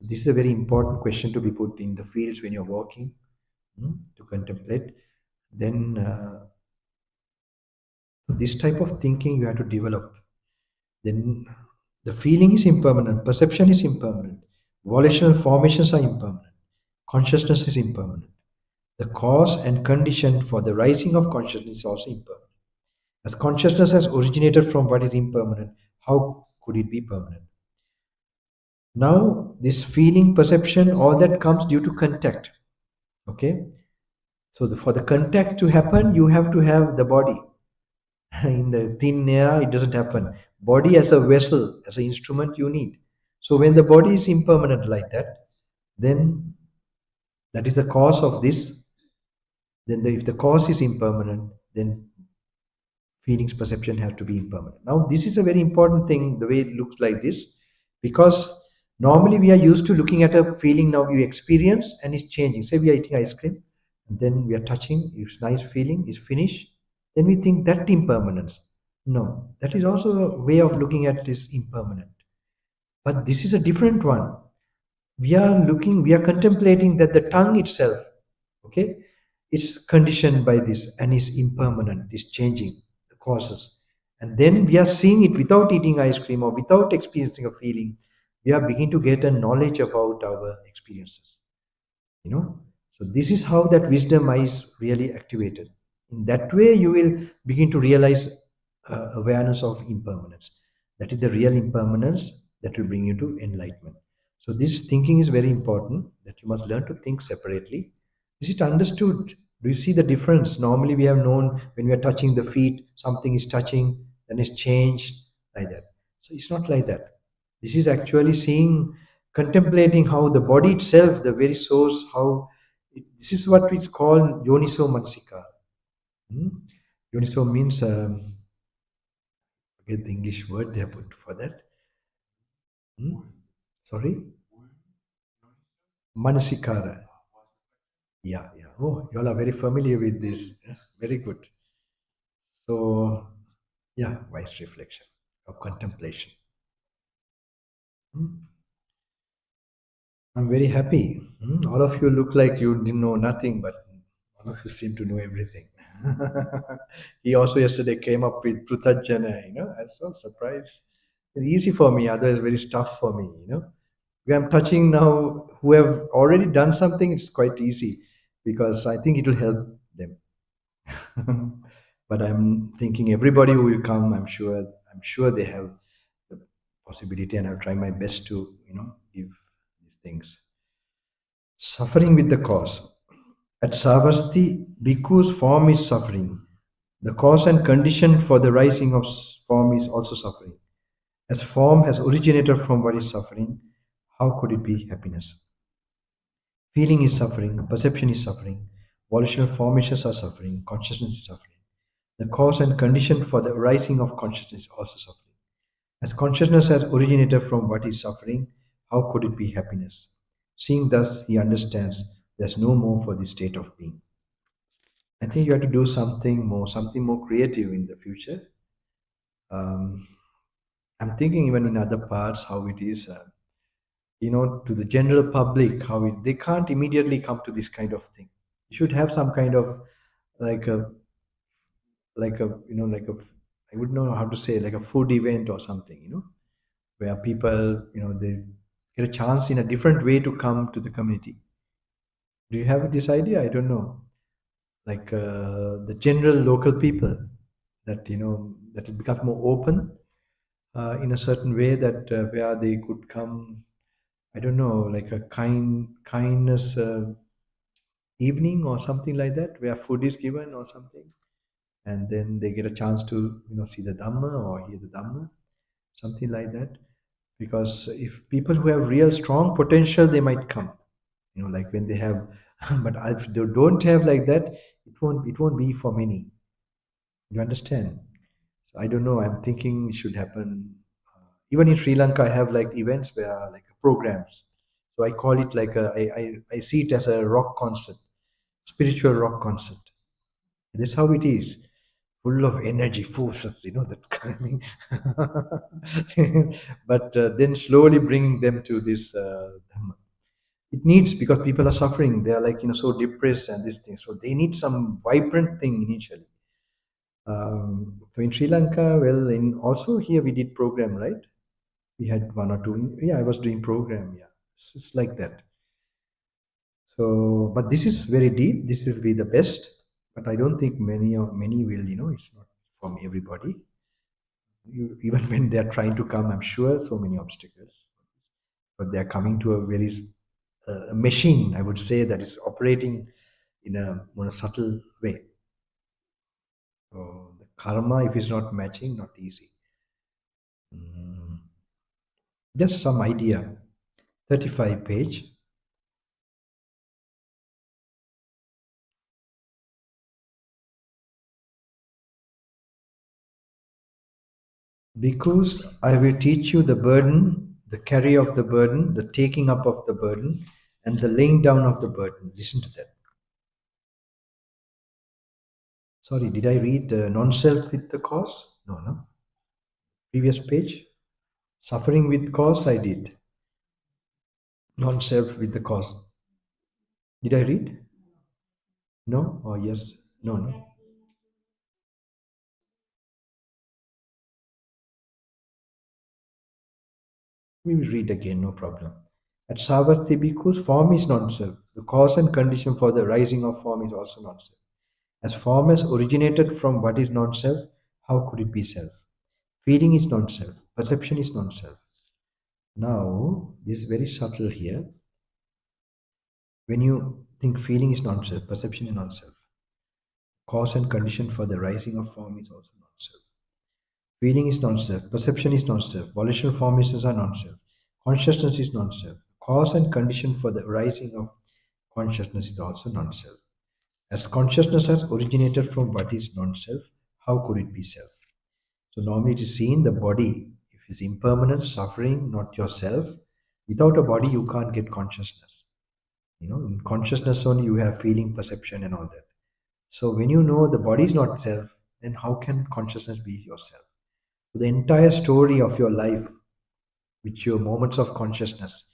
Speaker 1: This is a very important question to be put in the fields when you're walking, to contemplate. Then this type of thinking you have to develop. Then the feeling is impermanent, perception is impermanent, volitional formations are impermanent, consciousness is impermanent. The cause and condition for the rising of consciousness is also impermanent. As consciousness has originated from what is impermanent, how could it be permanent? Now, this feeling, perception, all that comes due to contact. Okay, so for the contact to happen, you have to have the body. In the thin air, it doesn't happen. Body as a vessel, as an instrument, you need. So when the body is impermanent like that, then that is the cause of this. Then if the cause is impermanent, then feelings, perception have to be impermanent. Now this is a very important thing, the way it looks like this, because normally we are used to looking at a feeling now you experience and it's changing. Say we are eating ice cream, and then we are touching, it's nice feeling, it's finished, then we think that impermanence. No, that is also a way of looking at this impermanent. But this is a different one. We are contemplating that the tongue itself, okay, it's conditioned by this and is impermanent, is changing the causes. And then we are seeing it without eating ice cream or without experiencing a feeling. We are beginning to get a knowledge about our experiences, you know. So this is how that wisdom is really activated. In that way, you will begin to realize awareness of impermanence. That is the real impermanence that will bring you to enlightenment. So this thinking is very important, that you must learn to think separately. Is it understood? Do you see the difference? Normally we have known when we are touching the feet, something is touching, then it's changed, like that. So it's not like that. This is actually seeing, contemplating how the body itself, the very source, how this is what we call yoniso mansika. Hmm? Yoniso means, forget the English word they have put for that. Hmm? Sorry? Manasikara. Yeah, yeah. Oh, you all are very familiar with this. Yeah, very good. So, yeah, wise reflection or contemplation. Hmm? I'm very happy. All of you look like you didn't know nothing, but all of you seem to know everything. He also yesterday came up with Pruthajana, I was so surprised. It's easy for me, otherwise very tough for me. When I'm touching now who have already done something, it's quite easy because I think it will help them. But I'm thinking everybody who will come, I'm sure they have the possibility, and I'll try my best to, give these things. Suffering with the cause. At Savasti, bhikkhu's form is suffering. The cause and condition for the rising of form is also suffering. As form has originated from what is suffering, how could it be happiness? Feeling is suffering, perception is suffering, volitional formations are suffering, consciousness is suffering. The cause and condition for the arising of consciousness is also suffering. As consciousness has originated from what is suffering, how could it be happiness? Seeing thus, he understands there's no more for this state of being. I think you have to do something more creative in the future. Um, I'm thinking even in other parts how it is, to the general public, they can't immediately come to this kind of thing. You should have some kind of like a like a I would know how to say like a food event or something, where people they get a chance in a different way to come to the community. Do you have this idea? I don't know. Like the general local people that that it becomes more open in a certain way that where they could come. I don't know, like a kindness evening or something like that, where food is given or something, and then they get a chance to see the Dhamma or hear the Dhamma, something like that. Because if people who have real strong potential, they might come, like when they have, but if they don't have like that, it won't be for many. You understand? So I don't know. I'm thinking it should happen. Even in Sri Lanka, I have like events where like programs. So I call it like I see it as a rock concert, spiritual rock concert. This is how it is, full of energy, forces, that coming. But then slowly bringing them to this Dhamma. It needs, because people are suffering. They are like so depressed and this thing. So they need some vibrant thing initially. So in Sri Lanka, well, in also here we did program, right? We had one or two. Yeah, I was doing program. Yeah, it's like that. So, but this is very deep. This will be the best. But I don't think many will. It's not from everybody. Even when they are trying to come, I'm sure so many obstacles. But they are coming to a very machine, I would say, that is operating in a more subtle way. So the karma, if it's not matching, not easy. Mm, just some idea. 35 page. Because I will teach you the burden, the carry of the burden, the taking up of the burden, and the laying down of the burden. Listen to that. Sorry, did I read non-self with the cause? No, no. Previous page. Suffering with cause, I did. Non-self with the cause. Did I read? No? Or yes? No, no. We will read again, no problem. At Savarthi Bhikkhu's form is non-self. The cause and condition for the rising of form is also non-self. As form has originated from what is non-self, how could it be self? Feeling is non-self. Perception is non-self. Now, this is very subtle here. When you think feeling is non-self, perception is non-self. Cause and condition for the rising of form is also non-self. Feeling is non-self. Perception is non-self. Volitional formations are non-self. Consciousness is non-self. Cause and condition for the arising of consciousness is also non-self. As consciousness has originated from what is non-self, how could it be self? So normally it is seen the body, if it's impermanent, suffering, not yourself. Without a body, you can't get consciousness. In consciousness only you have feeling, perception, and all that. So when you know the body is not self, then how can consciousness be yourself? So the entire story of your life, which your moments of consciousness,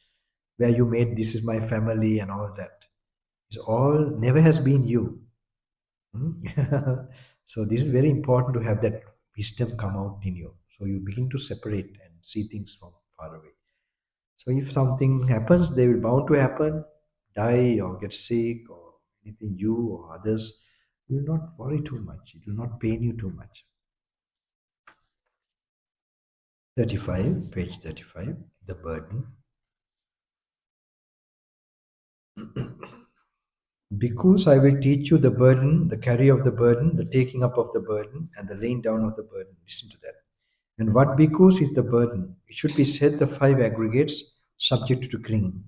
Speaker 1: where you made this is my family and all that. It's all never has been you. Hmm? So this is very important to have that wisdom come out in you. So you begin to separate and see things from far away. So if something happens, they will bound to happen, die or get sick or anything, you or others. You will not worry too much. It will not pain you too much. 35, page 35, the burden. Because I will teach you the burden, the carry of the burden, the taking up of the burden, and the laying down of the burden. Listen to that. And what because is the burden? It should be said the five aggregates subject to clinging.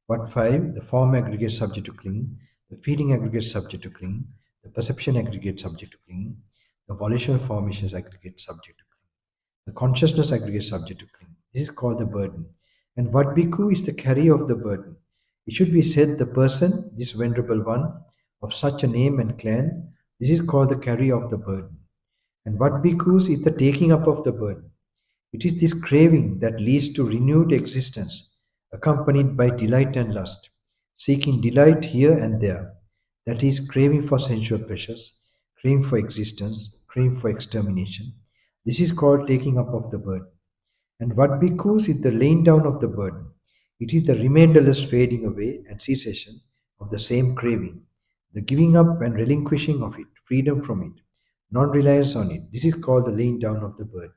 Speaker 1: What five? The form aggregate subject to clinging, the feeling aggregate subject to clinging, the perception aggregate subject to clinging, the volitional formations aggregate subject to clinging, the consciousness aggregate subject to clinging. This is called the burden. And what bhikkhu is the carrier of the burden? It should be said the person, this venerable one, of such a name and clan, this is called the carrier of the burden. And what bhikkhus is the taking up of the burden. It is this craving that leads to renewed existence, accompanied by delight and lust, seeking delight here and there. That is, craving for sensual pleasures, craving for existence, craving for extermination. This is called taking up of the burden. And what bhikkhus is the laying down of the burden. It is the remainderless fading away and cessation of the same craving, the giving up and relinquishing of it, freedom from it, non reliance on it. This is called the laying down of the burden.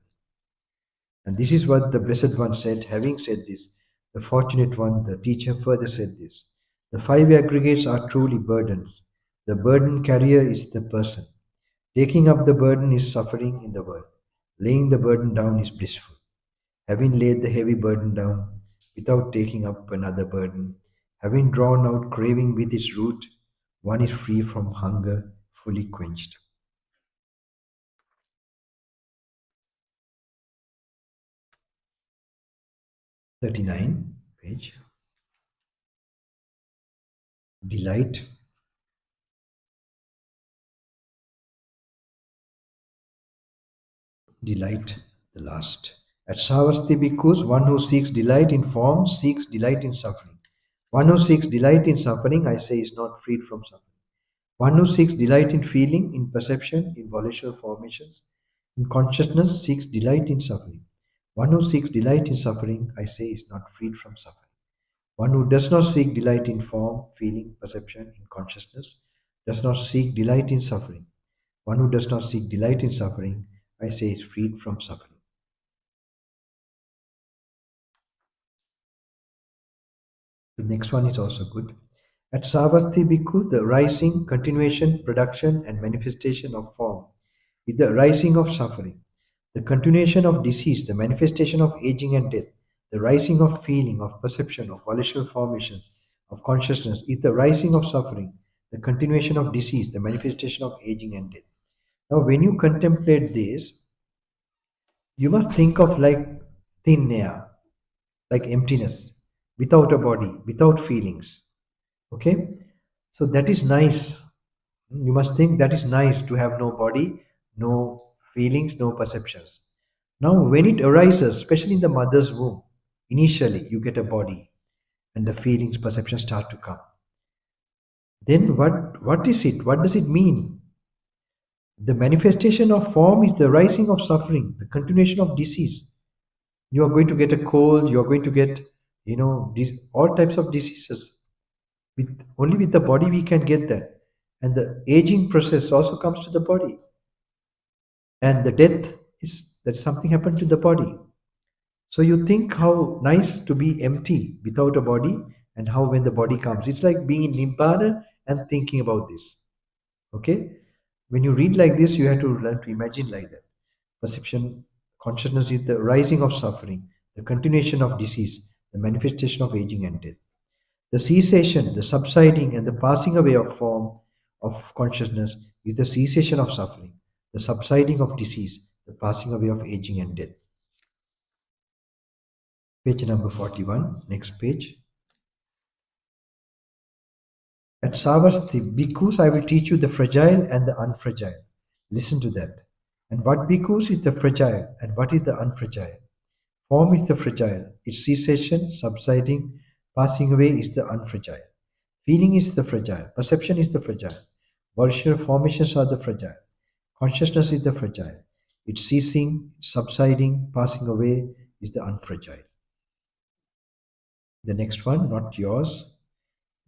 Speaker 1: And this is what the Blessed One said. Having said this, the Fortunate One, the teacher, further said this: the five aggregates are truly burdens. The burden carrier is the person. Taking up the burden is suffering in the world. Laying the burden down is blissful. Having laid the heavy burden down without taking up another burden, having drawn out craving with its root, one is free from hunger, fully quenched. 39, page. Delight. Delight, the last. At Savasti Bhikkhus, one who seeks delight in form seeks delight in suffering. One who seeks delight in suffering, I say, is not freed from suffering. One who seeks delight in feeling, in perception, in volitional formations, in consciousness, seeks delight in suffering. One who seeks delight in suffering, I say, is not freed from suffering. One who does not seek delight in form, feeling, perception, in consciousness, does not seek delight in suffering. One who does not seek delight in suffering, I say, is freed from suffering. The next one is also good. At Savatthi Bhikkhu, the arising, continuation, production, and manifestation of form is the arising of suffering, the continuation of disease, the manifestation of aging and death, the rising of feeling, of perception, of volitional formations, of consciousness is the rising of suffering, the continuation of disease, the manifestation of aging and death. Now, when you contemplate this, you must think of like thin air, like emptiness, without a body, without feelings. Okay? So that is nice. You must think that is nice to have no body, no feelings, no perceptions. Now, when it arises, especially in the mother's womb, initially you get a body and the feelings, perceptions start to come. Then what is it? What does it mean? The manifestation of form is the rising of suffering, the continuation of disease. You are going to get a cold, you are going to get, all types of diseases. Only with the body we can get that. And the aging process also comes to the body. And the death is that something happened to the body. So you think how nice to be empty without a body, and how when the body comes, it's like being in Nibbana and thinking about this. Okay? When you read like this, you have to learn to imagine like that. Perception, consciousness is the rising of suffering, the continuation of disease, the manifestation of aging and death. The cessation, the subsiding, and the passing away of form of consciousness is the cessation of suffering, the subsiding of disease, the passing away of aging and death. Page number 41, next page. At Savasti, bhikkhus, I will teach you the fragile and the unfragile. Listen to that. And what bhikkhus is the fragile and what is the unfragile? Form is the fragile, its cessation, subsiding, Passing away is the unfragile. Feeling is the fragile. Perception is the fragile. Volitional formations are the fragile. Consciousness is the fragile. Its ceasing, subsiding, passing away is the unfragile. The next one, not yours.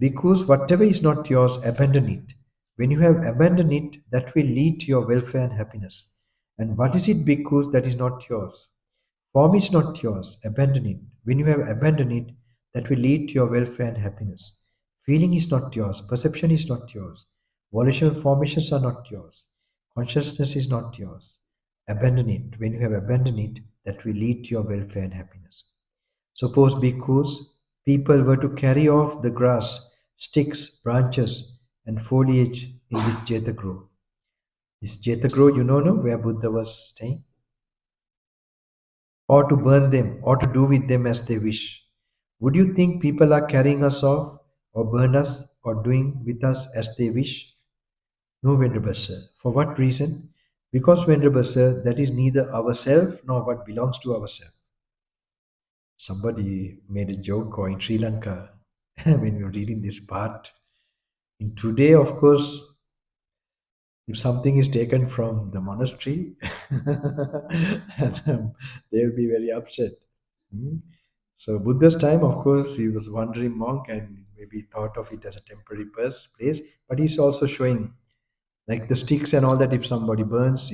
Speaker 1: Because whatever is not yours, abandon it. When you have abandoned it, that will lead to your welfare and happiness. And what is it because that is not yours? Form is not yours, abandon it. When you have abandoned it, that will lead to your welfare and happiness. Feeling is not yours, perception is not yours, volitional formations are not yours, consciousness is not yours. Abandon it. When you have abandoned it, that will lead to your welfare and happiness. Suppose because people were to carry off the grass, sticks, branches, and foliage in this Jeta grove. This Jeta grove, you know, no, where Buddha was staying? Or to burn them, or to do with them as they wish. Would you think people are carrying us off, or burn us, or doing with us as they wish? No, Venerable Sir. For what reason? Because, Venerable Sir, that is neither ourself nor what belongs to ourself. Somebody made a joke or in Sri Lanka when we were reading this part. In today, of course, if something is taken from the monastery, and, they'll be very upset. Hmm. So Buddha's time, of course, he was wandering monk and maybe thought of it as a temporary place, but he's also showing like the sticks and all that. If somebody burns,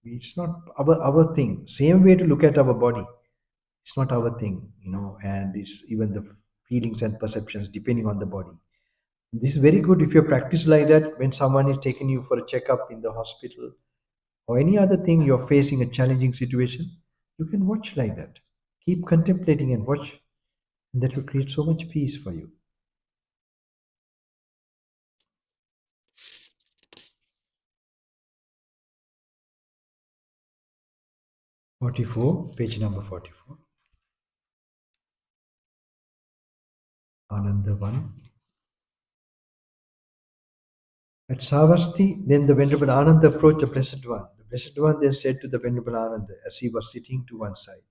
Speaker 1: it's not our thing. Same way to look at our body. It's not our thing, and it's even the feelings and perceptions depending on the body. This is very good if you practice like that when someone is taking you for a checkup in the hospital or any other thing you're facing a challenging situation. You can watch like that. Keep contemplating and watch, and that will create so much peace for you. 44, page number 44. Ananda 1. At Savasti, then the Venerable Ananda approached the Blessed One. The Blessed One then said to the Venerable Ananda as he was sitting to one side,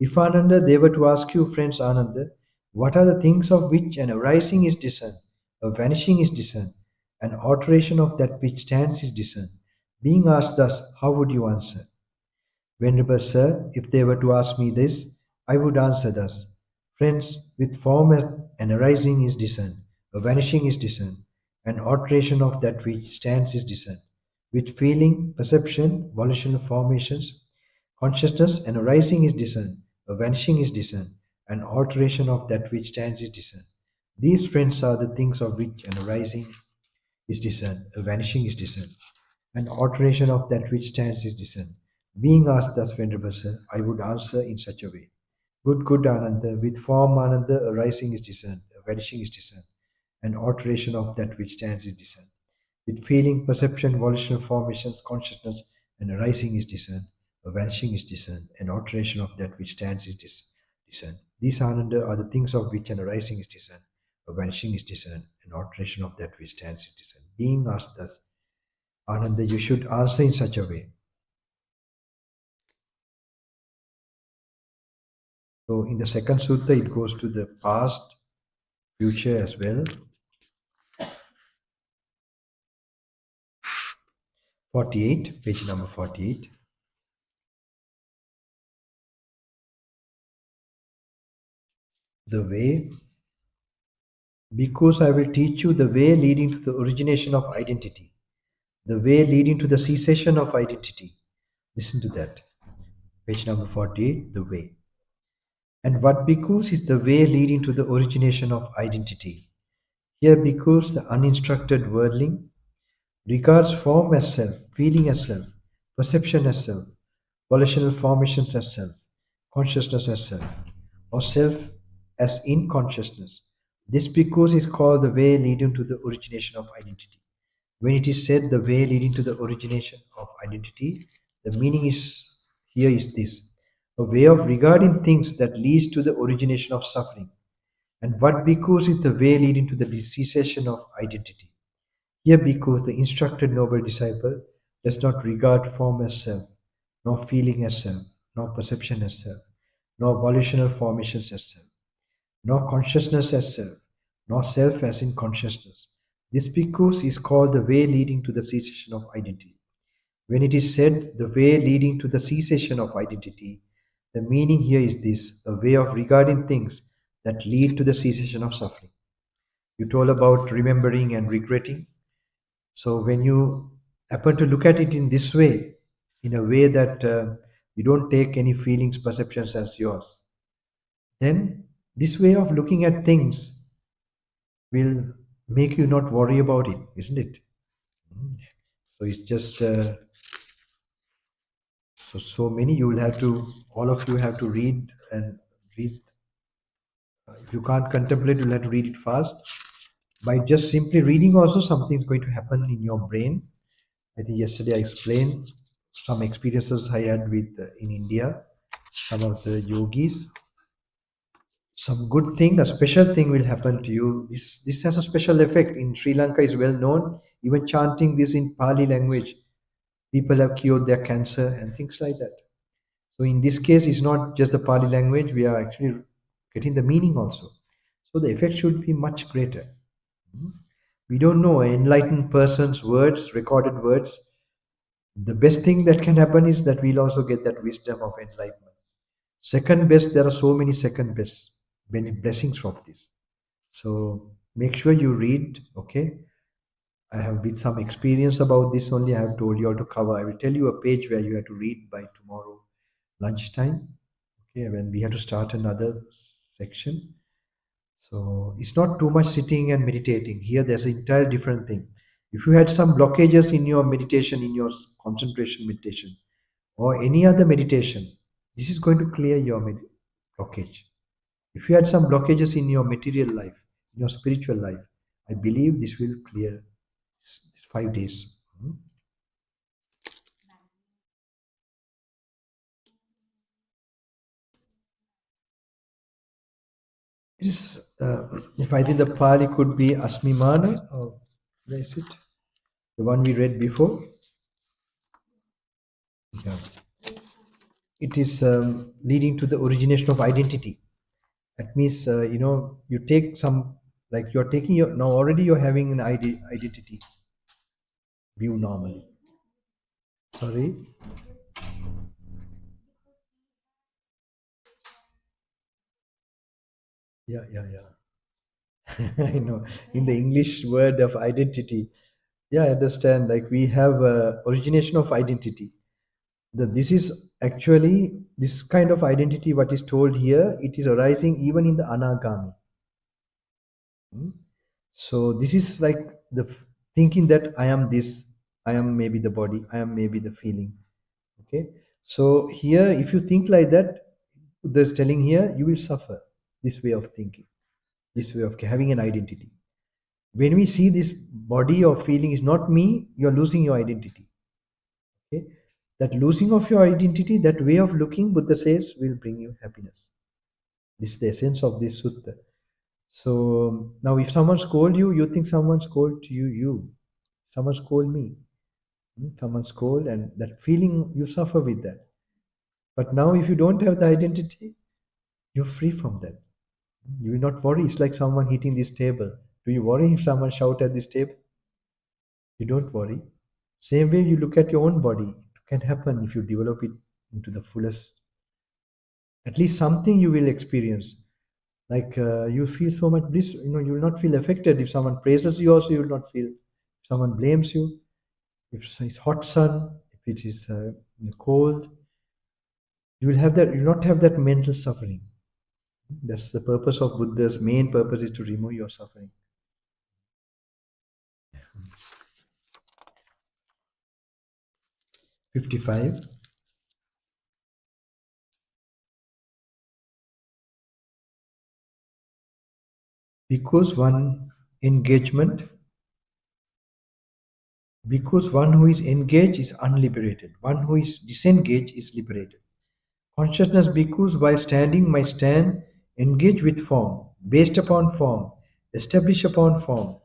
Speaker 1: if Ananda, they were to ask you, friends Ananda, what are the things of which an arising is discerned, a vanishing is discerned, an alteration of that which stands is discerned? Being asked thus, how would you answer? Venerable Sir, if they were to ask me this, I would answer thus. Friends, with form an arising is discerned, a vanishing is discerned, an alteration of that which stands is discerned. With feeling, perception, volitional formations, consciousness, an arising is discerned, a vanishing is discerned, an alteration of that which stands is discerned. These friends are the things of which an arising is discerned, a vanishing is discerned, an alteration of that which stands is discerned. Being asked thus, Venerable Sir, I would answer in such a way. Good Ananda, with form Ananda, a rising is discerned, a vanishing is discerned, an alteration of that which stands is discerned. With feeling, perception, volitional formations, consciousness, an arising is discerned, a vanishing is discerned, an alteration of that which stands is discerned. These Ananda are the things of which an arising is discerned, a vanishing is discerned, an alteration of that which stands is discerned. Being asked thus, Ananda, you should answer in such a way. So in the second sutta, it goes to the past, future as well. 48, page number 48. The way, because I will teach you the way leading to the origination of identity, the way leading to the cessation of identity. Listen to that. Page number 48, the way. And what because is the way leading to the origination of identity? Here, because the uninstructed worldling regards form as self, feeling as self, perception as self, volitional formations as self, consciousness as self, or self as in consciousness. This because is called the way leading to the origination of identity. When it is said the way leading to the origination of identity, the meaning is here is this: a way of regarding things that leads to the origination of suffering. And what because is the way leading to the cessation of identity? Here, because the instructed noble disciple does not regard form as self, nor feeling as self, nor perception as self, nor volitional formations as self. nor consciousness as self, nor self as in consciousness. This because is called the way leading to the cessation of identity. When it is said the way leading to the cessation of identity, the meaning here is this: a way of regarding things that lead to the cessation of suffering. You told about remembering and regretting. So when you happen to look at it in this way, in a way that you don't take any feelings, perceptions as yours, then this way of looking at things will make you not worry about it, isn't it? Mm. So it's just so many. You will have to, all of you have to read and read. If you can't contemplate, you'll have to read it fast. By just simply reading, also something is going to happen in your brain. I think yesterday I explained some experiences I had with in India, some of the yogis. Some good thing, a special thing will happen to you. This has a special effect. In Sri Lanka is well known. Even chanting this in Pali language, people have cured their cancer and things like that. So in this case, it's not just the Pali language. We are actually getting the meaning also. So the effect should be much greater. Hmm. We don't know an enlightened person's words, recorded words. The best thing that can happen is that we'll also get that wisdom of enlightenment. Second best, there are so many second best blessings of this. So make sure you read, okay? I have with some experience about this only. I have told you how to cover. I will tell you a page where you have to read by tomorrow lunchtime. Okay, when we have to start another section. So it's not too much sitting and meditating. Here, there's an entire different thing. If you had some blockages in your meditation, in your concentration meditation, or any other meditation, this is going to clear your blockage. If you had some blockages in your material life, in your spiritual life, I believe this will clear these 5 days. Hmm. It is, if I think the Pali could be Asmimana, or where is it? The one we read before? Yeah. It is leading to the origination of identity. That means, you take some, like you're taking your, now already you're having an identity view normally. Sorry? Yeah, yeah, yeah. I know. In the English word of identity, yeah, I understand. Like we have origination of identity. This is actually this kind of identity. What is told here, it is arising even in the anagami. Hmm? So this is like the thinking that I am this, I am maybe the body, I am maybe the feeling. Okay. So here, if you think like that, there's telling here, you will suffer this way of thinking, this way of having an identity. When we see this body or feeling is not me, you're losing your identity. Okay. That losing of your identity, that way of looking, Buddha says, will bring you happiness. This is the essence of this sutta. So now, if someone scold you, you think someone scold to you, someone scold me, someone scold, and that feeling you suffer with that. But now, if you don't have the identity, you're free from that. You will not worry. It's like someone hitting this table. Do you worry if someone shout at this table? You don't worry. Same way you look at your own body. It can happen if you develop it into the fullest. At least something you will experience. Like you feel so much bliss. You will not feel affected if someone praises you. Also, you will not feel. If someone blames you, if it's hot sun, if it is cold, you will have that. You will not have that mental suffering. That's the purpose of Buddha's main purpose is to remove your suffering. 55. Because one engagement, because one who is engaged is unliberated, one who is disengaged is liberated. Consciousness because while standing might stand, engage with form, based upon form, establish upon form.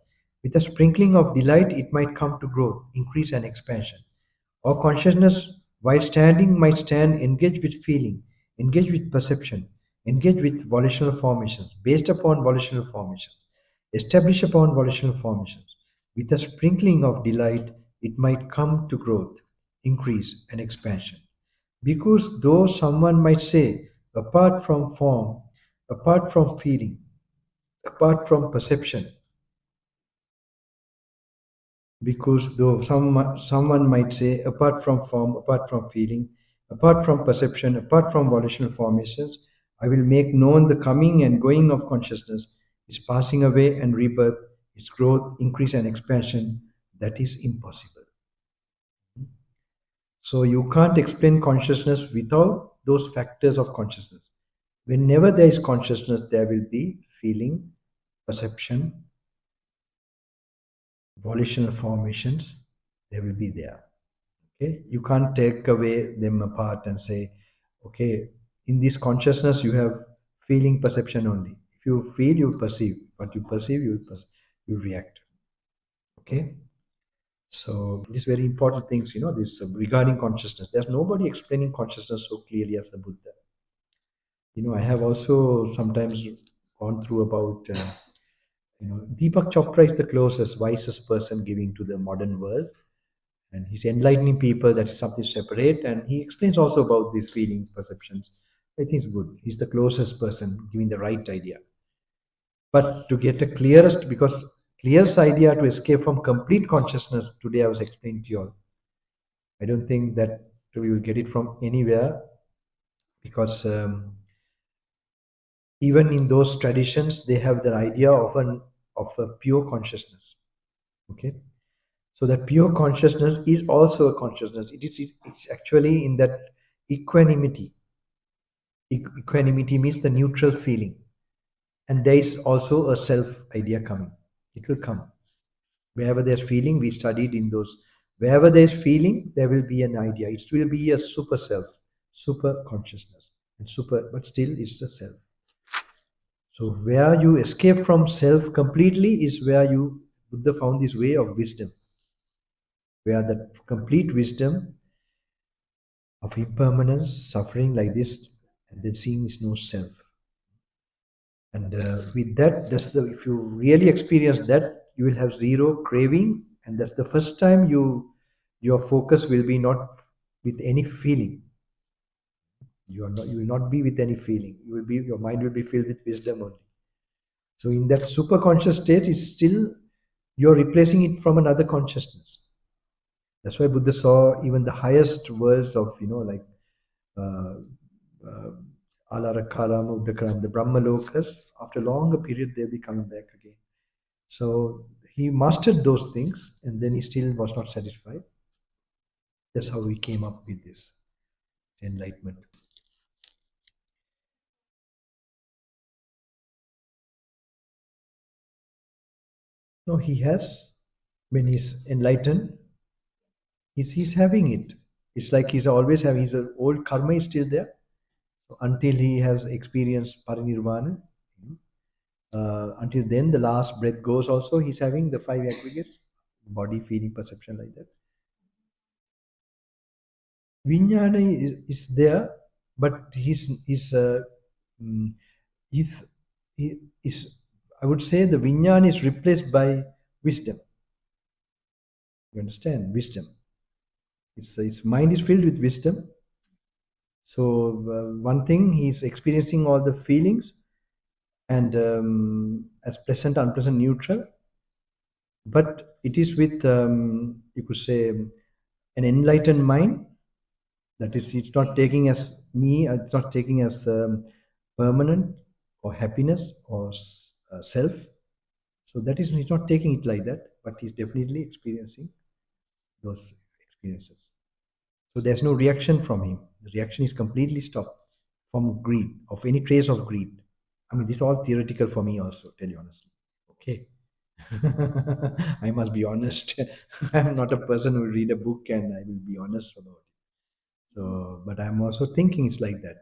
Speaker 1: With a sprinkling of delight, it might come to growth, increase, and expansion. Or consciousness, while standing, might stand, engage with feeling, engage with perception, engage with volitional formations, based upon volitional formations, establish upon volitional formations. With a sprinkling of delight, it might come to growth, increase, and expansion. Because though someone might say, apart from form, apart from feeling, apart from perception, because though someone might say, apart from form, apart from feeling, apart from perception, apart from volitional formations, I will make known the coming and going of consciousness, its passing away and rebirth, its growth, increase, and expansion. That is impossible. So you can't explain consciousness without those factors of consciousness. Whenever there is consciousness, there will be feeling, perception, volitional formations, they will be there. Okay, you can't take away them apart and say, okay, in this consciousness you have feeling, perception only. If you feel, you perceive. What you perceive, you react. Okay, so these very important things, this regarding consciousness. There's nobody explaining consciousness so clearly as the Buddha. I have also sometimes gone through about, Deepak Chopra is the closest, wisest person giving to the modern world, and he's enlightening people that is something separate, and he explains also about these feelings, perceptions. I think it's good. He's the closest person giving the right idea. But to get a clearest, because clearest idea to escape from complete consciousness, today I was explaining to you all. I don't think that we will get it from anywhere, because even in those traditions they have the idea of a pure consciousness. Okay, so that pure consciousness is also a consciousness. It's actually in that equanimity. Equanimity means the neutral feeling, and there is also a self idea coming. It will come wherever there's feeling. We studied in those, wherever there's feeling there will be an idea. It will be a super self, super consciousness, and super, but still it's the self. So where you escape from self completely is where you Buddha found this way of wisdom, where the complete wisdom of impermanence, suffering like this, and then seeing is no self. And with that, that's the if you really experience that, you will have zero craving, and that's the first time your focus will be not with any feeling. You will not be with any feeling. Your mind will be filled with wisdom only. So in that super conscious state is still you're replacing it from another consciousness. That's why Buddha saw even the highest worlds of, like uh, uh, Alarakaram, Uddakaram, the Brahmalokas, after a longer period, they'll be coming back again. So he mastered those things, and then he still was not satisfied. That's how we came up with this enlightenment. No, he has, when he's enlightened, he's having it. It's like he's always having his old karma is still there. So until he has experienced parinirvana, until then, the last breath goes also, he's having the five aggregates, body, feeling, perception, like that. Vijnana is there, but mm, he's, he is, I would say the Vijnana is replaced by wisdom. You understand? Wisdom. His mind is filled with wisdom. So one thing, he's experiencing all the feelings and as pleasant, unpleasant, neutral, but it is with you could say an enlightened mind. That is, it's not taking as me, it's not taking as permanent or happiness or self. So that is, he's not taking it like that, but he's definitely experiencing those experiences. So there's no reaction from him. The reaction is completely stopped from greed, of any trace of greed. I mean, this is all theoretical for me also, tell you honestly. Okay. I must be honest. I'm not a person who will read a book and I will be honest about it. So, but I'm also thinking it's like that.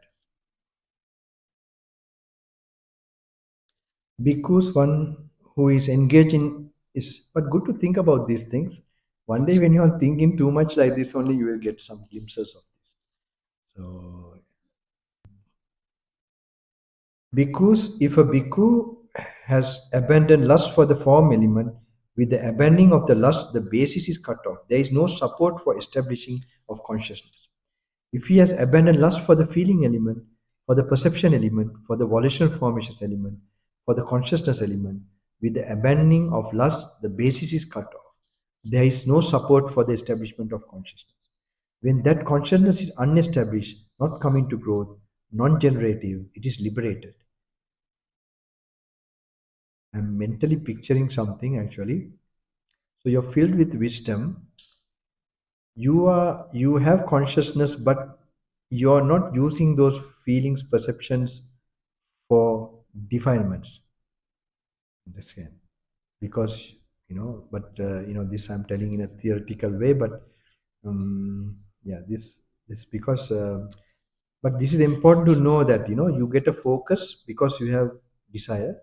Speaker 1: Because one who is engaged in is, but good to think about these things. One day when you are thinking too much like this, only you will get some glimpses of this. So Because if a bhikkhu has abandoned lust for the form element, with the abandoning of the lust, the basis is cut off. There is no support for establishing of consciousness. If he has abandoned lust for the feeling element, for the perception element, for the volitional formations element, for the consciousness element, with the abandoning of lust, the basis is cut off. There is no support for the establishment of consciousness. When that consciousness is unestablished, not coming to growth, non generative, it is liberated. I'm mentally picturing something actually. So you're filled with wisdom. You have consciousness, but you're not using those feelings, perceptions for defilements. Understand? Because but this I'm telling in a theoretical way, but yeah, this because but this is important to know that you get a focus because you have desire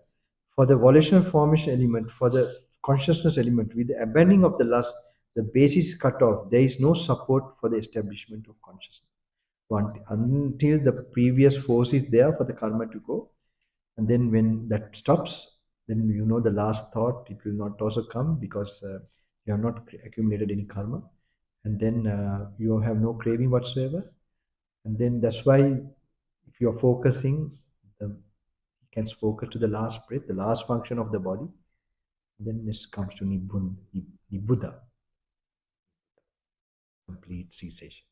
Speaker 1: for the volitional formation element, for the consciousness element. With the abandoning of the lust, the base is cut off. There is no support for the establishment of consciousness. Until the previous force is there for the karma to go, and then when that stops, then the last thought, it will not also come because you have not accumulated any karma, and then you have no craving whatsoever. And then that's why if you're focusing, you can focus to the last breath, the last function of the body. Then this comes to nibbudha, complete cessation.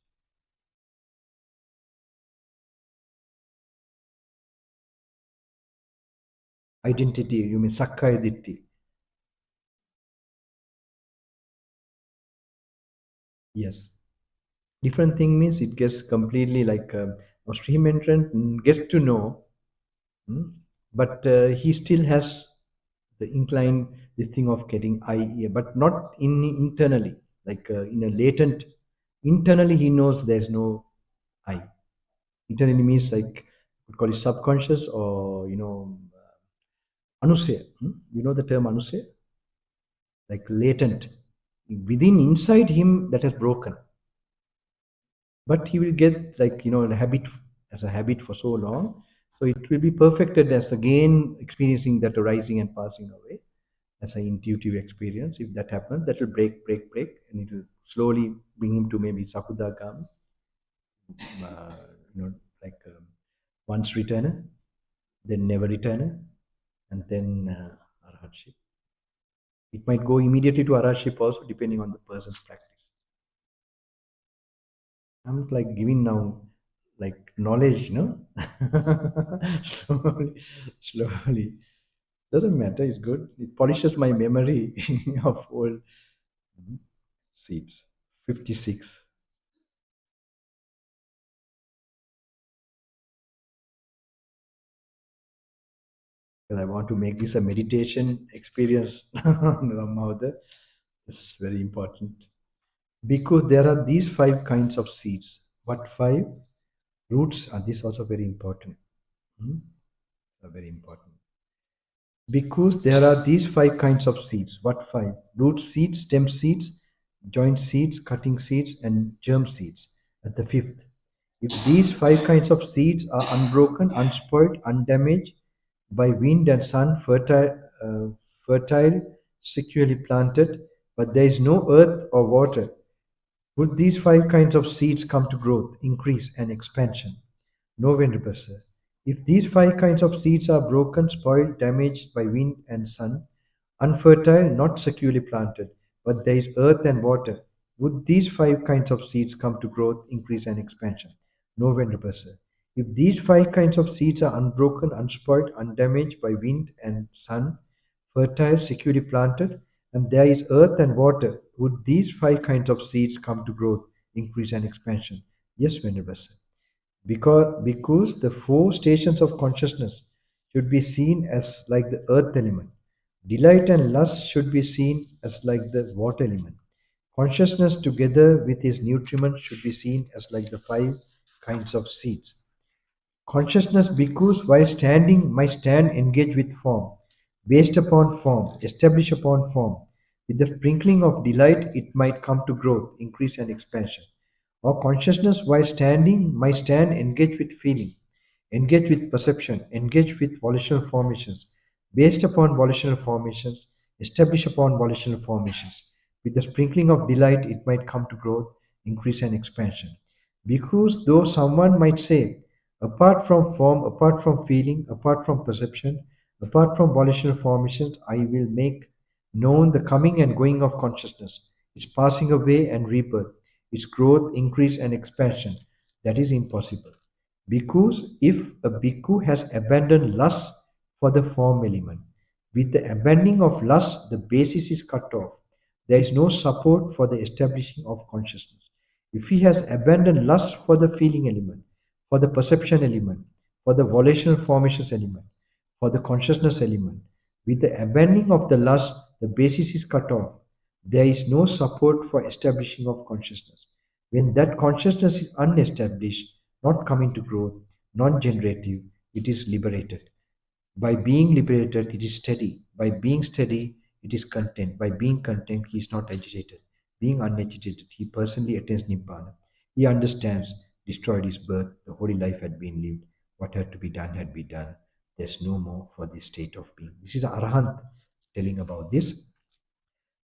Speaker 1: Identity, you mean sakkaya ditti. Yes. Different thing means it gets completely like a stream entrant gets to know. But he still has the incline, this thing of getting I, but not internally, like in a latent. Internally, he knows there's no I. Internally means like we call it subconscious, or anusaya. You know the term anusaya, like latent within inside him that has broken. But he will get like a habit, as a habit for so long, so it will be perfected as again experiencing that arising and passing away as an intuitive experience. If that happens, that will break, and it will slowly bring him to maybe sakudagami, uh, like once returner, then never returner, and then arhatship. It might go immediately to arhatship also, depending on the person's practice. I'm like giving now like knowledge, slowly, slowly. Doesn't matter. It's good. It polishes my memory of old seeds. 56. Because I want to make this a meditation experience. Somehow it's very important. Because there are these 5 kinds of seeds. What 5? Roots are this also very important. Hmm? Are very important. Because there are these 5 kinds of seeds. What 5? Root seeds, stem seeds, joint seeds, cutting seeds, and germ seeds. At the 5th. If these 5 kinds of seeds are unbroken, unspoiled, undamaged by wind and sun, fertile, securely planted, but there is no earth or water, would these 5 kinds of seeds come to growth, increase, and expansion? No, Venerable Sir. If these 5 kinds of seeds are broken, spoiled, damaged by wind and sun, unfertile, not securely planted, but there is earth and water, would these 5 kinds of seeds come to growth, increase, and expansion? No, Venerable Sir. If these 5 kinds of seeds are unbroken, unspoiled, undamaged by wind and sun, fertile, securely planted, and there is earth and water, would these 5 kinds of seeds come to growth, increase, and expansion? Yes, Venerable Sir. Because the 4 stations of consciousness should be seen as like the earth element. Delight and lust should be seen as like the water element. Consciousness together with its nutriment should be seen as like the 5 kinds of seeds. Consciousness because while standing might stand engaged with form, based upon form, established upon form. With the sprinkling of delight, it might come to growth, increase, and expansion. Or consciousness while standing might stand engaged with feeling, engage with perception, engage with volitional formations, based upon volitional formations, establish upon volitional formations. With the sprinkling of delight, it might come to growth, increase, and expansion. Because though someone might say, apart from form, apart from feeling, apart from perception, apart from volitional formations, I will make known the coming and going of consciousness, its passing away and rebirth, its growth, increase, and expansion. That is impossible. Because if a bhikkhu has abandoned lust for the form element, with the abandoning of lust, the basis is cut off. There is no support for the establishing of consciousness. If he has abandoned lust for the feeling element, for the perception element, for the volitional formations element, for the consciousness element, with the abandoning of the lust, the basis is cut off. There is no support for establishing of consciousness. When that consciousness is unestablished, not coming to growth, non generative, it is liberated. By being liberated, it is steady. By being steady, it is content. By being content, he is not agitated. Being unagitated, he personally attains Nibbana. He understands, destroyed his birth, the holy life had been lived, what had to be done had been done. There's no more for this state of being. This is Arahant telling about this.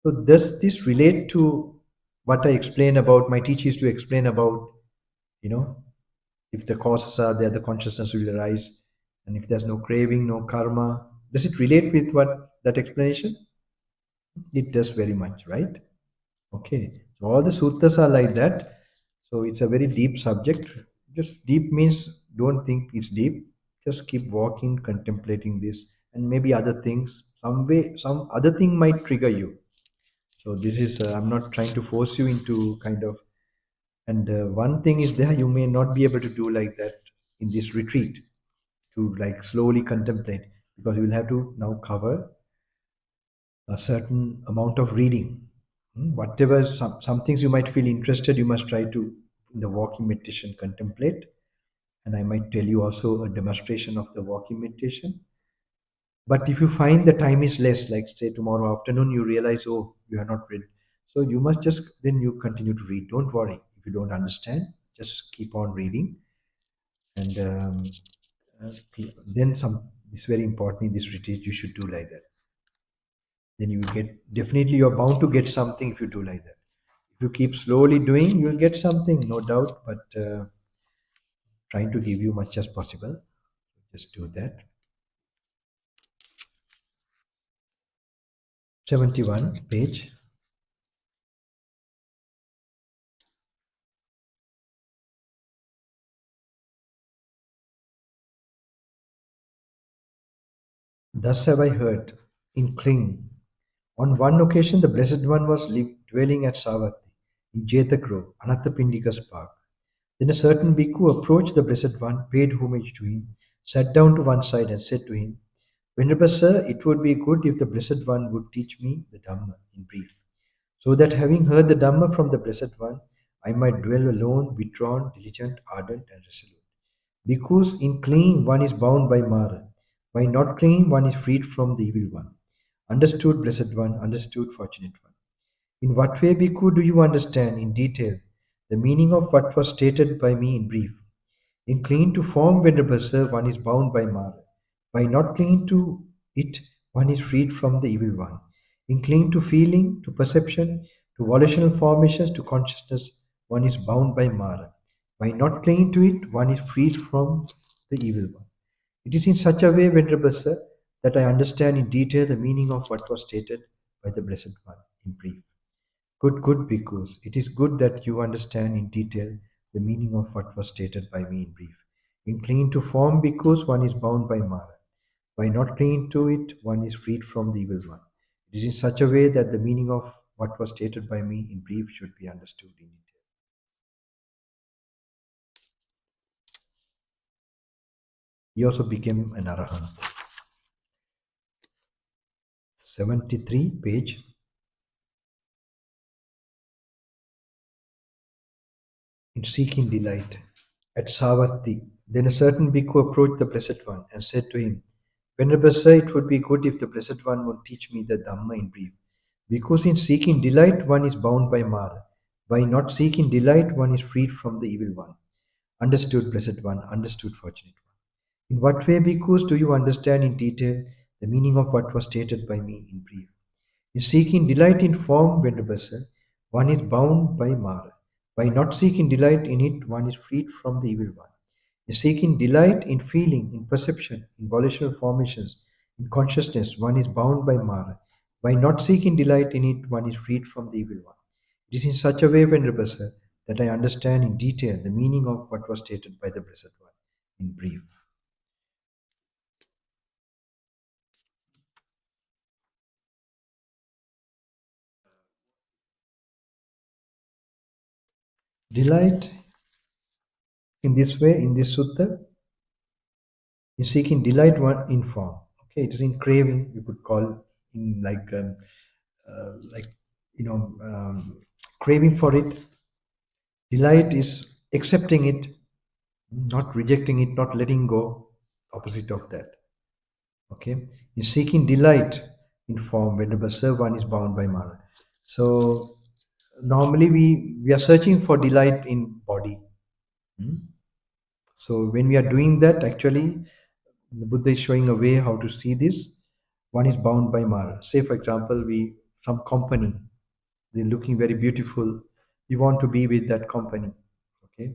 Speaker 1: So, does this relate to what I explain about my teachers to explain about, you know, if the causes are there, the consciousness will arise. And if there's no craving, no karma, does it relate with what that explanation? It does very much, right? Okay. So all the suttas are like that. So it's a very deep subject. Just deep means don't think it's deep. Just keep walking, contemplating this, and maybe other things. Some way, some other thing might trigger you. So this is. I'm not trying to force you into kind of. And one thing is there you may not be able to do like that in this retreat to like slowly contemplate because you will have to now cover a certain amount of reading. Whatever some things you might feel interested, you must try to in the walking meditation contemplate. And I might tell you also a demonstration of the walking meditation. But if you find the time is less, like say tomorrow afternoon, you realize, oh, you are not read. So you must just then you continue to read. Don't worry if you don't understand. Just keep on reading, and uh, then some. It's very important in this retreat. You should do like that. Then you will get definitely you're bound to get something if you do like that. If you keep slowly doing, you'll get something, no doubt. But trying to give you much as possible. Just do that. 71 page. Thus have I heard in Kling. On one occasion, the Blessed One was dwelling at Savatthi in Jeta Grove, Anathapindika's park. Then a certain bhikkhu approached the Blessed One, paid homage to him, sat down to one side, and said to him, Venerable Sir, it would be good if the Blessed One would teach me the Dhamma in brief, so that having heard the Dhamma from the Blessed One, I might dwell alone, withdrawn, diligent, ardent, and resolute. Because in clinging one is bound by Mara, by not clinging one is freed from the evil one. Understood, Blessed One, understood, Fortunate One. In what way, Bhikkhu, do you understand in detail the meaning of what was stated by me in brief? In clinging to form, Venerable Sir, one is bound by Mara. By not clinging to it, one is freed from the evil one. In clinging to feeling, to perception, to volitional formations, to consciousness, one is bound by Mara. By not clinging to it, one is freed from the evil one. It is in such a way, Venerable Sir, that I understand in detail the meaning of what was stated by the Blessed One in brief. Good, because it is good that you understand in detail the meaning of what was stated by me in brief. In clinging to form, because one is bound by Mara. By not clinging to it, one is freed from the evil one. It is in such a way that the meaning of what was stated by me in brief should be understood in detail. He also became an Arahant. 73 page. In seeking delight. At Savatthi, then a certain bhikkhu approached the Blessed One and said to him, Venerable Sir, it would be good if the Blessed One would teach me the Dhamma in brief. Because in seeking delight, one is bound by Mara. By not seeking delight, one is freed from the evil one. Understood, Blessed One, understood, Fortunate One. In what way, bhikkhus, do you understand in detail the meaning of what was stated by me in brief? In seeking delight in form, Venerable Sir, one is bound by Mara. By not seeking delight in it, one is freed from the evil one. In seeking delight in feeling, in perception, in volitional formations, in consciousness, one is bound by Mara. By not seeking delight in it, one is freed from the evil one. It is in such a way, Venerable Sir, that I understand in detail the meaning of what was stated by the Blessed One in brief. Delight in this way, in this sutta, is seeking delight one in form. Okay, it is in craving. You could call in like you know craving for it. Delight is accepting it, not rejecting it, not letting go. Opposite of that. Okay, in seeking delight in form, whenever serve one is bound by Mara. So normally we are searching for delight in body. Hmm? So when we are doing that, actually, the Buddha is showing a way how to see this. One is bound by Mara. Say, for example, we some company, they're looking very beautiful. We want to be with that company. Okay,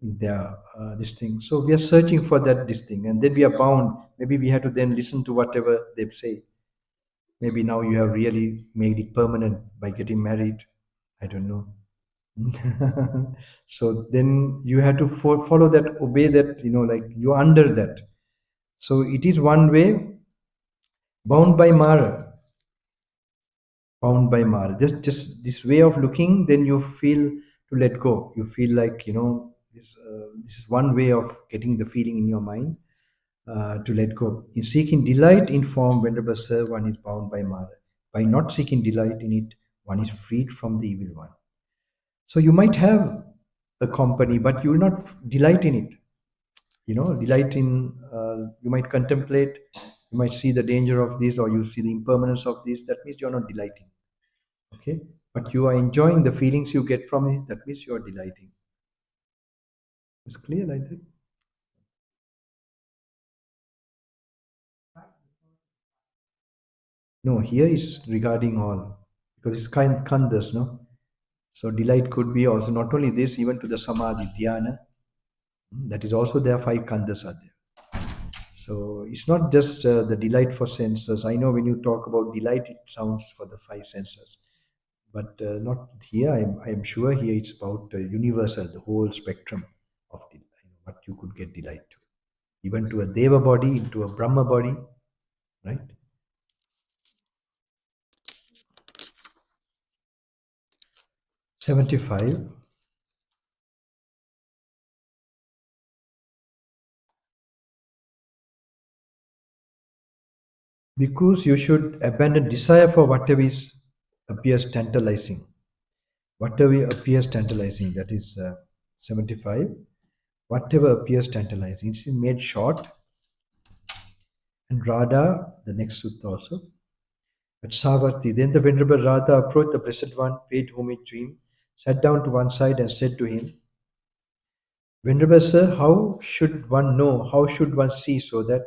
Speaker 1: in their this thing. So we are searching for that this thing, and then we are bound. Maybe we have to then listen to whatever they say. Maybe now you have really made it permanent by getting married. I don't know. So then you have to follow that, obey that, like you're under that. So it is one way, bound by Mara, bound by Mara. Just this way of looking, then you feel to let go. You feel like, this is one way of getting the feeling in your mind, to let go. In seeking delight in form, Venerable Sir, one is bound by Mara. By not seeking delight in it, one is freed from the evil one. So you might have a company, but you will not delight in it. Delight in, you might contemplate, you might see the danger of this, or you see the impermanence of this. That means you're not delighting. Okay, but you are enjoying the feelings you get from it. That means you are delighting. It's clear like that. No, here is regarding all, because it's kind Kandas, no. So delight could be also not only this, even to the samadhi dhyana. That is also there. Five Kandas are there. So it's not just the delight for senses. I know when you talk about delight, it sounds for the five senses, but not here. I'm sure here it's about universal, the whole spectrum of what you could get delight to, even to a Deva body, into a Brahma body, right? 75. Because you should abandon desire for whatever is appears tantalizing. Whatever appears tantalizing, that is 75. Whatever appears tantalizing. It's made short. And Radha, the next sutta also. At Savarti, then the Venerable Radha approached the Blessed One, paid homage to him, sat down to one side and said to him, Venerable Sir, how should one know, how should one see, so that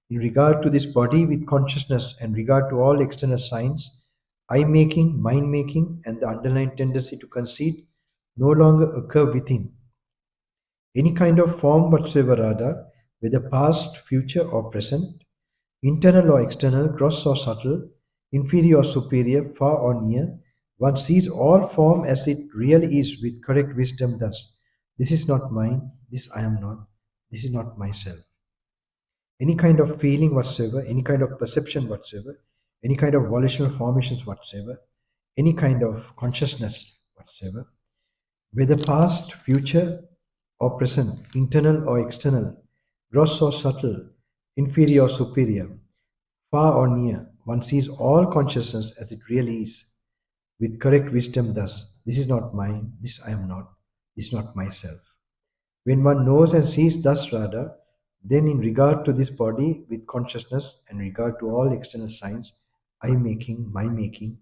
Speaker 1: in regard to this body with consciousness and regard to all external signs, I making, mind making, and the underlying tendency to conceit no longer occur within any kind of form whatsoever, rather, whether past, future, or present, internal or external, gross or subtle, inferior or superior, far or near, one sees all form as it really is with correct wisdom thus. This is not mine, this I am not, this is not myself. Any kind of feeling whatsoever, any kind of perception whatsoever, any kind of volitional formations whatsoever, any kind of consciousness whatsoever, whether past, future, or present, internal or external, gross or subtle, inferior or superior, far or near, one sees all consciousness as it really is, with correct wisdom thus, this is not mine, this I am not, this is not myself. When one knows and sees thus rather, then in regard to this body with consciousness and regard to all external signs, I making, my making,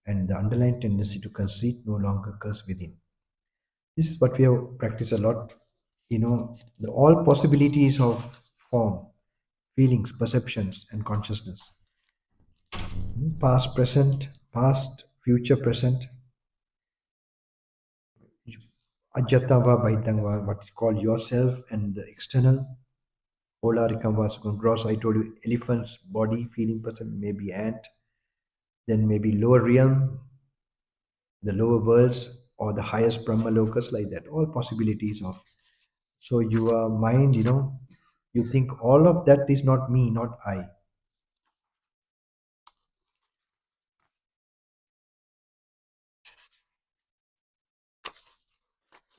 Speaker 1: and the underlying tendency to conceit no longer occurs within. This is what we have practiced a lot. All possibilities of form, feelings, perceptions, and consciousness. Past, present, past, future, present. Ajatava Baitangva, what is called yourself and the external. Ola Rikambas, gross, I told you, elephant's body, feeling person, maybe ant, then maybe lower realm, the lower worlds, or the highest Brahmalokas, like that. All possibilities of. So your mind, you think all of that is not me, not I.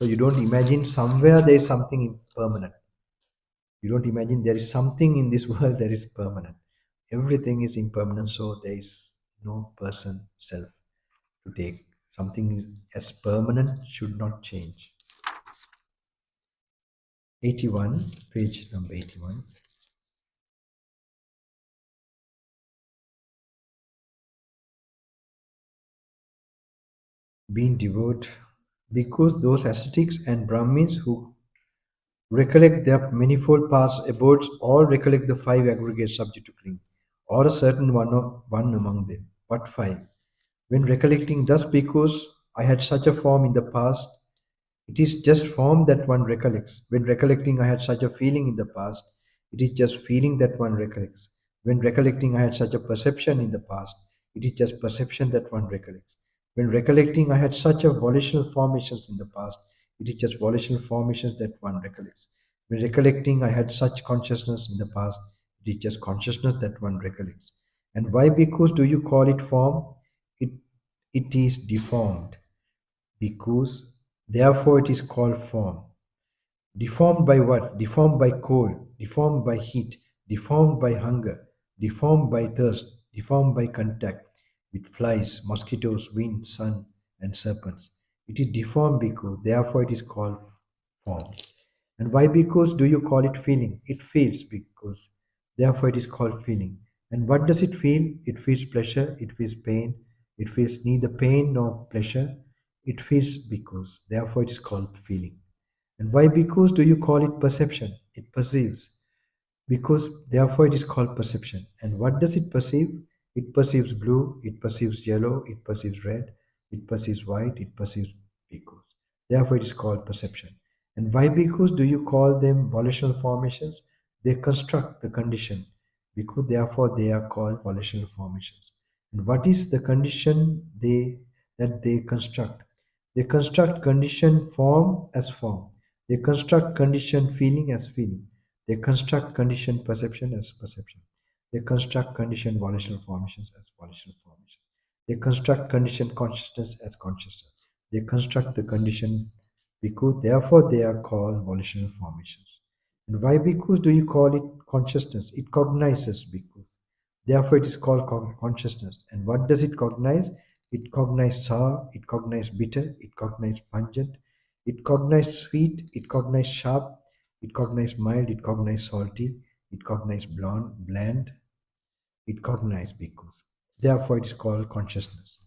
Speaker 1: So you don't imagine somewhere there is something impermanent. You don't imagine there is something in this world that is permanent. Everything is impermanent, so there is no person, self to take. Something as permanent should not change. 81, page number 81. Being devout, because those ascetics and Brahmins who recollect their manifold past abodes all recollect the five aggregates subject to clinging, or a certain one among them. What five? When recollecting thus, because I had such a form in the past, it is just form that one recollects. When recollecting I had such a feeling in the past, it is just feeling that one recollects. When recollecting I had such a perception in the past, it is just perception that one recollects. When recollecting I had such a volitional formations in the past, it is just volitional formations that one recollects. When recollecting I had such consciousness in the past, it is just consciousness that one recollects. And why? Because do you call it form? It it is deformed, because therefore it is called form. Deformed by what? Deformed by cold, deformed by heat, deformed by hunger, deformed by thirst, deformed by contact with flies, mosquitoes, wind, sun, and serpents. It is deformed because therefore it is called form. And why? Because do you call it feeling? It feels because therefore it is called feeling. And what does it feel? It feels pleasure, it feels pain, it feels neither pain nor pleasure. It feels because therefore it is called feeling. And why? Because do you call it perception? It perceives. Because therefore it is called perception. And what does it perceive? It perceives blue, it perceives yellow, it perceives red, it perceives white, it perceives because. Therefore it is called perception. And why? Because do you call them volitional formations? They construct the condition. Because therefore they are called volitional formations. And what is the condition they construct? They construct condition form as form. They construct condition feeling as feeling. They construct conditioned perception as perception. They construct conditioned volitional formations as volitional formations. They construct conditioned consciousness as consciousness. They construct the condition because therefore they are called volitional formations. And why? Because do you call it consciousness? It cognizes because. Therefore it is called consciousness. And what does it cognize? It cognizes sour, it cognizes bitter, it cognizes pungent, it cognizes sweet, it cognizes sharp, it cognizes mild, it cognizes salty, it cognizes bland, it cognizes because. Therefore, it is called consciousness.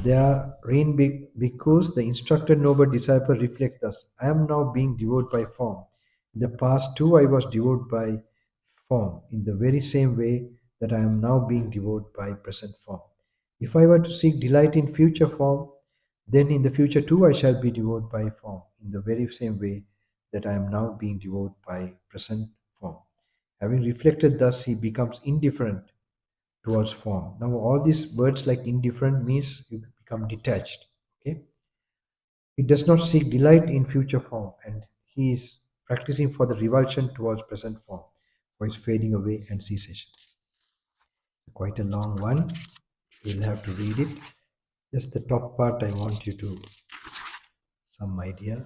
Speaker 1: They are rein because the instructed noble disciple reflects thus. I am now being devoured by form. In the past too, I was devoured by form in the very same way that I am now being devoured by present form. If I were to seek delight in future form, then in the future too I shall be devoured by form in the very same way that I am now being devoured by present form. Having reflected thus, he becomes indifferent towards form. Now, all these words like indifferent means you become detached. Okay, he does not seek delight in future form, and he is practicing for the revulsion towards present form, for its fading away and cessation. Quite a long one. You'll have to read it. Just the top part, I want you to some idea.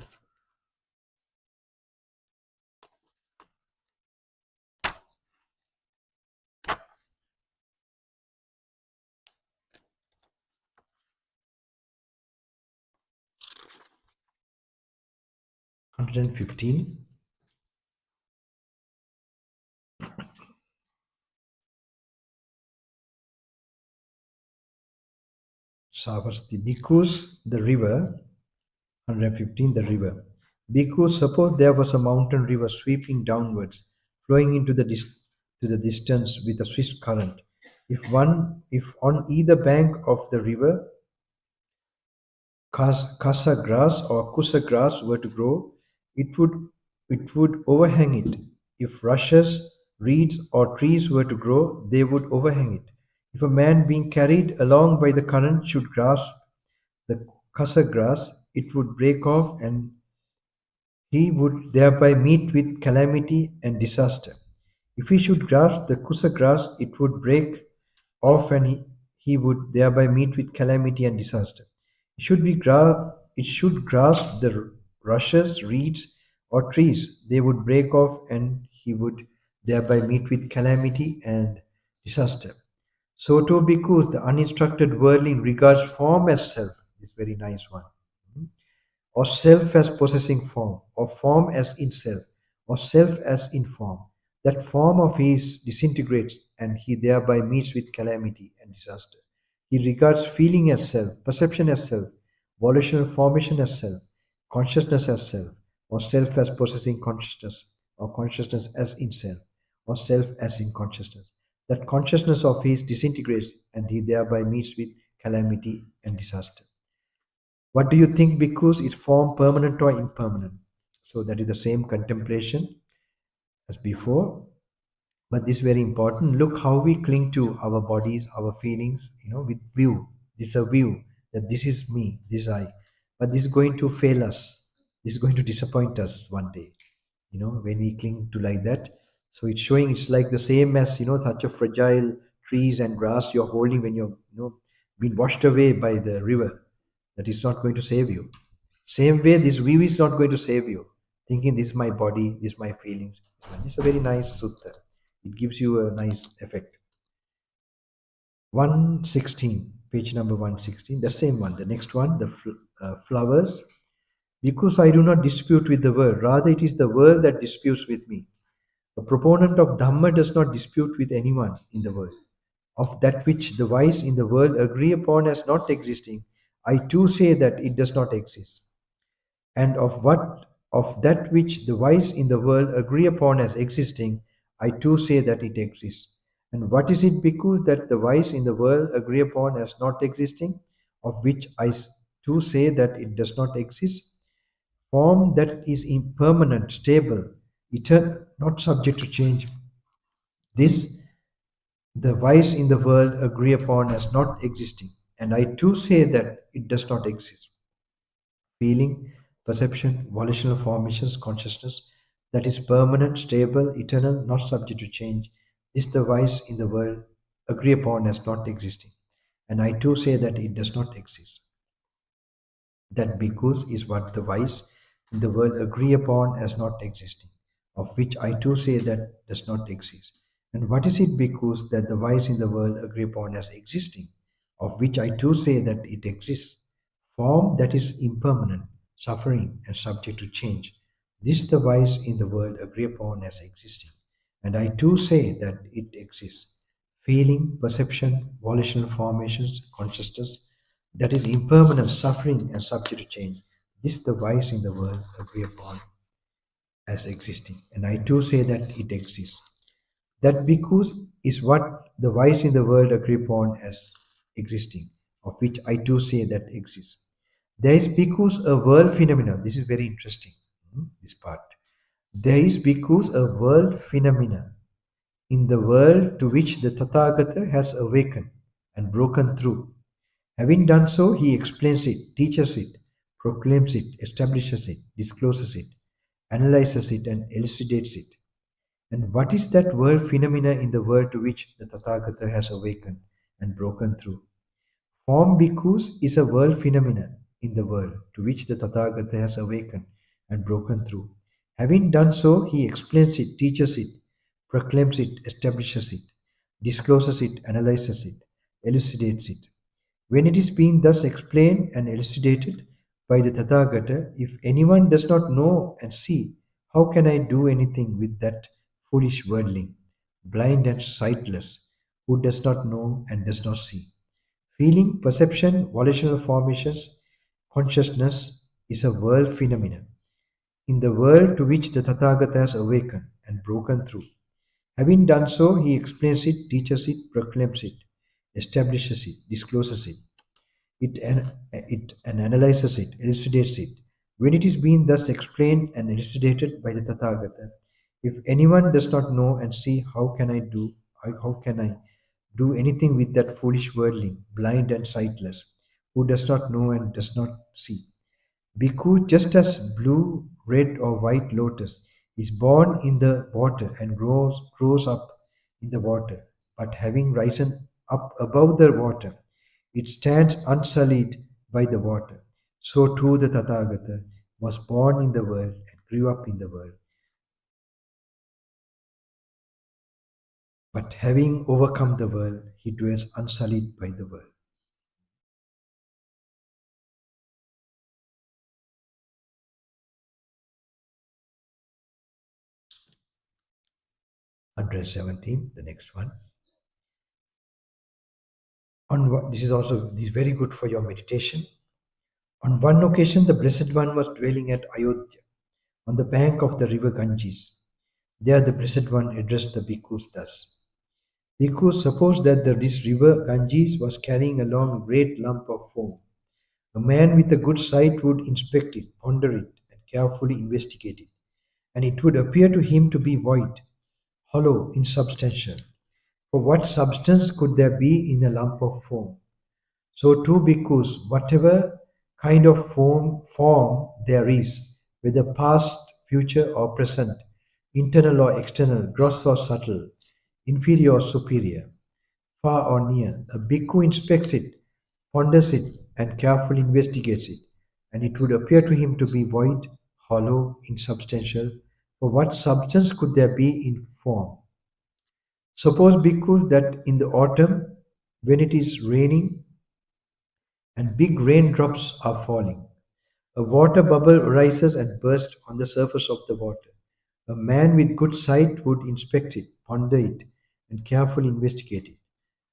Speaker 1: Hundred and 15. Savasti, because the river, 115, the river. Because suppose there was a mountain river sweeping downwards, flowing into the to the distance with a swift current. If on either bank of the river Kasa grass or Kusa grass were to grow, it would overhang it. If rushes, reeds, or trees were to grow, they would overhang it. If a man being carried along by the current should grasp the Kasa grass, it would break off and he would thereby meet with calamity and disaster. If he should grasp the Kusa grass, it would break off and he would thereby meet with calamity and disaster. It should grasp the rushes, reeds, or trees. They would break off and he would thereby meet with calamity and disaster. So too, because the uninstructed worldling regards form as self, this very nice one, or self as possessing form, or form as in self, or self as in form. That form of his disintegrates and he thereby meets with calamity and disaster. He regards feeling as self, perception as self, volitional formation as self, consciousness as self, or self as possessing consciousness, or consciousness as in self, or self as in consciousness. That consciousness of his disintegrates and he thereby meets with calamity and disaster. What do you think, because is form permanent or impermanent? So that is the same contemplation as before, but this is very important. Look how we cling to our bodies, our feelings, with view. This is a view that this is me, this is I. But this is going to fail us. This is going to disappoint us one day, when we cling to like that. So it's showing it's like the same as, such a fragile trees and grass you're holding when you're, been washed away by the river. That is not going to save you. Same way, this view is not going to save you. Thinking this is my body, this is my feelings. This is a very nice sutta. It gives you a nice effect. 116, page number 116, the same one. The next one, the flowers. Because I do not dispute with the world, rather it is the world that disputes with me. A proponent of Dhamma does not dispute with anyone in the world. Of that which the wise in the world agree upon as not existing, I too say that it does not exist. And of that which the wise in the world agree upon as existing, I too say that it exists. And what is it because that the wise in the world agree upon as not existing, of which too say that it does not exist? Form that is impermanent, stable, eternal, not subject to change. This the wise in the world agree upon as not existing, and I too say that it does not exist. Feeling, perception, volitional formations, consciousness that is permanent, stable, eternal, not subject to change. This the wise in the world agree upon as not existing, and I too say that it does not exist. That because is what the wise in the world agree upon as not existing, of which I too say that does not exist. And what is it because that the wise in the world agree upon as existing, of which I too say that it exists? Form that is impermanent, suffering, and subject to change. This the wise in the world agree upon as existing, and I too say that it exists. Feeling, perception, volitional formations, consciousness, that is impermanent, suffering, and subject to change. This the wise in the world agree upon as existing, and I too say that it exists. That because is what the wise in the world agree upon as existing, of which I too say that exists. There is because a world phenomenon. This is very interesting, this part. There is because a world phenomenon in the world to which the Tathagata has awakened and broken through. Having done so, he explains it, teaches it, proclaims it, establishes it, discloses it, analyzes it, and elucidates it. And what is that world phenomena in the world to which the Tathagata has awakened and broken through? Form bhikkhus is a world phenomenon in the world to which the Tathagata has awakened and broken through. Having done so, he explains it, teaches it, proclaims it, establishes it, discloses it, analyzes it, elucidates it. When it is being thus explained and elucidated by the Tathagata, if anyone does not know and see, how can I do anything with that foolish worldling, blind and sightless, who does not know and does not see? Feeling, perception, volitional formations, consciousness is a world phenomenon in the world to which the Tathagata has awakened and broken through. Having done so, he explains it, teaches it, proclaims it, establishes it, discloses it. It analyzes it, elucidates it. When it is being thus explained and elucidated by the Tathagata, if anyone does not know and see, how can I do anything with that foolish worldling, blind and sightless, who does not know and does not see? Bhikkhu, just as blue, red, or white lotus is born in the water and grows up in the water, but having risen up above the water, it stands unsullied by the water. So too the Tathagata was born in the world and grew up in the world. But having overcome the world, he dwells unsullied by the world. 117, the next one. This is also this is very good for your meditation. On one occasion, the Blessed One was dwelling at Ayodhya, on the bank of the river Ganges. There, the Blessed One addressed the bhikkhus thus: Bhikkhus, suppose that this river Ganges was carrying along a great lump of foam. A man with a good sight would inspect it, ponder it, and carefully investigate it, and it would appear to him to be void, hollow, insubstantial. For what substance could there be in a lump of foam? So too, bhikkhus, whatever kind of form there is, whether past, future, or present, internal or external, gross or subtle, inferior or superior, far or near, a bhikkhu inspects it, ponders it, and carefully investigates it, and it would appear to him to be void, hollow, insubstantial. For what substance could there be in form? Suppose, bhikkhus, that in the autumn, when it is raining and big raindrops are falling, a water bubble arises and bursts on the surface of the water. A man with good sight would inspect it, ponder it, and carefully investigate it,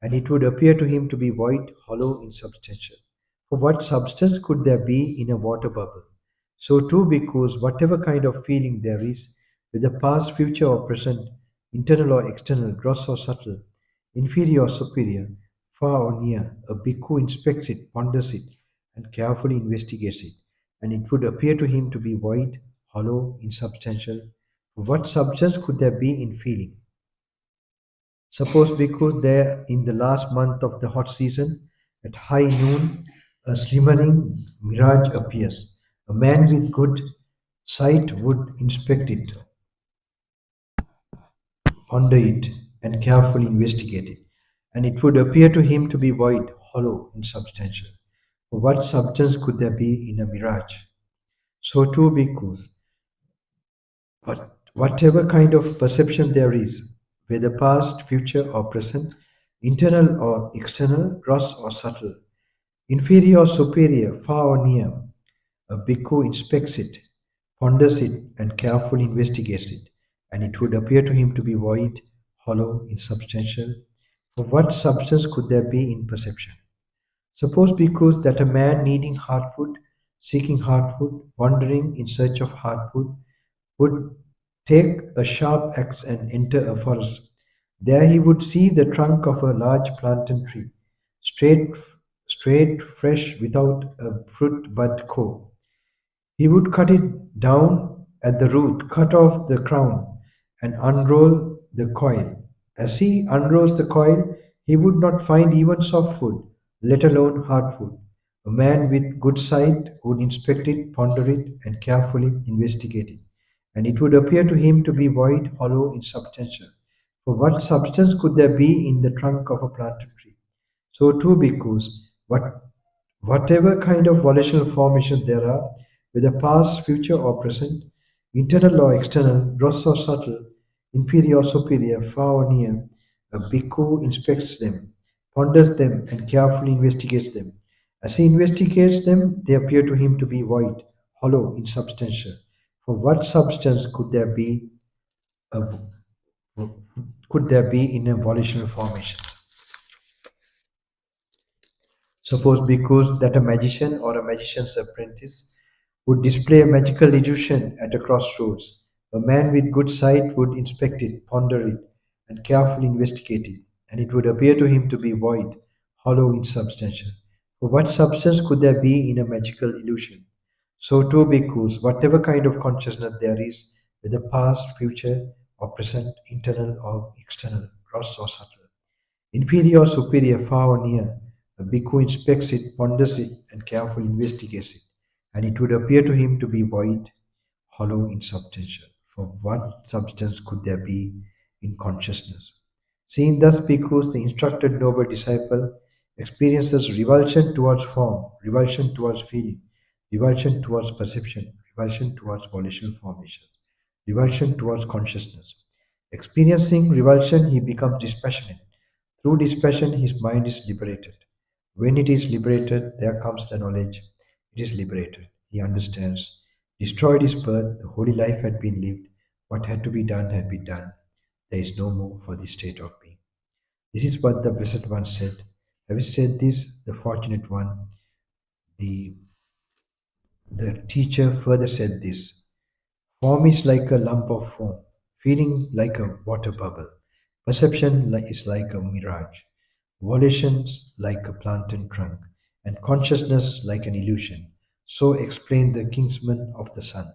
Speaker 1: and it would appear to him to be void, hollow, insubstantial. For what substance could there be in a water bubble? So too, because whatever kind of feeling there is, whether past, future, or present, internal or external, gross or subtle, inferior or superior, far or near, a bhikkhu inspects it, ponders it, and carefully investigates it, and it would appear to him to be void, hollow, insubstantial. What substance could there be in feeling? Suppose, because there in the last month of the hot season, at high noon, a shimmering mirage appears. A man with good sight would inspect it, ponder it, and carefully investigate it, and it would appear to him to be void, hollow, insubstantial. For what substance could there be in a mirage? So too, bhikkhus, whatever kind of perception there is, whether past, future, or present, internal or external, gross or subtle, inferior or superior, far or near, a bhikkhu inspects it, ponders it, and carefully investigates it, and it would appear to him to be void, hollow, insubstantial. For what substance could there be in perception? Suppose, because that a man needing heartwood, seeking heartwood, wandering in search of heartwood, would take a sharp axe and enter a forest. There he would see the trunk of a large plantain tree, straight, straight, fresh, without a fruit bud core. He would cut it down at the root, cut off the crown, and unroll the coil. As he unrolls the coil, he would not find even soft food, let alone hard food. A man with good sight would inspect it, ponder it, and carefully investigate it, and it would appear to him to be void, hollow, insubstantial. For what substance could there be in the trunk of a plantain tree? So too, bhikkhus, whatever kind of volitional formation there are, whether past, future, or present, internal or external, gross or subtle, inferior or superior, far or near, a bhikkhu inspects them, ponders them, and carefully investigates them. As he investigates them, they appear to him to be void, hollow, insubstantial. For what substance a, could there be in a volitional formations? Suppose, because that a magician or a magician's apprentice would display a magical illusion at a crossroads. A man with good sight would inspect it, ponder it, and carefully investigated, and it would appear to him to be void, hollow, insubstantial. For what substance could there be in a magical illusion? So too, bhikkhus, whatever kind of consciousness there is, whether past, future, or present, internal or external, gross or subtle, inferior or superior, far or near, a bhikkhu inspects it, ponders it, and carefully investigates it, and it would appear to him to be void, hollow, insubstantial. For what substance could there be in consciousness? Seeing thus, bhikkhus, the instructed noble disciple experiences revulsion towards form, revulsion towards feeling, revulsion towards perception, revulsion towards volitional formation, revulsion towards consciousness. Experiencing revulsion, he becomes dispassionate. Through dispassion, his mind is liberated. When it is liberated, there comes the knowledge. It is liberated. He understands. Destroyed his birth, the holy life had been lived. What had to be done had been done. There is no more for this state of being. This is what the Blessed One said. Having said this, the fortunate one, the, the teacher further said this. Form is like a lump of foam, feeling like a water bubble. Perception is like a mirage, volitions like a plantain trunk, and consciousness like an illusion. So explained the kinsman of the sun.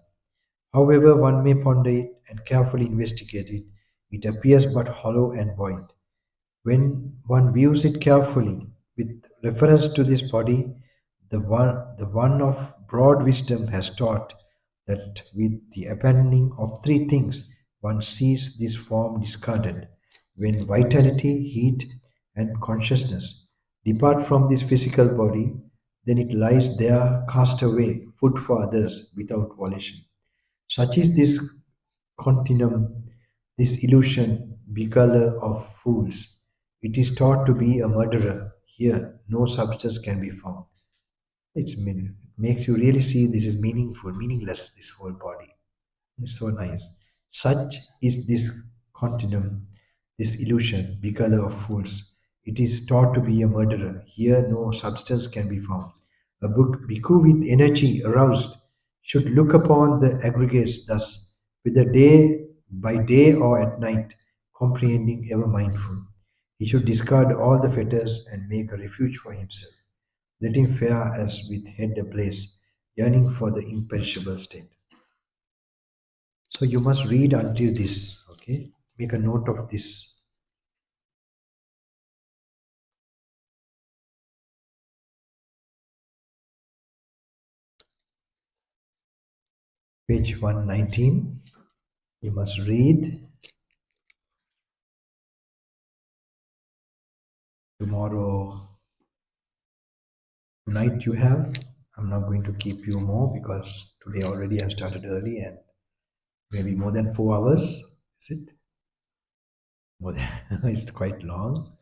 Speaker 1: However, one may ponder it and carefully investigate it, it appears but hollow and void. When one views it carefully, with reference to this body, the one of broad wisdom has taught that with the abandoning of three things, one sees this form discarded. When vitality, heat, and consciousness depart from this physical body, then it lies there cast away, food for others without volition. Such is this continuum, this illusion, beguiler of fools. It is taught to be a murderer. Here, no substance can be found. It makes you really see this is meaningful, meaningless, this whole body. It's so nice. Such is this continuum, this illusion, beguiler of fools. It is taught to be a murderer. Here no substance can be found. A book bhikkhu with energy aroused should look upon the aggregates thus, with the day by day or at night, comprehending ever mindful. He should discard all the fetters and make a refuge for himself, letting fare as with head ablaze, yearning for the imperishable state. So you must read until this, okay? Make a note of this. Page 119. You must read. Tomorrow night you have. I'm not going to keep you more because today already I started early and maybe more than 4 hours. Is it? More than, it's quite long.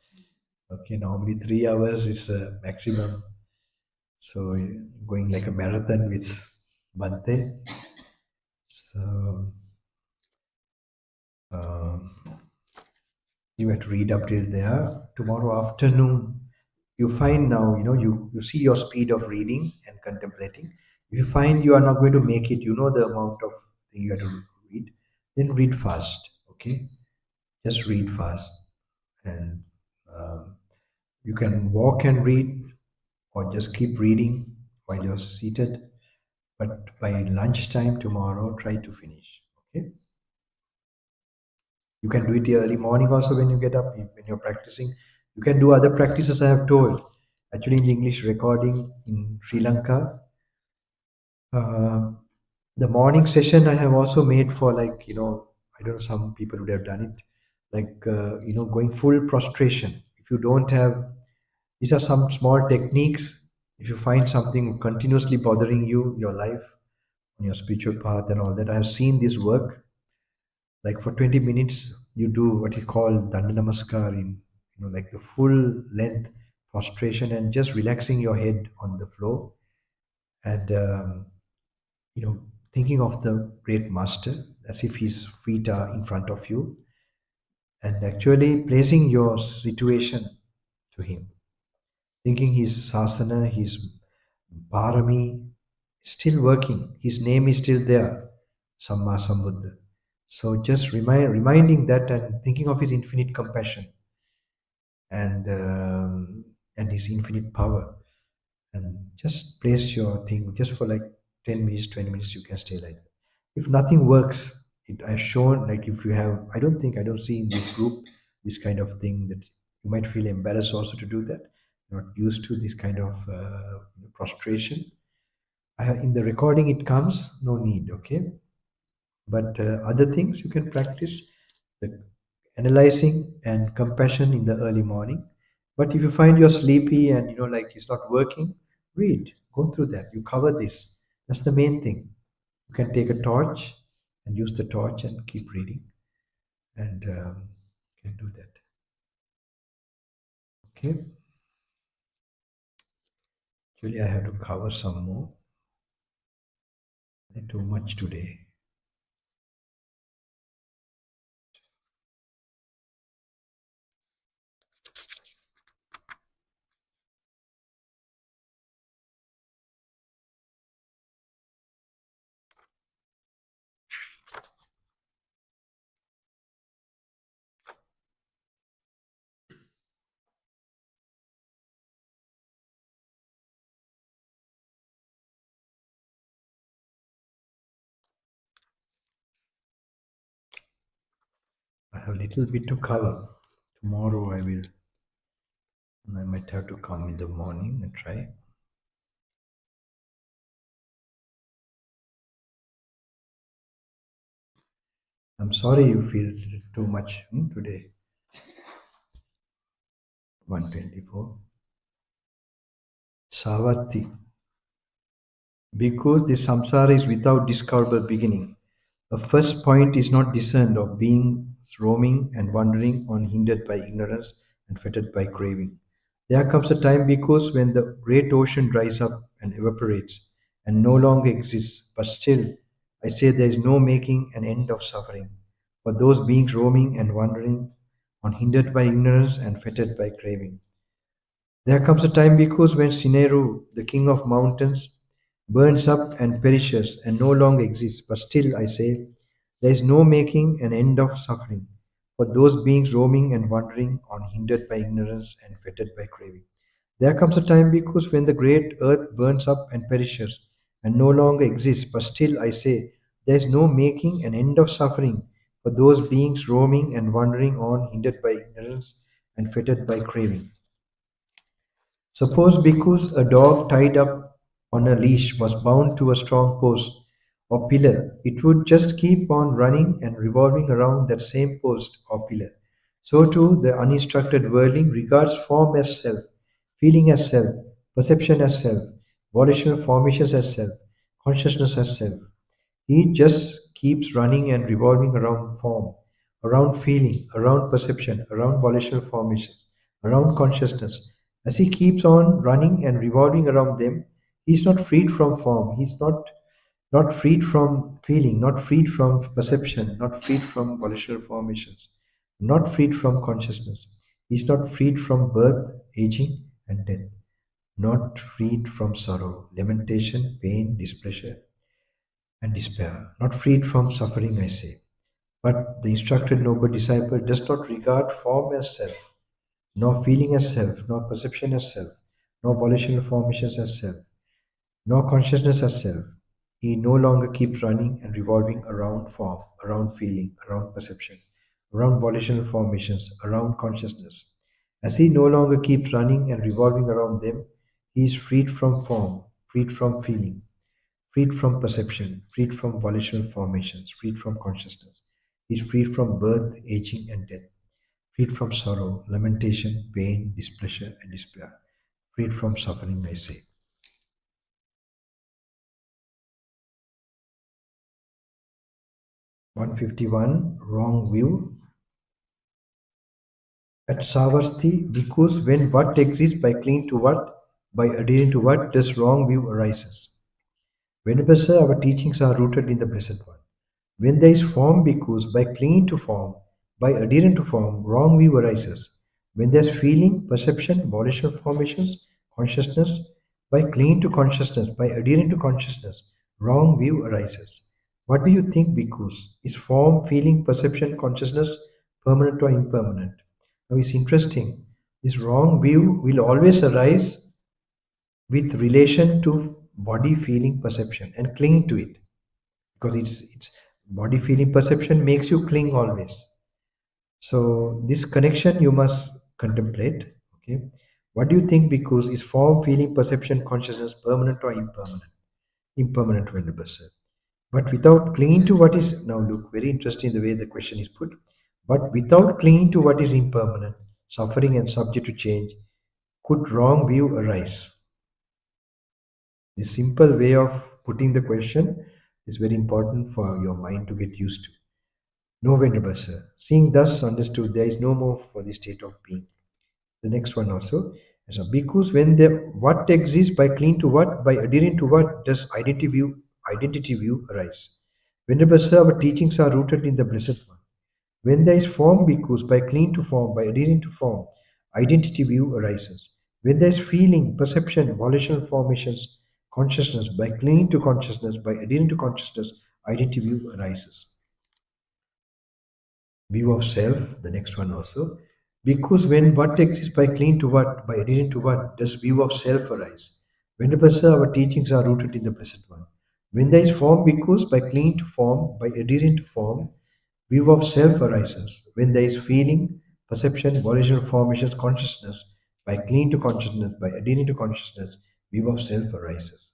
Speaker 1: Okay, normally 3 hours is maximum. So going like a marathon with Bante. So um, you have to read up till there. Tomorrow afternoon, you find now, you see your speed of reading and contemplating. If you find you are not going to make it, you know the amount of thing you have to read, then read fast, okay? Just read fast. And um, you can walk and read or just keep reading while you're seated. But by lunchtime tomorrow, try to finish, okay? You can do it early morning also when you get up, when you're practicing. You can do other practices I have told. Actually, in the English recording in Sri Lanka, uh, the morning session I have also made for like, I don't know, some people would have done it, like, going full prostration. If you don't have, these are some small techniques. If you find something continuously bothering you, your life, on your spiritual path and all that, I have seen this work. Like for 20 minutes, you do what is called Danda Namaskar in, like the full length prostration and just relaxing your head on the floor and, thinking of the great master as if his feet are in front of you and actually placing your situation to him, thinking his sasana, his parami is still working, his name is still there, Samma Sambuddha. So just reminding that and thinking of his infinite compassion and his infinite power, and just place your thing just for like 10 minutes, 20 minutes. You can stay like that. If nothing works, it I've shown, like if you have, I don't see in this group this kind of thing, that you might feel embarrassed also to do that. Not used to this kind of prostration. In the recording it comes, no need, okay. But other things you can practice, the analyzing and compassion in the early morning. But if you find you're sleepy and like it's not working, read, go through that. You cover this. That's the main thing. You can take a torch and use the torch and keep reading, and you can do that. Okay. Actually, I have to cover some more. Too much today. I have a little bit to cover. Tomorrow I might have to come in the morning and try. I'm sorry you feel too much today. 124. Savati. Because the samsara is without discoverable beginning, the first point is not discerned of being roaming and wandering unhindered by ignorance and fettered by craving. There comes a time because when the great ocean dries up and evaporates and no longer exists, but still I say there is no making an end of suffering for those beings roaming and wandering unhindered by ignorance and fettered by craving. There comes a time because when Sineru, the king of mountains, burns up and perishes and no longer exists, but still I say, there is no making an end of suffering for those beings roaming and wandering unhindered by ignorance and fettered by craving. There comes a time because when the great earth burns up and perishes and no longer exists, but still I say, there is no making an end of suffering for those beings roaming and wandering on hindered by ignorance and fettered by craving. Suppose because a dog tied up on a leash was bound to a strong post or pillar, it would just keep on running and revolving around that same post or pillar. So too, the uninstructed worldling regards form as self, feeling as self, perception as self, volitional formations as self, consciousness as self. He just keeps running and revolving around form, around feeling, around perception, around volitional formations, around consciousness. As he keeps on running and revolving around them, he's not freed from form. He's not freed from feeling, not freed from perception, not freed from volitional formations, not freed from consciousness. He's not freed from birth, aging, and death, not freed from sorrow, lamentation, pain, displeasure, and despair, not freed from suffering, I say. But the instructed noble disciple does not regard form as self, nor feeling as self, nor perception as self, nor volitional formations as self, nor consciousness as self. He no longer keeps running and revolving around form, around feeling, around perception, around volitional formations, around consciousness. As he no longer keeps running and revolving around them, he is freed from form, freed from feeling, freed from perception, freed from volitional formations, freed from consciousness. He is freed from birth, aging, and death, freed from sorrow, lamentation, pain, displeasure, and despair, freed from suffering, I say. 151, wrong view. At Savasti, because when what exists by clinging to what, by adhering to what, does wrong view arises. Venerable Sir, our teachings are rooted in the Blessed One. When there is form, because by clinging to form, by adhering to form, wrong view arises. When there is feeling, perception, volitional formations, consciousness, by clinging to consciousness, by adhering to consciousness, wrong view arises. What do you think, bhikkhus? Is form, feeling, perception, consciousness permanent or impermanent? Now it's interesting. This wrong view will always arise with relation to body, feeling, perception and cling to it, because it's body, feeling, perception makes you cling always. So this connection you must contemplate. Okay, what do you think? Because is form, feeling, perception, consciousness permanent or impermanent? Impermanent, Venerable Sir. But without clinging to what is, now look, very interesting the way the question is put. But without clinging to what is impermanent, suffering and subject to change, could wrong view arise? The simple way of putting the question is very important for your mind to get used to. No, Venerable Sir. Seeing thus understood, there is no more for the state of being. The next one also. So, because when the what exists by clinging to what, by adhering to what, does identity view arise? Venerable Sir, our teachings are rooted in the Blessed One. When there is form, because by clinging to form, by adhering to form, identity view arises. When there is feeling, perception, volitional formations, consciousness, by clinging to consciousness, by adhering to consciousness, identity view arises. View of self, the next one also. Because when what exists by clinging to what, by adhering to what, does view of self arise? Venerable Sir, our teachings are rooted in the Blessed One. When there is form, because by clinging to form, by adhering to form, view of self arises. When there is feeling, perception, volitional formations, consciousness, by clinging to consciousness, by adhering to consciousness, view of self arises.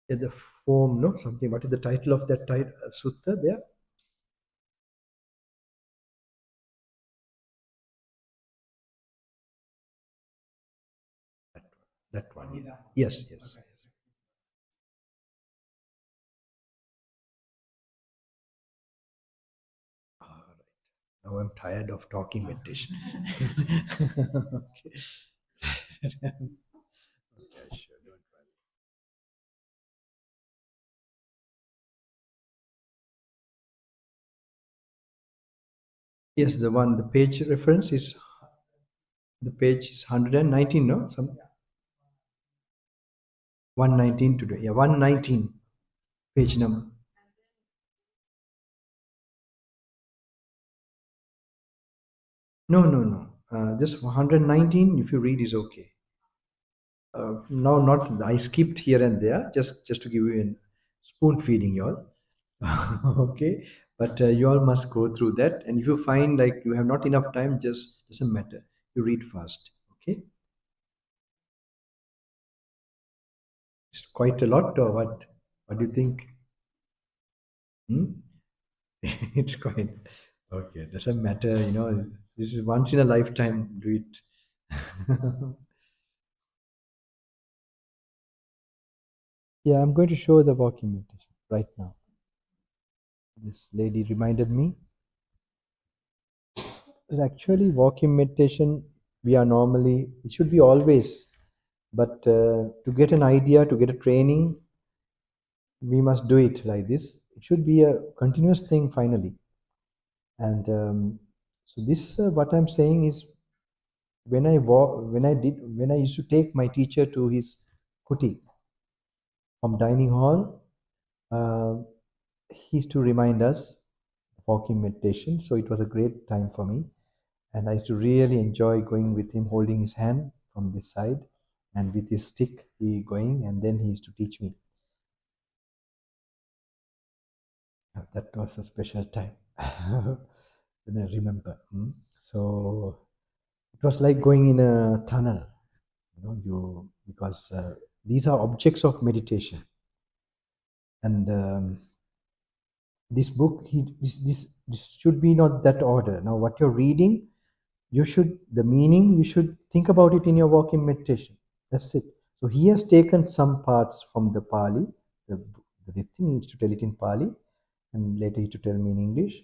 Speaker 1: Yeah, the form, no, something. What is the title of that sutta there? That one. Yeah. Yes, yes. All right. Now I'm tired of talking meditation. Okay. Okay, sure, don't worry. Yes, the one, the page reference is, the page is 119, no? Some 119 today. Yeah, 119 page number. No, no, no. Just 119, if you read, is okay. Now, not I skipped here and there, just to give you a spoon feeding, y'all. Okay, but you all must go through that, and if you find like you have not enough time, just doesn't matter. You read fast. Okay, it's quite a lot, or what? What do you think? Hmm? It's quite okay. Doesn't matter. This is once in a lifetime. Do it. Yeah, I'm going to show the walking meditation right now. This lady reminded me. It's actually walking meditation. We are normally, it should be always, but to get an idea, to get a training, we must do it like this. It should be a continuous thing finally. And so this, what I'm saying is, when I used to take my teacher to his kuti from dining hall, uh, he used to remind us walking meditation. So it was a great time for me, and I used to really enjoy going with him, holding his hand from this side, and with his stick he going, and then he used to teach me. That was a special time. When I remember. So it was like going in a tunnel, you because these are objects of meditation, and this book, this should be not that order. Now, what you're reading, the meaning, you should think about it in your walking meditation. That's it. So he has taken some parts from the Pali. The thing is to tell it in Pali, and later he to tell me in English.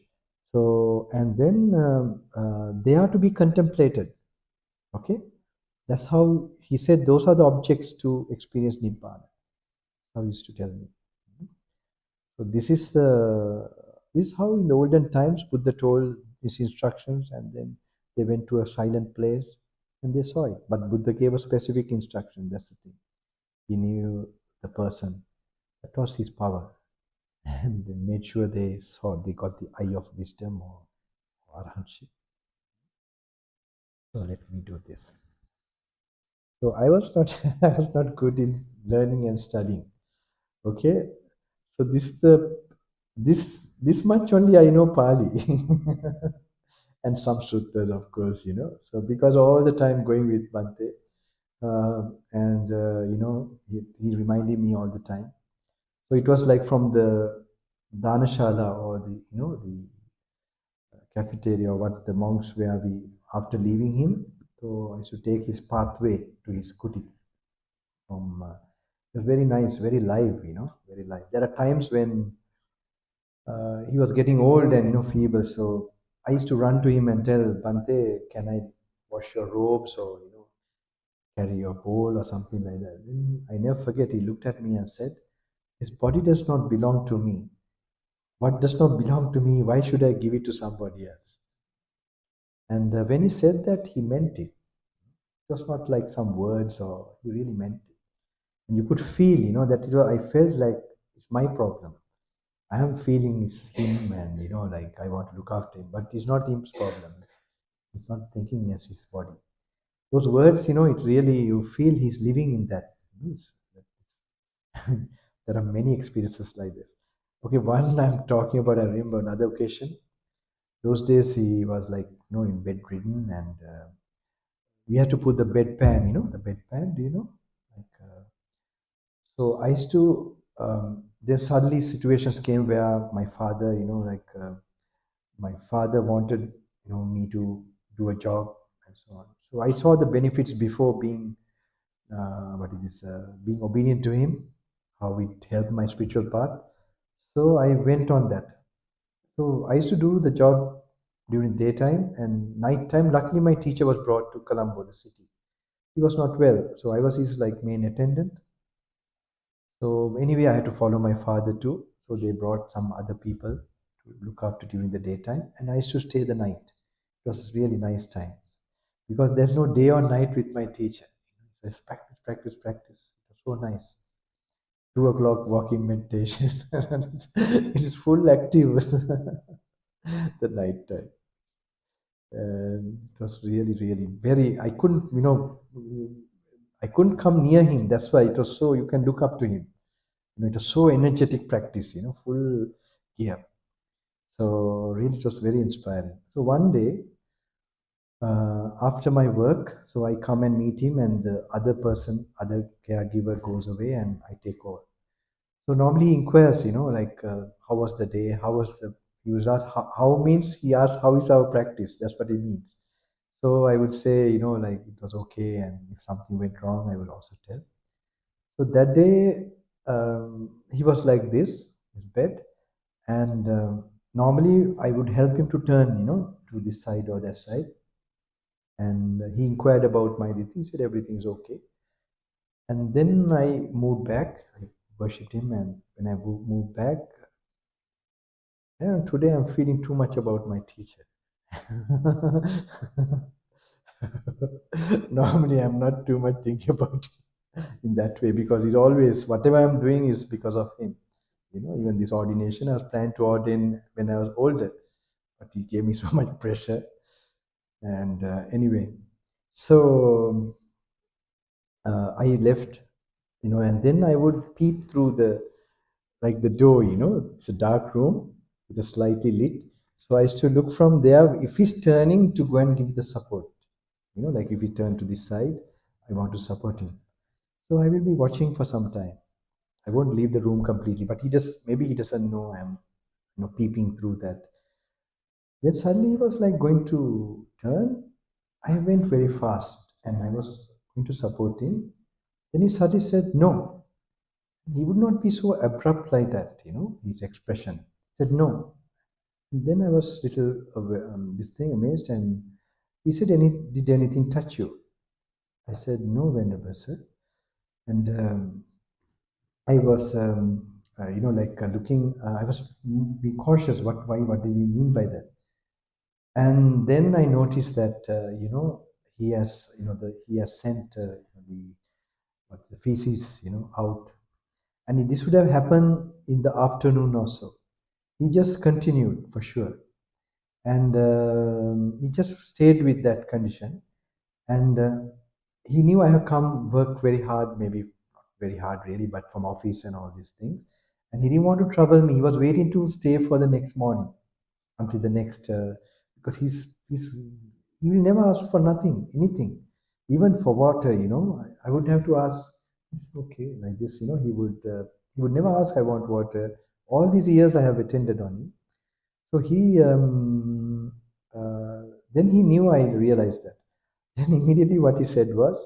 Speaker 1: So, and then they are to be contemplated. Okay, that's how he said. Those are the objects to experience nibbana. How he used to tell me. So this is how in the olden times Buddha told his instructions, and then they went to a silent place and they saw it. But Buddha gave a specific instruction. That's the thing. He knew the person. That was his power, and they made sure they saw. They got the eye of wisdom or arahantship. So let me do this. So I was not I was not good in learning and studying. Okay. So this much only I know Pali. And some sutras, of course, So because all the time going with Bante, and he reminded me all the time. So it was like from the Dhanashala or the cafeteria, what the monks where we after leaving him. So I should take his pathway to his kuti from. It was very nice, very live, very live. There are times when he was getting old and feeble. So I used to run to him and tell Bante, can I wash your robes or carry your bowl or something like that. Then I never forget. He looked at me and said, "His body does not belong to me. What does not belong to me? Why should I give it to somebody else?" And when he said that, he meant it. It was not like some words, or he really meant it. And you could feel, that I felt like it's my problem. I am feeling it's him, and like I want to look after him, but it's not him's problem. He's not thinking as his body. Those words, it really you feel he's living in that. There are many experiences like this. Okay, one I'm talking about, I remember another occasion. Those days he was like, in bedridden, and we had to put the bedpan, the bedpan, do you know? Like, so I used to, there suddenly situations came where my father, my father wanted, me to do a job and so on. So I saw the benefits before being, what is this, being obedient to him, how it helped my spiritual path. So I went on that. So I used to do the job during daytime and nighttime. Luckily, my teacher was brought to Colombo, the city. He was not well, so I was his like main attendant. So anyway, I had to follow my father too. So they brought some other people to look after during the daytime, and I used to stay the night. It was really nice time because there's no day or night with my teacher. It's practice, practice, practice. It was so nice. 2 o'clock walking meditation. It is full active the night time. And it was really, really very. I couldn't, I couldn't come near him. That's why it was so. You can look up to him. It was so energetic practice. Full gear. So really, it was very inspiring. So one day, after my work, so I come and meet him, and the other person, other caregiver goes away, and I take over. So normally he inquires, like how was the day? How was the? He was asked how means he asks how is our practice. That's what he means. So I would say, like it was okay, and if something went wrong, I would also tell. So that day, he was like this, his bed, and normally I would help him to turn, to this side or that side. And he inquired about my thing. He said everything is okay. And then I moved back. I worshipped him, and when I moved back, yeah, today I'm feeling too much about my teacher. Normally, I'm not too much thinking about in that way because he's always whatever I'm doing is because of him. Even this ordination, I was planning to ordain when I was older, but he gave me so much pressure. And anyway, so I left, and then I would peep through the door, it's a dark room with a slightly lit. So I used to look from there if he's turning to go and give the support. Like if he turn to this side, I want to support him. So I will be watching for some time. I won't leave the room completely, but maybe he doesn't know I'm peeping through that. Then suddenly he was like going to turn. I went very fast and I was going to support him. Then he suddenly said no. He would not be so abrupt like that, his expression. He said no. And then I was little this thing amazed, and he said, "Did anything touch you?" I said, "No, Venerable sir." And I was, like looking. I was be cautious. What? Why? What did he mean by that? And then I noticed that he has, he has sent the feces, out, and this would have happened in the afternoon also. He just continued for sure, and he just stayed with that condition. And he knew I have come work very hard, maybe not very hard really, but from office and all these things. And he didn't want to trouble me. He was waiting to stay for the next morning until the next, because he will never ask for nothing, anything, even for water. I would have to ask. It's okay like this. He would never ask. I want water. All these years I have attended on him. So then he knew I realized that. Then immediately what he said was,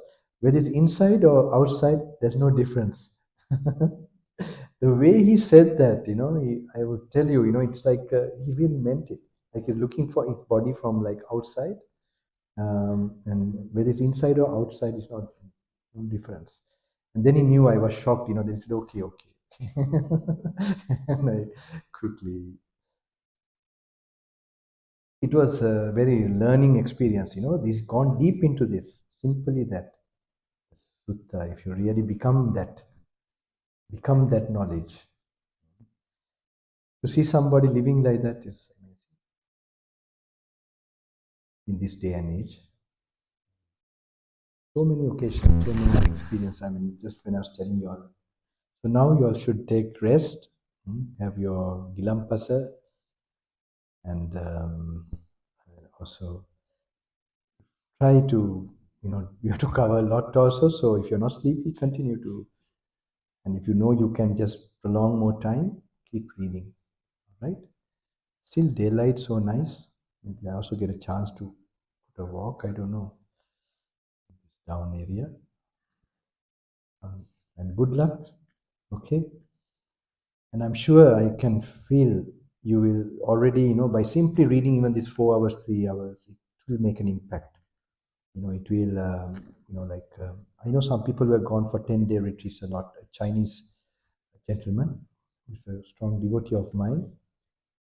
Speaker 1: whether it's inside or outside, there's no difference. The way he said that, I would tell you, it's like he really meant it. Like he's looking for his body from like outside, and whether it's inside or outside, it's not no difference. And then he knew I was shocked. They said, okay, okay, and I quickly. It was a very learning experience. This gone deep into this. Simply that sutta. If you really become that knowledge, to see somebody living like that is amazing in this day and age. So many occasions, so many experience. I mean, just when I was telling you all. So now you all should take rest, have your gilampasa, and also try to, you have to cover a lot also. So if you're not sleepy, continue to. And if you know you can just prolong more time, keep reading. Right? Still daylight so nice. Maybe I also get a chance to put a walk. I don't know. This down area. And good luck. Okay. And I'm sure I can feel you will already, by simply reading even these 4 hours, 3 hours, it will make an impact. It will, like, I know some people who have gone for 10-day retreats a lot. A Chinese gentleman who's a strong devotee of mine.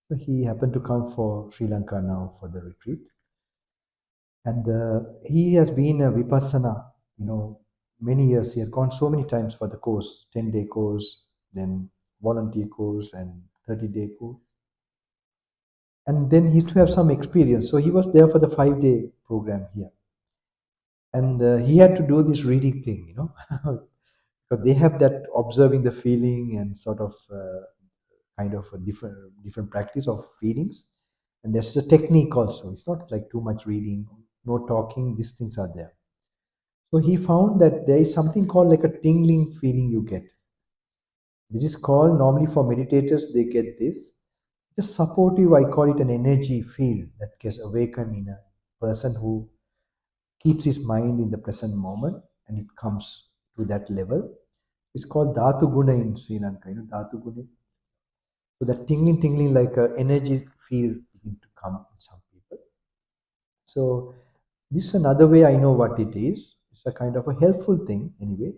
Speaker 1: So he happened to come for Sri Lanka now for the retreat. And he has been a Vipassana, many years. He has gone so many times for the course, 10-day course, then volunteer course and 30-day course. And then he used to have some experience. So he was there for the 5-day program here. And he had to do this reading thing, because they have that observing the feeling and sort of kind of a different practice of feelings. And there's a technique also. It's not like too much reading, no talking, these things are there. So he found that there is something called like a tingling feeling you get. This is called normally for meditators, they get this. Just supportive, I call it an energy field that gets awakened in a person who keeps his mind in the present moment, and it comes to that level. It's called Dhatu Guna in Sri Lanka, Dhatu Guna. So that tingling like a energy field begin to come in some people. So this is another way I know what it is. It's a kind of a helpful thing anyway.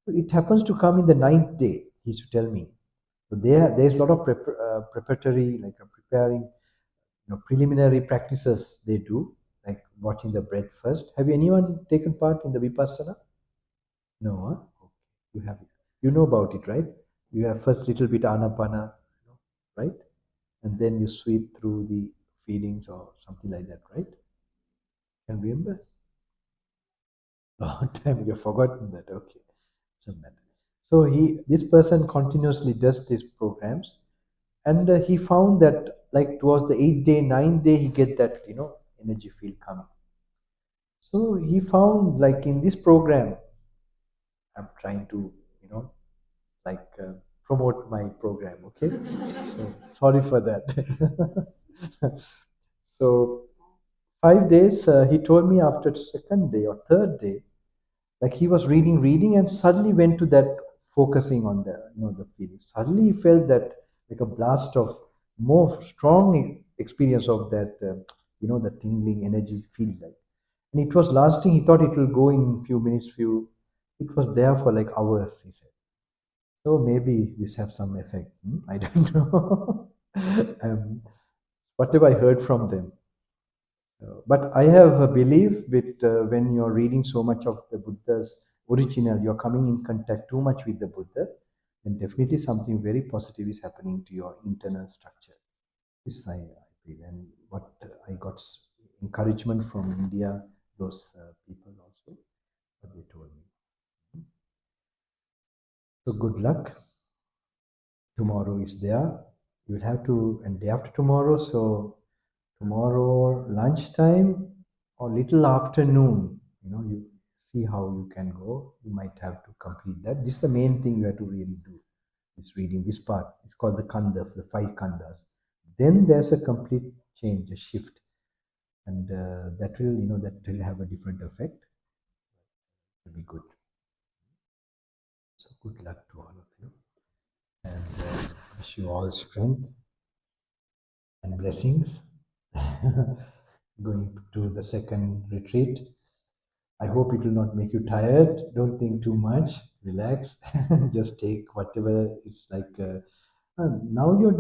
Speaker 1: It happens to come in the 9th day, he used to tell me. So there's a lot of preparatory, like preparing, preliminary practices they do, like watching the breath first. Have you anyone taken part in the Vipassana? No, huh? Okay. You have it. You know about it, right? You have first little bit anapana, right? And then you sweep through the feelings or something like that, right? Can remember? Long time you've forgotten that. Okay, doesn't matter. So this person continuously does these programs, and he found that like towards the 8th day, 9th day, he get that energy field coming. So he found like in this program, I'm trying to like promote my program. Okay, so sorry for that. So 5 days, he told me after second day or third day, like he was reading and suddenly went to that focusing on the the feelings. Suddenly he felt that like a blast of more strong experience of that, the tingling energy feel like. And it was lasting. He thought it will go in few minutes, it was there for like hours, he said. So maybe this have some effect. I don't know. um, whatever I heard from them. But I have a belief with when you're reading so much of the Buddha's original, you're coming in contact too much with the Buddha, then definitely something very positive is happening to your internal structure. This I feel, and what I got encouragement from India, those people also, what they told me. So good luck. Tomorrow is there. You will have to, and day after tomorrow. So tomorrow lunchtime or little afternoon, you see how you can go. You might have to complete that. This is the main thing you have to really do. This reading, this part. It's called the Kandas, the 5 Kandas. Then there's a complete change, a shift, and that will have a different effect. It'll be good. So good luck to all of you, and wish you all strength and blessings. Going to the second retreat. I hope it will not make you tired. Don't think too much. Relax. Just take whatever it's like. Now you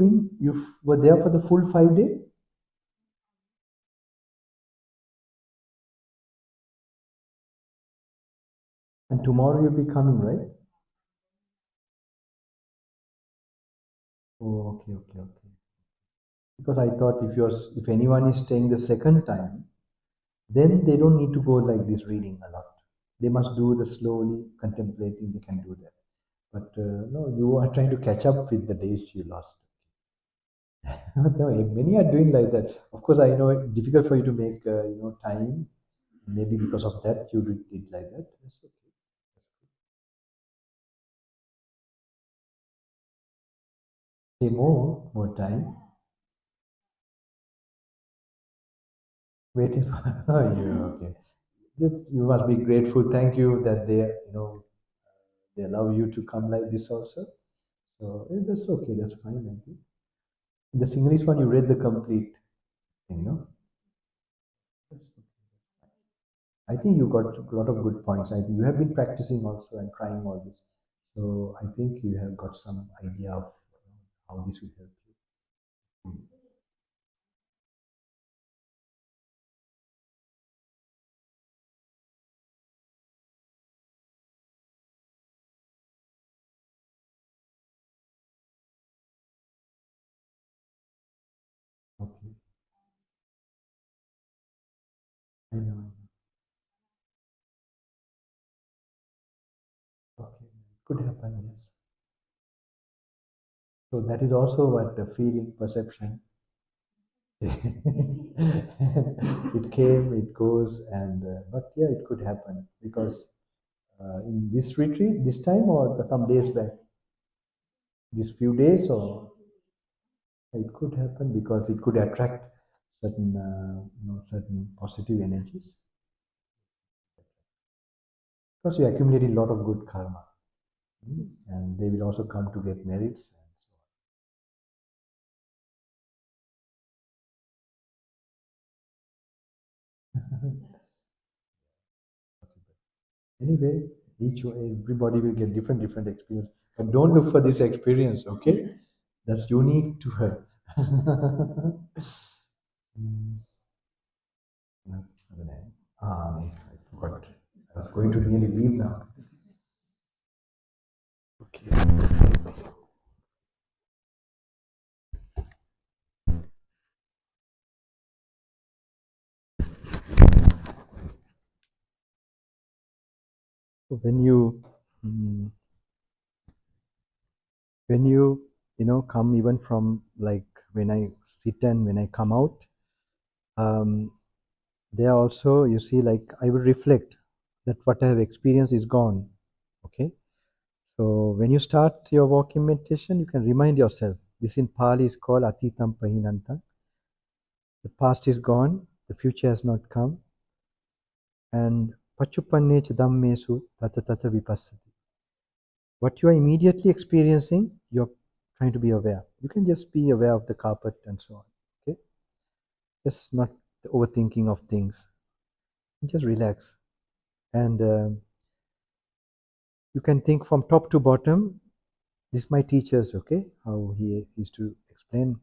Speaker 1: were there for the full 5 day, and tomorrow you'll be coming, right? Oh, okay, okay, okay. Because I thought if anyone is staying the second time, then they don't need to go like this reading a lot. They must do the slowly contemplating. They can do that. But no, you are trying to catch up with the days you lost. No, many are doing like that. Of course, I know it's difficult for you to make time. Maybe because of that, you did it like that. That's okay. Say more time. Waiting for. Oh, yeah, okay. You must be grateful. Thank you that they allow you to come like this also. So that's okay. That's fine. I think. In the Sinhalese one, you read the complete thing, no? That's okay. I think you got a lot of good points. I think you have been practicing also and trying all this. So I think you have got some idea of how this will help you. Mm. Okay. I know. Okay. Could happen, yes. So that is also what the feeling, perception. It came, it goes, and but yeah, it could happen because in this retreat, this time or some days back, these few days, or it could happen because it could attract certain positive energies because you accumulate a lot of good karma, and they will also come to get merits and so on. Anyway, everybody will get different experience, but don't look for this experience, okay? That's unique to her. Mm, no, I forgot. I was going to nearly leave now. Okay. So mm, when come even from like when I sit and when I come out, um, there also you see like I will reflect that what I have experienced is gone. Okay. So when you start your walking meditation, you can remind yourself. This in Pali is called Atitam Pahinantam. The past is gone, the future has not come, and Pachupanne Dhammesu Tata Tata Vipassati. What you are immediately experiencing, you're trying to be aware. You can just be aware of the carpet and so on. Okay.
Speaker 3: Just not overthinking of things. Just relax. And you can think from top to bottom. This is my teacher's, okay? How he used to explain.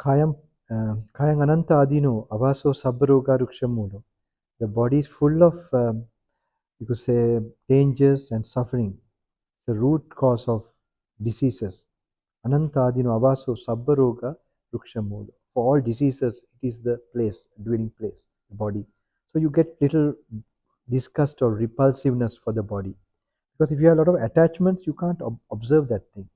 Speaker 3: Kayam Kayang Ananta Adino Avaso Sabbaroga Rukshamulo. The body is full of, you could say, dangers and suffering. It's the root cause of diseases. Ananta Adino Avaso Sabbaroga Rukshamulo. For all diseases, it is the place, dwelling place, the body. So you get little disgust or repulsiveness for the body. Because if you have a lot of attachments, you can't observe that thing.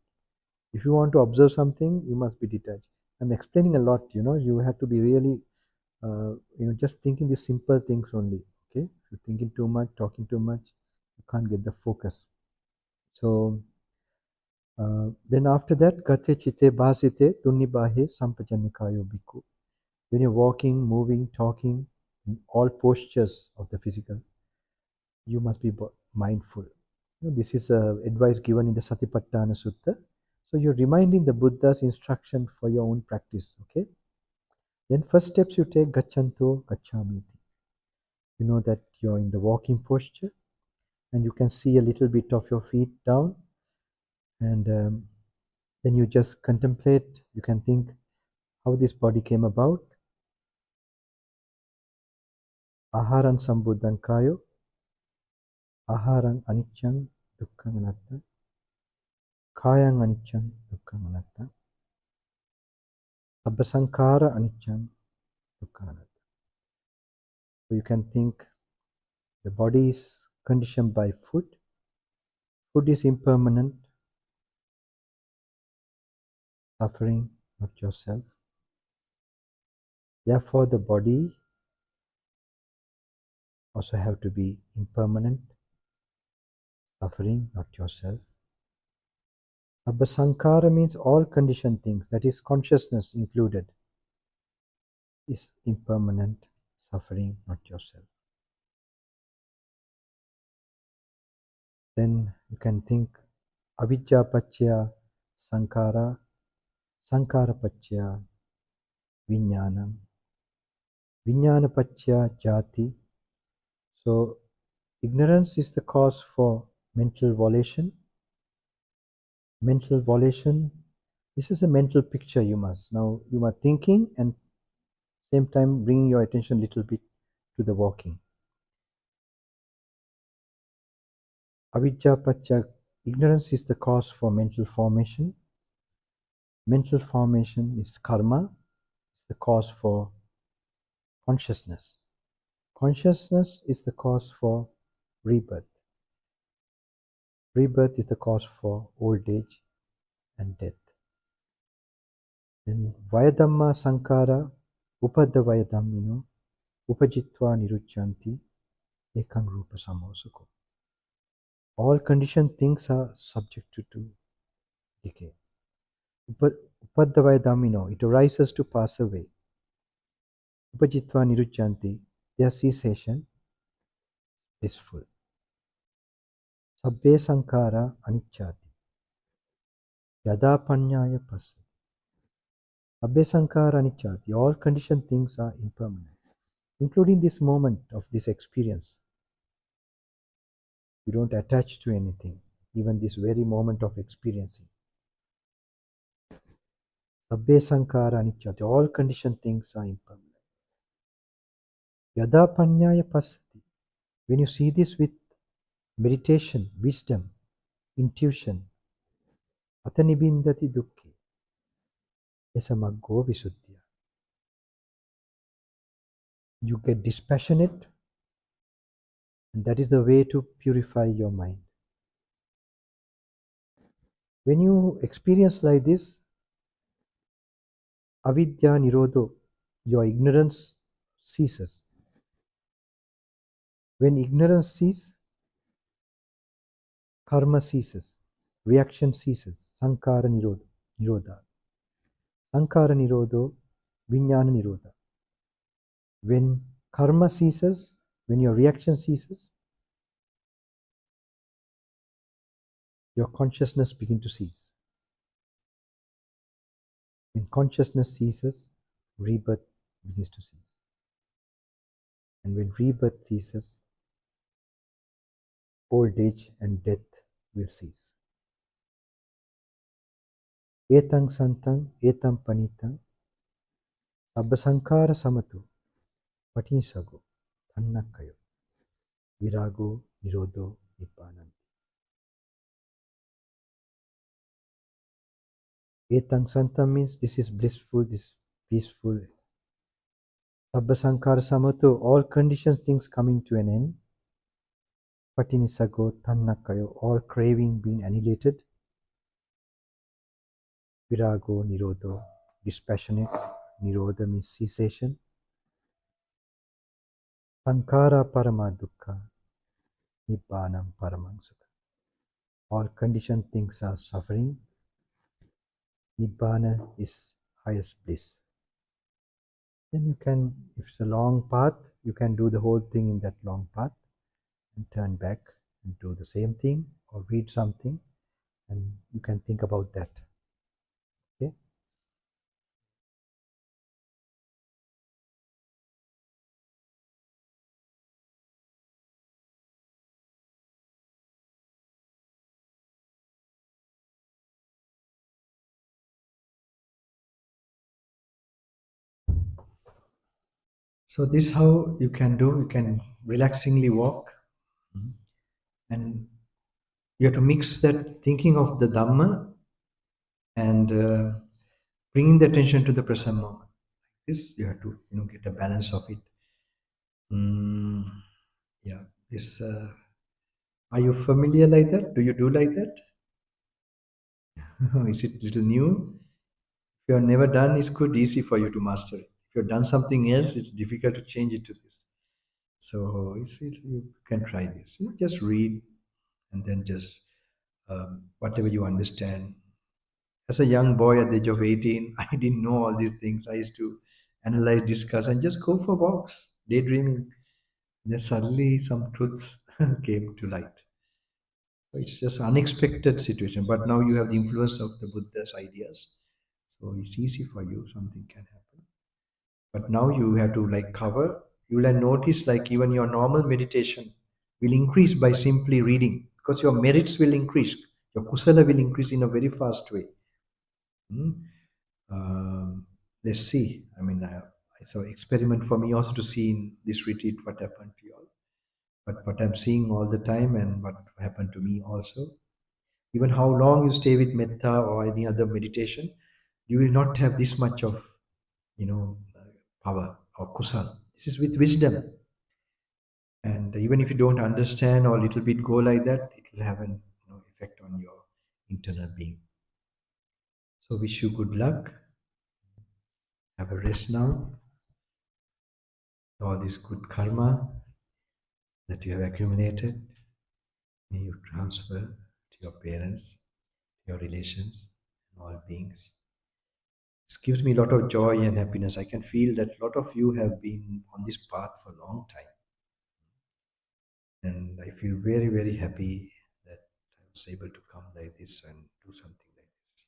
Speaker 3: If you want to observe something, you must be detached. I'm explaining a lot, you have to be really, just thinking these simple things only. Okay, if you're thinking too much, talking too much, you can't get the focus. So then after that, gate chite bhasite tunnibahe sampajanikayo bhikkhu. When you're walking, moving, talking, in all postures of the physical, you must be mindful. This is advice given in the Satipatthana Sutta. So you're reminding the Buddha's instruction for your own practice. Okay. Then first steps you take gachanto gachamiti. You know that you're in the walking posture, and you can see a little bit of your feet down, and then you just contemplate. You can think how this body came about. Aharan sambuddhan kayo, aharan anicchang dukkhaṃ anatta, kayang anicchang dukkhaṃ anatta, sabba sankhara anicchang dukkhaṃ anatta. So you can think the body is conditioned by food. Food is impermanent, suffering, not yourself. Therefore, the body also have to be impermanent, suffering, not yourself. Sabba sankhara means all conditioned things, that is consciousness included, is impermanent, suffering, not yourself. Then you can think avidya paccaya sankhara, sankhara paccaya vijnanam, vijnana paccaya jati. So ignorance is the cause for mental volition. Mental volition, this is a mental picture you must. Now you are thinking and same time bringing your attention a little bit to the walking. Avidya paccaya, ignorance is the cause for mental formation. Mental formation is karma, is the cause for consciousness. Consciousness is the cause for rebirth. Rebirth is the cause for old age and death. Then Vayadhamma Sankara Upadavayadhammino Upajitva Niruchanti Ekang Rupa Samosako. All conditioned things are subject to decay. Upadavayadhammino, it arises to pass away. Upajitva Niruchanti, their cessation, blissful. Sabbe Sankara Anicchati. Yada Panyaya Pasya. Sabbe Sankara Anicchati, all conditioned things are impermanent, including this moment of this experience. You don't attach to anything, even this very moment of experiencing. Sabbe Sankara Anicchati, all conditioned things are impermanent. Yada Panyaya Pasati, when you see this with meditation, wisdom, intuition, Atanibindati Dukkhe, Esamaggo Visuddhya. You get dispassionate, and that is the way to purify your mind. When you experience like this, avidya nirodho, your ignorance ceases. When ignorance ceases, karma ceases, reaction ceases, sankara nirodha. Sankara nirodho, vijnana nirodha. When karma ceases, when your reaction ceases, your consciousness begins to cease. When consciousness ceases, rebirth begins to cease. And when rebirth ceases, old age and death will cease. Etang santang, etam panitang, sabbasankara samatu, patisago, tannakayo, virago, nirodho, nibbanam. Etang santam means this is blissful, this is peaceful. Sabbasankara samatu, all conditioned things coming to an end. Patinisago, tannakayo, all craving being annihilated. Virago, nirodho, dispassionate. Nirodha means cessation. Sankara parama dukkha, nibbanam paramang sukha. All conditioned things are suffering. Nibbana is highest bliss. Then you can, if it's a long path, you can do the whole thing in that long path and turn back and do the same thing or read something and you can think about that. Okay?
Speaker 1: So this how you can do. You can relaxingly walk, and you have to mix that thinking of the Dhamma and bringing the attention to the present moment. This you have to get a balance of it. Yeah. This. Are you familiar like that? Do you do like that? Is it little new? If you have never done, it's good, easy for you to master it. If you've done something else, it's difficult to change it to this. So you can try this. Just read and then just whatever you understand. As a young boy at the age of 18, I didn't know all these things. I used to analyze, discuss, and just go for walks, daydreaming. Then suddenly some truths came to light. So it's just unexpected situation. But now you have the influence of the Buddha's ideas. So it's easy for you, something can happen. But now you have to like cover. You will notice like even your normal meditation will increase by simply reading because your merits will increase. Your kusala will increase in a very fast way. Hmm? Let's see. I mean, it's an experiment for me also to see in this retreat what happened to you all. But what I'm seeing all the time and what happened to me also, even how long you stay with metta or any other meditation, you will not have this much of, power or kusal. This is with wisdom. And even if you don't understand or a little bit go like that, it will have an effect on your internal being. So wish you good luck. Have a rest now. All this good karma that you have accumulated, may you transfer to your parents, your relations, and all beings. This gives me a lot of joy and happiness. I can feel that a lot of you have been on this path for a long time. And I feel very, very happy that I was able to come like this and do something like this.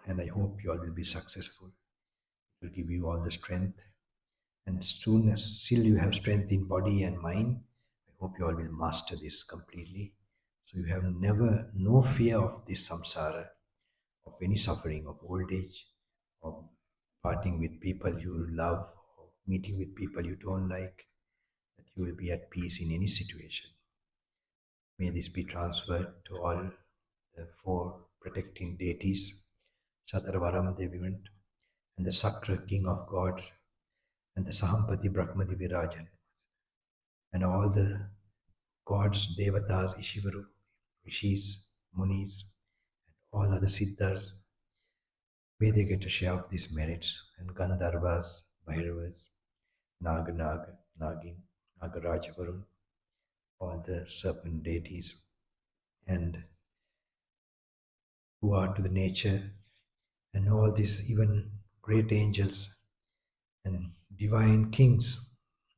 Speaker 1: And I hope you all will be successful. It will give you all the strength. And soon as still you have strength in body and mind, I hope you all will master this completely. So you have no fear of this samsara, of any suffering, of old age, of parting with people you love, or meeting with people you don't like, that you will be at peace in any situation. May this be transferred to all the four protecting deities, Sadarvaram Devivant, and the Sakra King of Gods, and the Sahampati Brahmadi Virajan, and all the gods, Devatas, Ishivaru, Rishis, Munis, and all other Siddhas. May they get a share of these merits, and Gandharvas, Bhairavas, Nagin, Nagarajavarun, all the serpent deities, and who are to the nature, and all these even great angels and divine kings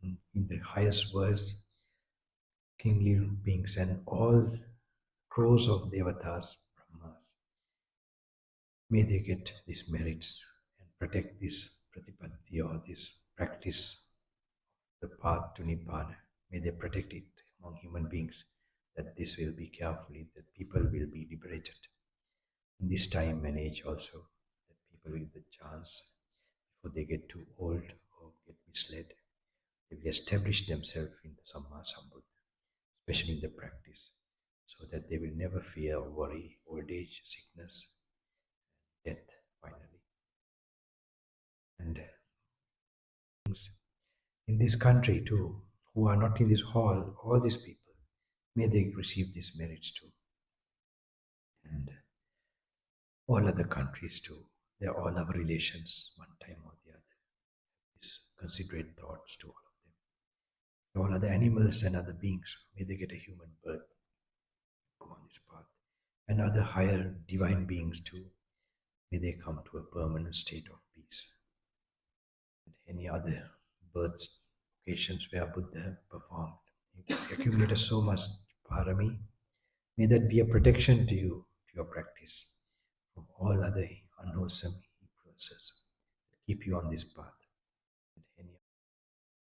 Speaker 1: in the highest worlds, kingly beings, and all crores of devatas, brahmas. may they get these merits and protect this pratipatti or this practice, the path to Nibbana. May they protect it among human beings, that this will be carefully, that people will be liberated in this time and age also, that people with the chance, before they get too old or get misled, they will establish themselves in the Samma Sambuddha, especially in the practice, so that they will never fear or worry old age, sickness, death finally. And in this country too, who are not in this hall, all these people, may they receive these merits too. And all other countries too, they are all our relations, one time or the other. These considerate thoughts to all of them. All other animals and other beings, may they get a human birth, go on this path. And other higher divine beings too, may they come to a permanent state of peace. And any other births, occasions where Buddha performed, he accumulated so much parami, may that be a protection to you, to your practice, from all other unwholesome influences that keep you on this path.